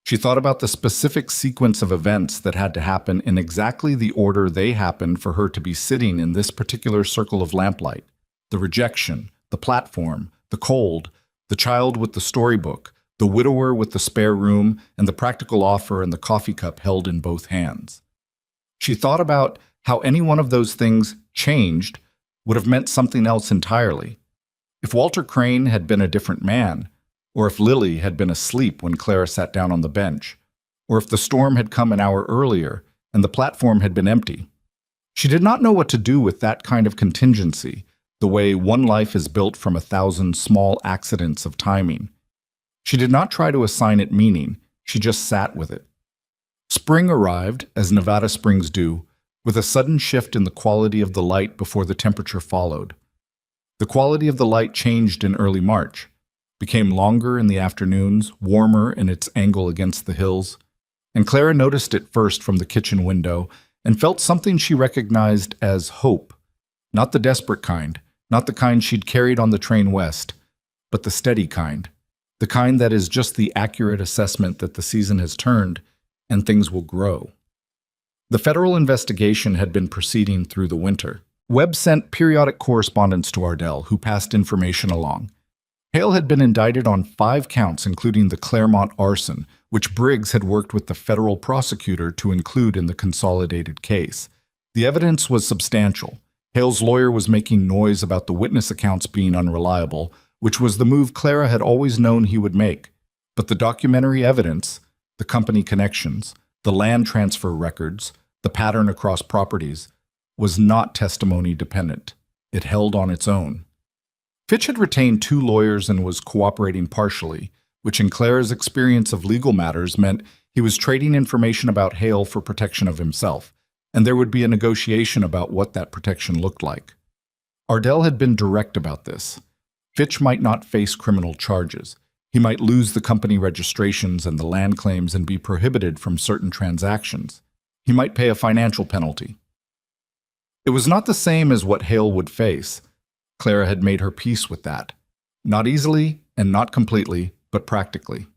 She thought about the specific sequence of events that had to happen in exactly the order they happened for her to be sitting in this particular circle of lamplight. The rejection, the platform, the cold, the child with the storybook, the widower with the spare room, and the practical offer and the coffee cup held in both hands. She thought about how any one of those things changed would have meant something else entirely. If Walter Crane had been a different man, or if Lily had been asleep when Clara sat down on the bench, or if the storm had come an hour earlier and the platform had been empty. She did not know what to do with that kind of contingency, the way one life is built from 1,000 small accidents of timing. She did not try to assign it meaning, she just sat with it. Spring arrived, as Nevada springs do, with a sudden shift in the quality of the light before the temperature followed. The quality of the light changed in early March, became longer in the afternoons, warmer in its angle against the hills, and Clara noticed it first from the kitchen window and felt something she recognized as hope, not the desperate kind, not the kind she'd carried on the train west, but the steady kind, the kind that is just the accurate assessment that the season has turned and things will grow. The federal investigation had been proceeding through the winter. Webb sent periodic correspondence to Ardell, who passed information along. Hale had been indicted on 5 counts, including the Claremont arson, which Briggs had worked with the federal prosecutor to include in the consolidated case. The evidence was substantial. Hale's lawyer was making noise about the witness accounts being unreliable, which was the move Clara had always known he would make. But the documentary evidence, the company connections, the land transfer records, the pattern across properties, was not testimony dependent. It held on its own. Fitch had retained 2 lawyers and was cooperating partially, which in Clara's experience of legal matters meant he was trading information about Hale for protection of himself, and there would be a negotiation about what that protection looked like. Ardell had been direct about this. Fitch might not face criminal charges. He might lose the company registrations and the land claims and be prohibited from certain transactions. He might pay a financial penalty. It was not the same as what Hale would face. Clara had made her peace with that. Not easily and not completely, but practically.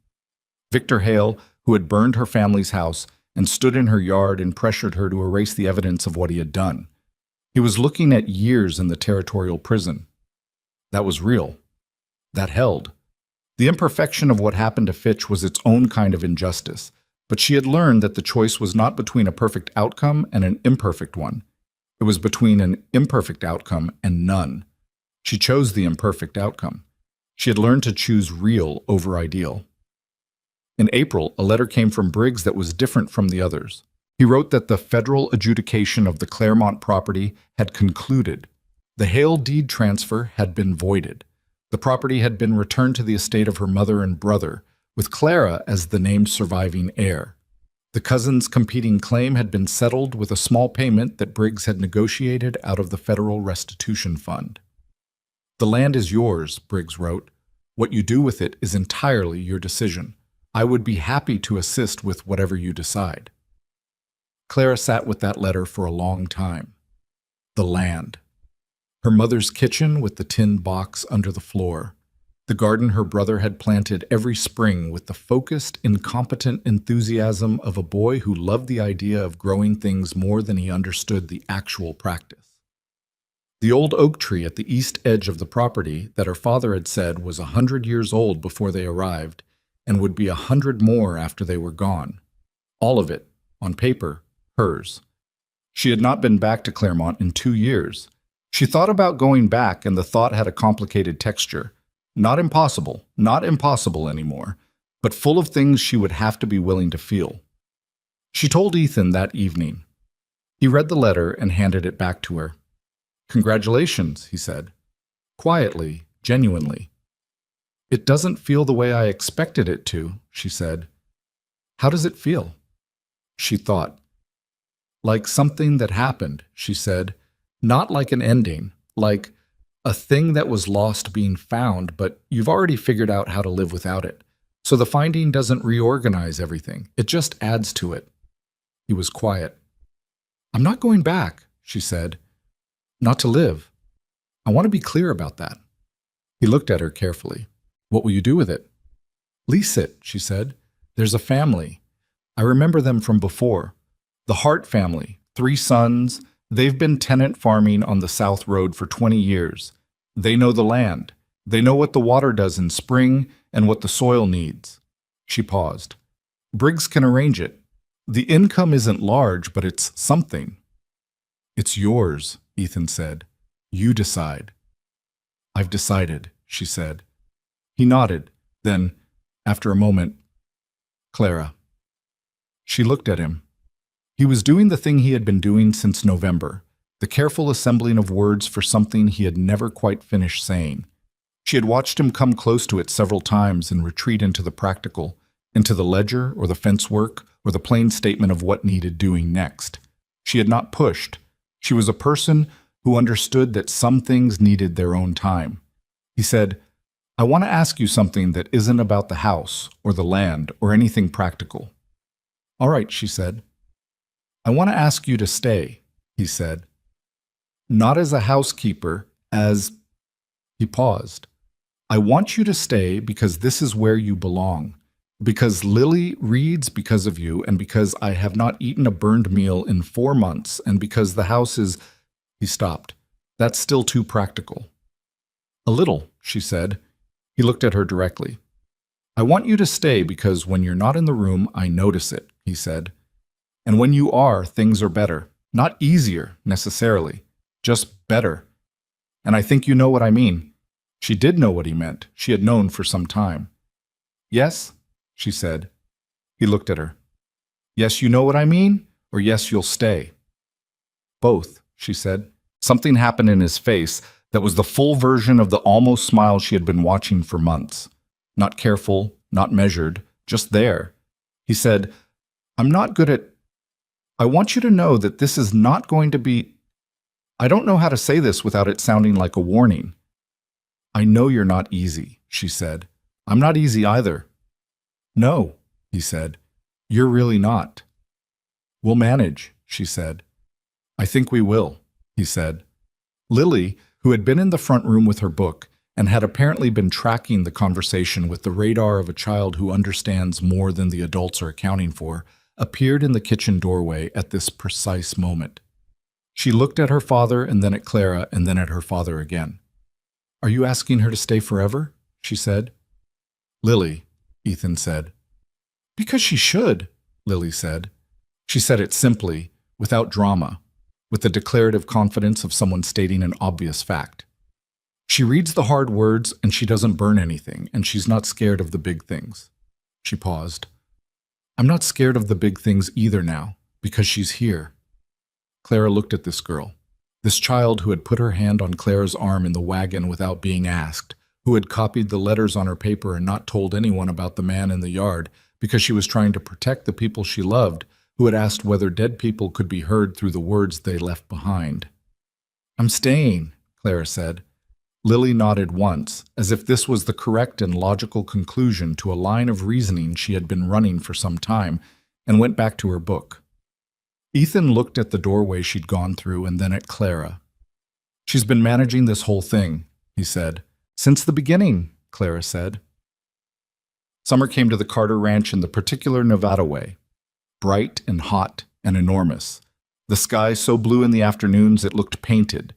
Victor Hale, who had burned her family's house and stood in her yard and pressured her to erase the evidence of what he had done. He was looking at years in the territorial prison. That was real. That held. The imperfection of what happened to Fitch was its own kind of injustice, but she had learned that the choice was not between a perfect outcome and an imperfect one. It was between an imperfect outcome and none. She chose the imperfect outcome. She had learned to choose real over ideal. In April, a letter came from Briggs that was different from the others. He wrote that the federal adjudication of the Claremont property had concluded. The Hale deed transfer had been voided. The property had been returned to the estate of her mother and brother, with Clara as the named surviving heir. The cousins' competing claim had been settled with a small payment that Briggs had negotiated out of the federal restitution fund. "The land is yours," Briggs wrote. "What you do with it is entirely your decision. I would be happy to assist with whatever you decide." Clara sat with that letter for a long time. The land. Her mother's kitchen with the tin box under the floor. The garden her brother had planted every spring with the focused, incompetent enthusiasm of a boy who loved the idea of growing things more than he understood the actual practice. The old oak tree at the east edge of the property that her father had said was 100 years old before they arrived and would be 100 more after they were gone. All of it, on paper, hers. She had not been back to Claremont in 2 years. She thought about going back, and the thought had a complicated texture. Not impossible anymore, but full of things she would have to be willing to feel. She told Ethan that evening. He read the letter and handed it back to her. "Congratulations," he said. Quietly, genuinely. "It doesn't feel the way I expected it to," she said. "How does it feel?" She thought. "Like something that happened," she said. "Not like an ending, like a thing that was lost being found, but you've already figured out how to live without it. So the finding doesn't reorganize everything. It just adds to it." He was quiet. "I'm not going back," she said. "Not to live. I want to be clear about that." He looked at her carefully. "What will you do with it?" "Lease it," she said. "There's a family. I remember them from before. The Hart family, 3 sons. They've been tenant farming on the South Road for 20 years. They know the land. They know what the water does in spring and what the soil needs." She paused. "Briggs can arrange it. The income isn't large, but it's something." "It's yours," Ethan said. "You decide." "I've decided," she said. He nodded. Then, after a moment, "Clara." She looked at him. He was doing the thing he had been doing since November, the careful assembling of words for something he had never quite finished saying. She had watched him come close to it several times and retreat into the practical, into the ledger or the fence work or the plain statement of what needed doing next. She had not pushed. She was a person who understood that some things needed their own time. He said, "I want to ask you something that isn't about the house or the land or anything practical." "All right," she said. "I want to ask you to stay," he said. "Not as a housekeeper, as—" He paused. "I want you to stay because this is where you belong, because Lily reads because of you, and because I have not eaten a burned meal in 4 months, and because the house is—" He stopped. "That's still too practical." "A little," she said. He looked at her directly. "I want you to stay because when you're not in the room, I notice it," he said. "And when you are, things are better. Not easier, necessarily. Just better. And I think you know what I mean." She did know what he meant. She had known for some time. "Yes?" she said. He looked at her. "Yes, you know what I mean? Or yes, you'll stay?" "Both," she said. Something happened in his face that was the full version of the almost smile she had been watching for months. Not careful, not measured, just there. He said, "I'm not good at— I want you to know that this is not going to be— I don't know how to say this without it sounding like a warning." "I know you're not easy," she said. I'm not easy either. No, he said. You're really not. We'll manage, she said. I think we will, he said. Lily, who had been in the front room with her book and had apparently been tracking the conversation with the radar of a child who understands more than the adults are accounting for, appeared in the kitchen doorway at this precise moment. She looked at her father and then at Clara and then at her father again. Are you asking her to stay forever? She said. Lily, Ethan said. Because she should, Lily said. She said it simply, without drama, with the declarative confidence of someone stating an obvious fact. She reads the hard words and she doesn't burn anything, and she's not scared of the big things. She paused. I'm not scared of the big things either now, because she's here. Clara looked at this girl, this child who had put her hand on Clara's arm in the wagon without being asked, who had copied the letters on her paper and not told anyone about the man in the yard because she was trying to protect the people she loved, who had asked whether dead people could be heard through the words they left behind. I'm staying, Clara said. Lily nodded once, as if this was the correct and logical conclusion to a line of reasoning she had been running for some time, and went back to her book. Ethan looked at the doorway she'd gone through and then at Clara. She's been managing this whole thing, he said. Since the beginning, Clara said. Summer came to the Carter Ranch in the particular Nevada way, bright and hot and enormous. The sky so blue in the afternoons it looked painted,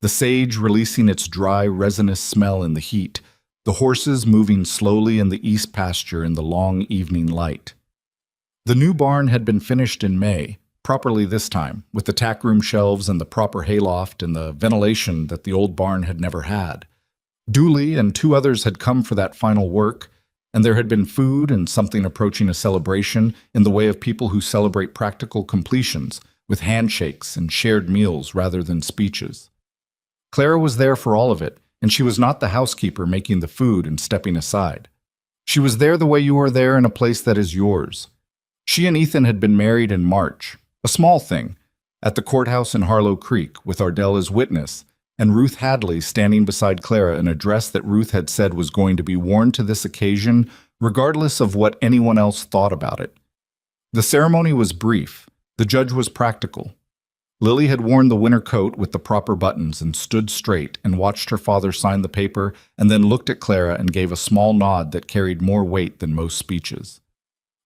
the sage releasing its dry, resinous smell in the heat, the horses moving slowly in the east pasture in the long evening light. The new barn had been finished in May, properly this time, with the tack room shelves and the proper hayloft and the ventilation that the old barn had never had. Dooley and 2 others had come for that final work, and there had been food and something approaching a celebration in the way of people who celebrate practical completions, with handshakes and shared meals rather than speeches. Clara was there for all of it, and she was not the housekeeper making the food and stepping aside. She was there the way you are there in a place that is yours. She and Ethan had been married in March, a small thing, at the courthouse in Harlow Creek, with Ardell as witness, and Ruth Hadley standing beside Clara in a dress that Ruth had said was going to be worn to this occasion, regardless of what anyone else thought about it. The ceremony was brief. The judge was practical. Lily had worn the winter coat with the proper buttons and stood straight and watched her father sign the paper and then looked at Clara and gave a small nod that carried more weight than most speeches.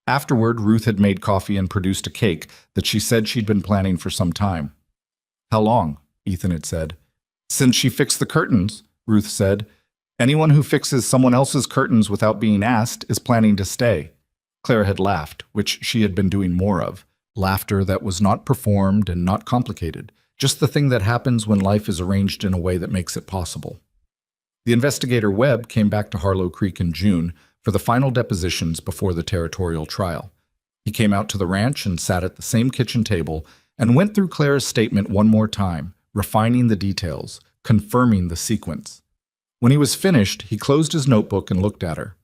Afterward, Ruth had made coffee and produced a cake that she said she'd been planning for some time. How long? Ethan had said. Since she fixed the curtains, Ruth said. Anyone who fixes someone else's curtains without being asked is planning to stay. Clara had laughed, which she had been doing more of. Laughter that was not performed and not complicated, just the thing that happens when life is arranged in a way that makes it possible. The investigator Webb came back to Harlow Creek in June for the final depositions before the territorial trial. He came out to the ranch and sat at the same kitchen table and went through Clara's statement one more time, refining the details, confirming the sequence. When he was finished, he closed his notebook and looked at her.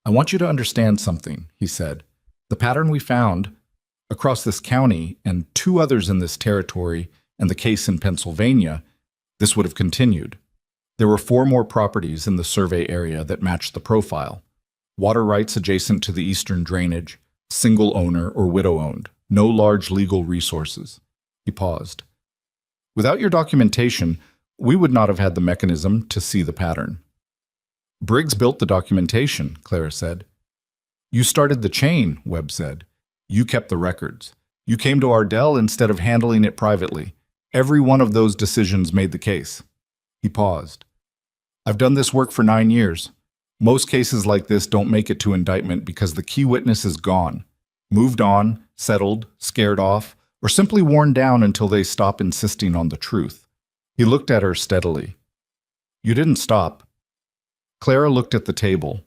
I want you to understand something, he said. The pattern we found across this county and 2 others in this territory and the case in Pennsylvania, this would have continued. There were 4 more properties in the survey area that matched the profile. Water rights adjacent to the eastern drainage, single owner or widow-owned, no large legal resources. He paused. Without your documentation, we would not have had the mechanism to see the pattern. Briggs built the documentation, Clara said. You started the chain, Webb said. You kept the records. You came to Ardell instead of handling it privately. Every one of those decisions made the case. He paused. I've done this work for 9 years. Most cases like this don't make it to indictment because the key witness is gone, moved on, settled, scared off, or simply worn down until they stop insisting on the truth. He looked at her steadily. You didn't stop. Clara looked at the table,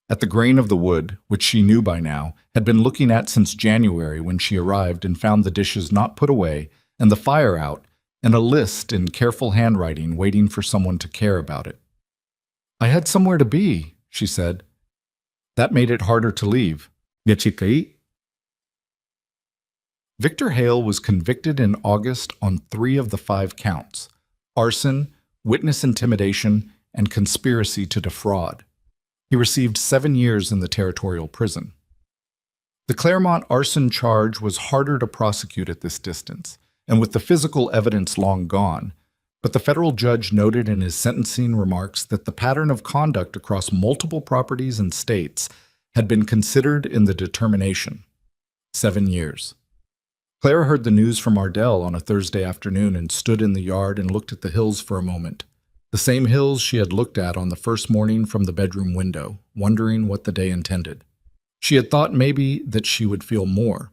at the grain of the wood, which she knew by now, had been looking at since January when she arrived and found the dishes not put away and the fire out, and a list in careful handwriting waiting for someone to care about it. I had somewhere to be, she said. That made it harder to leave. Victor Hale was convicted in August on 3 of the 5 counts: arson, witness intimidation, and conspiracy to defraud. He received 7 years in the territorial prison. The Claremont arson charge was harder to prosecute at this distance, and with the physical evidence long gone, but the federal judge noted in his sentencing remarks that the pattern of conduct across multiple properties and states had been considered in the determination. 7 years. Clara heard the news from Ardell on a Thursday afternoon and stood in the yard and looked at the hills for a moment. The same hills she had looked at on the first morning from the bedroom window, wondering what the day intended. She had thought maybe that she would feel more,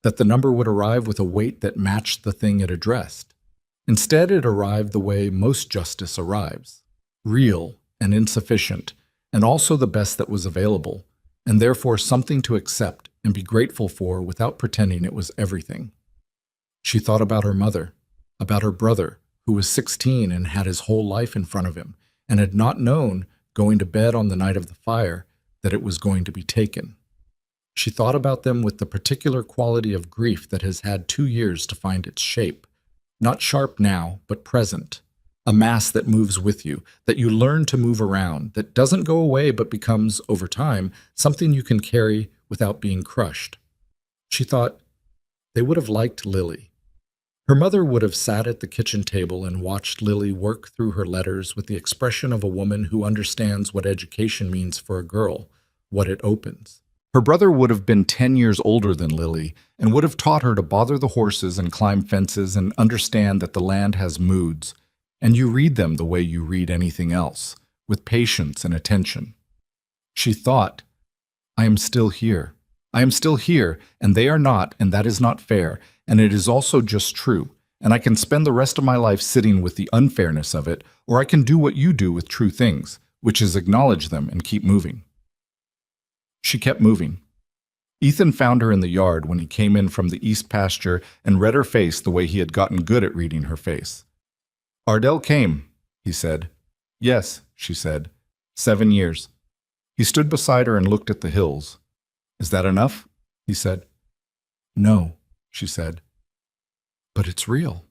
that the number would arrive with a weight that matched the thing it addressed. Instead, it arrived the way most justice arrives, real and insufficient, and also the best that was available, and therefore something to accept and be grateful for without pretending it was everything. She thought about her mother, about her brother, who was 16 and had his whole life in front of him, and had not known, going to bed on the night of the fire, that it was going to be taken. She thought about them with the particular quality of grief that has had 2 years to find its shape, not sharp now, but present, a mass that moves with you, that you learn to move around, that doesn't go away but becomes, over time, something you can carry without being crushed. She thought, they would have liked Lily. Her mother would have sat at the kitchen table and watched Lily work through her letters with the expression of a woman who understands what education means for a girl, what it opens. Her brother would have been 10 years older than Lily and would have taught her to bother the horses and climb fences and understand that the land has moods, and you read them the way you read anything else, with patience and attention. She thought, I am still here. I am still here, and they are not, and that is not fair, and it is also just true, and I can spend the rest of my life sitting with the unfairness of it, or I can do what you do with true things, which is acknowledge them and keep moving. She kept moving. Ethan found her in the yard when he came in from the east pasture and read her face the way he had gotten good at reading her face. Ardell came, he said. Yes, she said. 7 years. He stood beside her and looked at the hills. Is that enough? He said. No, she said. But it's real.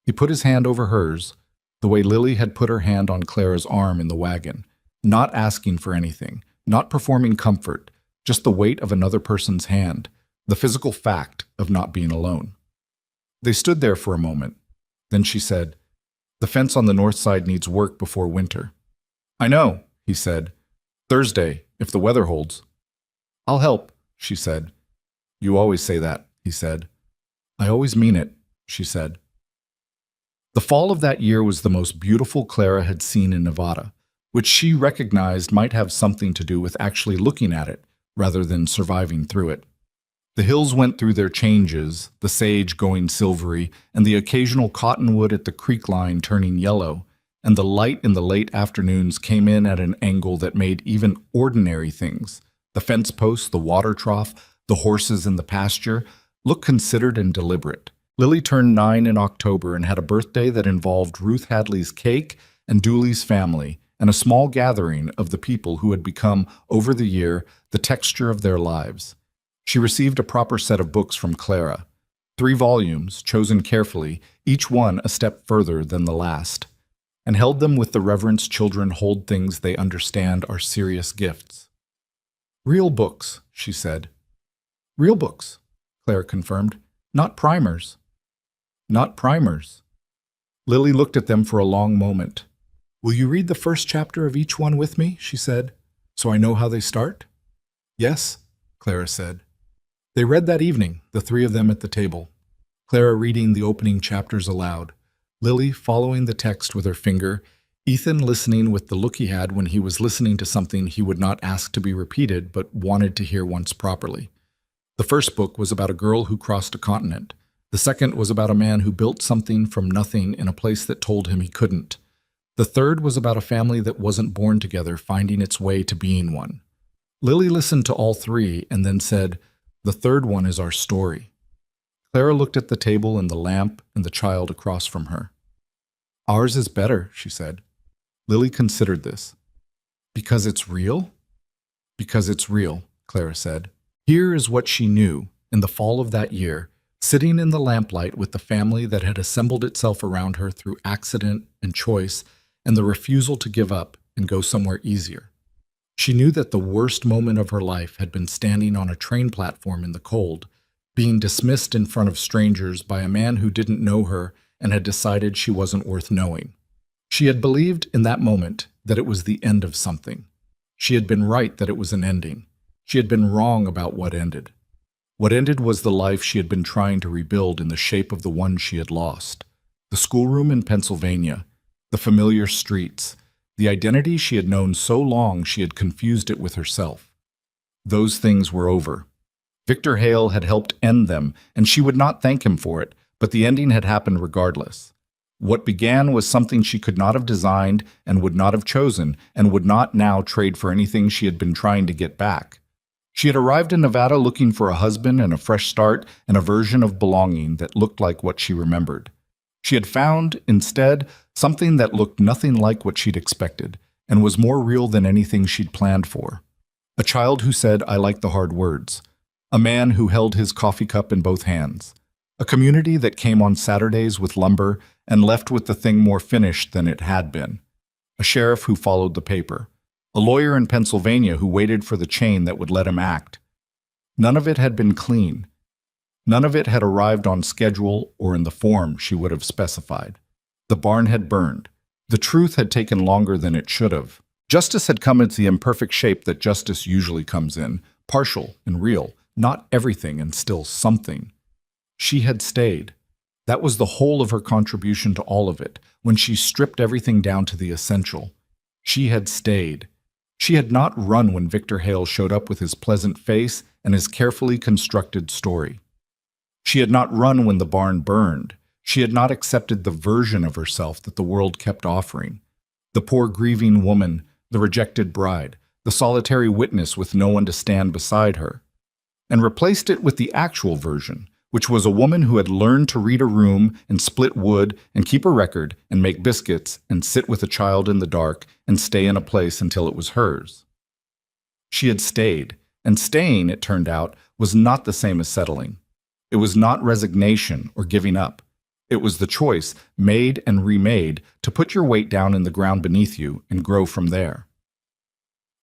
He put his hand over hers, the way Lily had put her hand on Clara's arm in the wagon, not asking for anything, not performing comfort, just the weight of another person's hand, the physical fact of not being alone. They stood there for a moment. Then she said, the fence on the north side needs work before winter. I know, he said. Thursday, if the weather holds. I'll help, she said. You always say that, he said. I always mean it, she said. The fall of that year was the most beautiful Clara had seen in Nevada, which she recognized might have something to do with actually looking at it rather than surviving through it. The hills went through their changes, the sage going silvery, and the occasional cottonwood at the creek line turning yellow, and the light in the late afternoons came in at an angle that made even ordinary things, the fence post, the water trough, the horses in the pasture, look considered and deliberate. Lily turned 9 in October and had a birthday that involved Ruth Hadley's cake and Dooley's family, and a small gathering of the people who had become, over the year, the texture of their lives. She received a proper set of books from Clara, 3 volumes, chosen carefully, each one a step further than the last, and held them with the reverence children hold things they understand are serious gifts. Real books, she said. Real books, Clara confirmed. Not primers. Not primers. Lily looked at them for a long moment. Will you read the first chapter of each one with me, she said, so I know how they start? Yes, Clara said. They read that evening, the 3 of them at the table, Clara reading the opening chapters aloud, Lily following the text with her finger, Ethan listening with the look he had when he was listening to something he would not ask to be repeated but wanted to hear once properly. The first book was about a girl who crossed a continent. The second was about a man who built something from nothing in a place that told him he couldn't. The third was about a family that wasn't born together finding its way to being one. Lily listened to all 3 and then said, the third one is our story. Clara looked at the table and the lamp and the child across from her. Ours is better, she said. Lily considered this. Because it's real? Because it's real, Clara said. Here is what she knew in the fall of that year, sitting in the lamplight with the family that had assembled itself around her through accident and choice and the refusal to give up and go somewhere easier. She knew that the worst moment of her life had been standing on a train platform in the cold, being dismissed in front of strangers by a man who didn't know her and had decided she wasn't worth knowing. She had believed in that moment that it was the end of something. She had been right that it was an ending. She had been wrong about what ended. What ended was the life she had been trying to rebuild in the shape of the one she had lost. The schoolroom in Pennsylvania, the familiar streets, the identity she had known so long she had confused it with herself. Those things were over. Victor Hale had helped end them, and she would not thank him for it, but the ending had happened regardless. What began was something she could not have designed and would not have chosen, and would not now trade for anything she had been trying to get back. She had arrived in Nevada looking for a husband and a fresh start and a version of belonging that looked like what she remembered. She had found, instead, something that looked nothing like what she'd expected, and was more real than anything she'd planned for. A child who said, "I like the hard words." A man who held his coffee cup in both hands. A community that came on Saturdays with lumber and left with the thing more finished than it had been. A sheriff who followed the paper. A lawyer in Pennsylvania who waited for the chain that would let him act. None of it had been clean. None of it had arrived on schedule or in the form she would have specified. The barn had burned. The truth had taken longer than it should have. Justice had come into the imperfect shape that justice usually comes in, partial and real, not everything and still something. She had stayed. That was the whole of her contribution to all of it, when she stripped everything down to the essential. She had stayed. She had not run when Victor Hale showed up with his pleasant face and his carefully constructed story. She had not run when the barn burned. She had not accepted the version of herself that the world kept offering. The poor grieving woman, the rejected bride, the solitary witness with no one to stand beside her, and replaced it with the actual version, which was a woman who had learned to read a room and split wood and keep a record and make biscuits and sit with a child in the dark and stay in a place until it was hers. She had stayed, and staying, it turned out, was not the same as settling. It was not resignation or giving up. It was the choice, made and remade, to put your weight down in the ground beneath you and grow from there.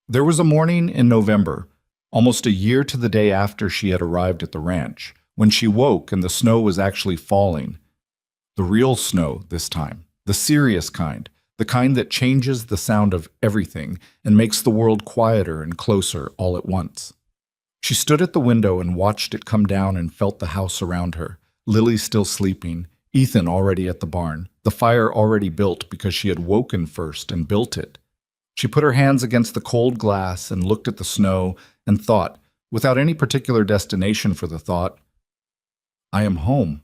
There was a morning in November, almost a year to the day after she had arrived at the ranch, when she woke and the snow was actually falling. The real snow this time, the serious kind, the kind that changes the sound of everything and makes the world quieter and closer all at once. She stood at the window and watched it come down and felt the house around her, Lily still sleeping, Ethan already at the barn, the fire already built because she had woken first and built it. She put her hands against the cold glass and looked at the snow and thought, without any particular destination for the thought, I am home.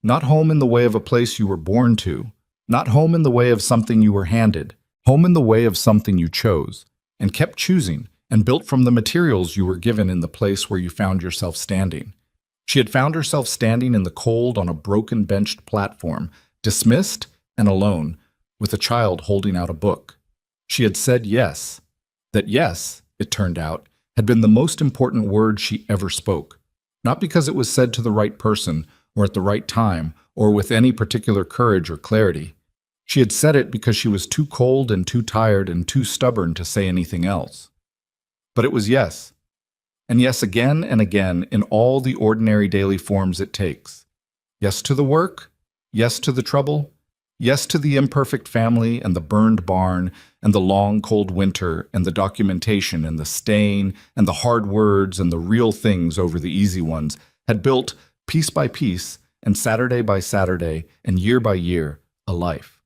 Not home in the way of a place you were born to, not home in the way of something you were handed, home in the way of something you chose, and kept choosing, and built from the materials you were given in the place where you found yourself standing. She had found herself standing in the cold on a broken benched platform, dismissed and alone, with a child holding out a book. She had said yes. That yes, it turned out, had been the most important word she ever spoke. Not because it was said to the right person, or at the right time, or with any particular courage or clarity. She had said it because she was too cold and too tired and too stubborn to say anything else. But it was yes. And yes again and again in all the ordinary daily forms it takes. Yes to the work, yes to the trouble, yes to the imperfect family and the burned barn and the long cold winter and the documentation and the staying and the hard words and the real things over the easy ones had built, piece by piece and Saturday by Saturday and year by year, a life.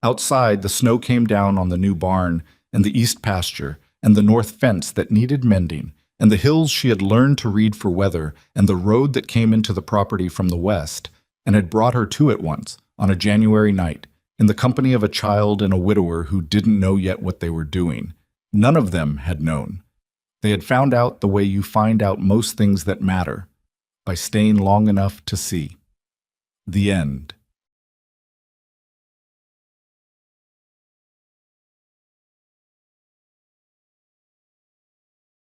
Outside, the snow came down on the new barn and the east pasture and the north fence that needed mending, and the hills she had learned to read for weather, and the road that came into the property from the west, and had brought her to it once, on a January night, in the company of a child and a widower who didn't know yet what they were doing. None of them had known. They had found out the way you find out most things that matter, by staying long enough to see. The end.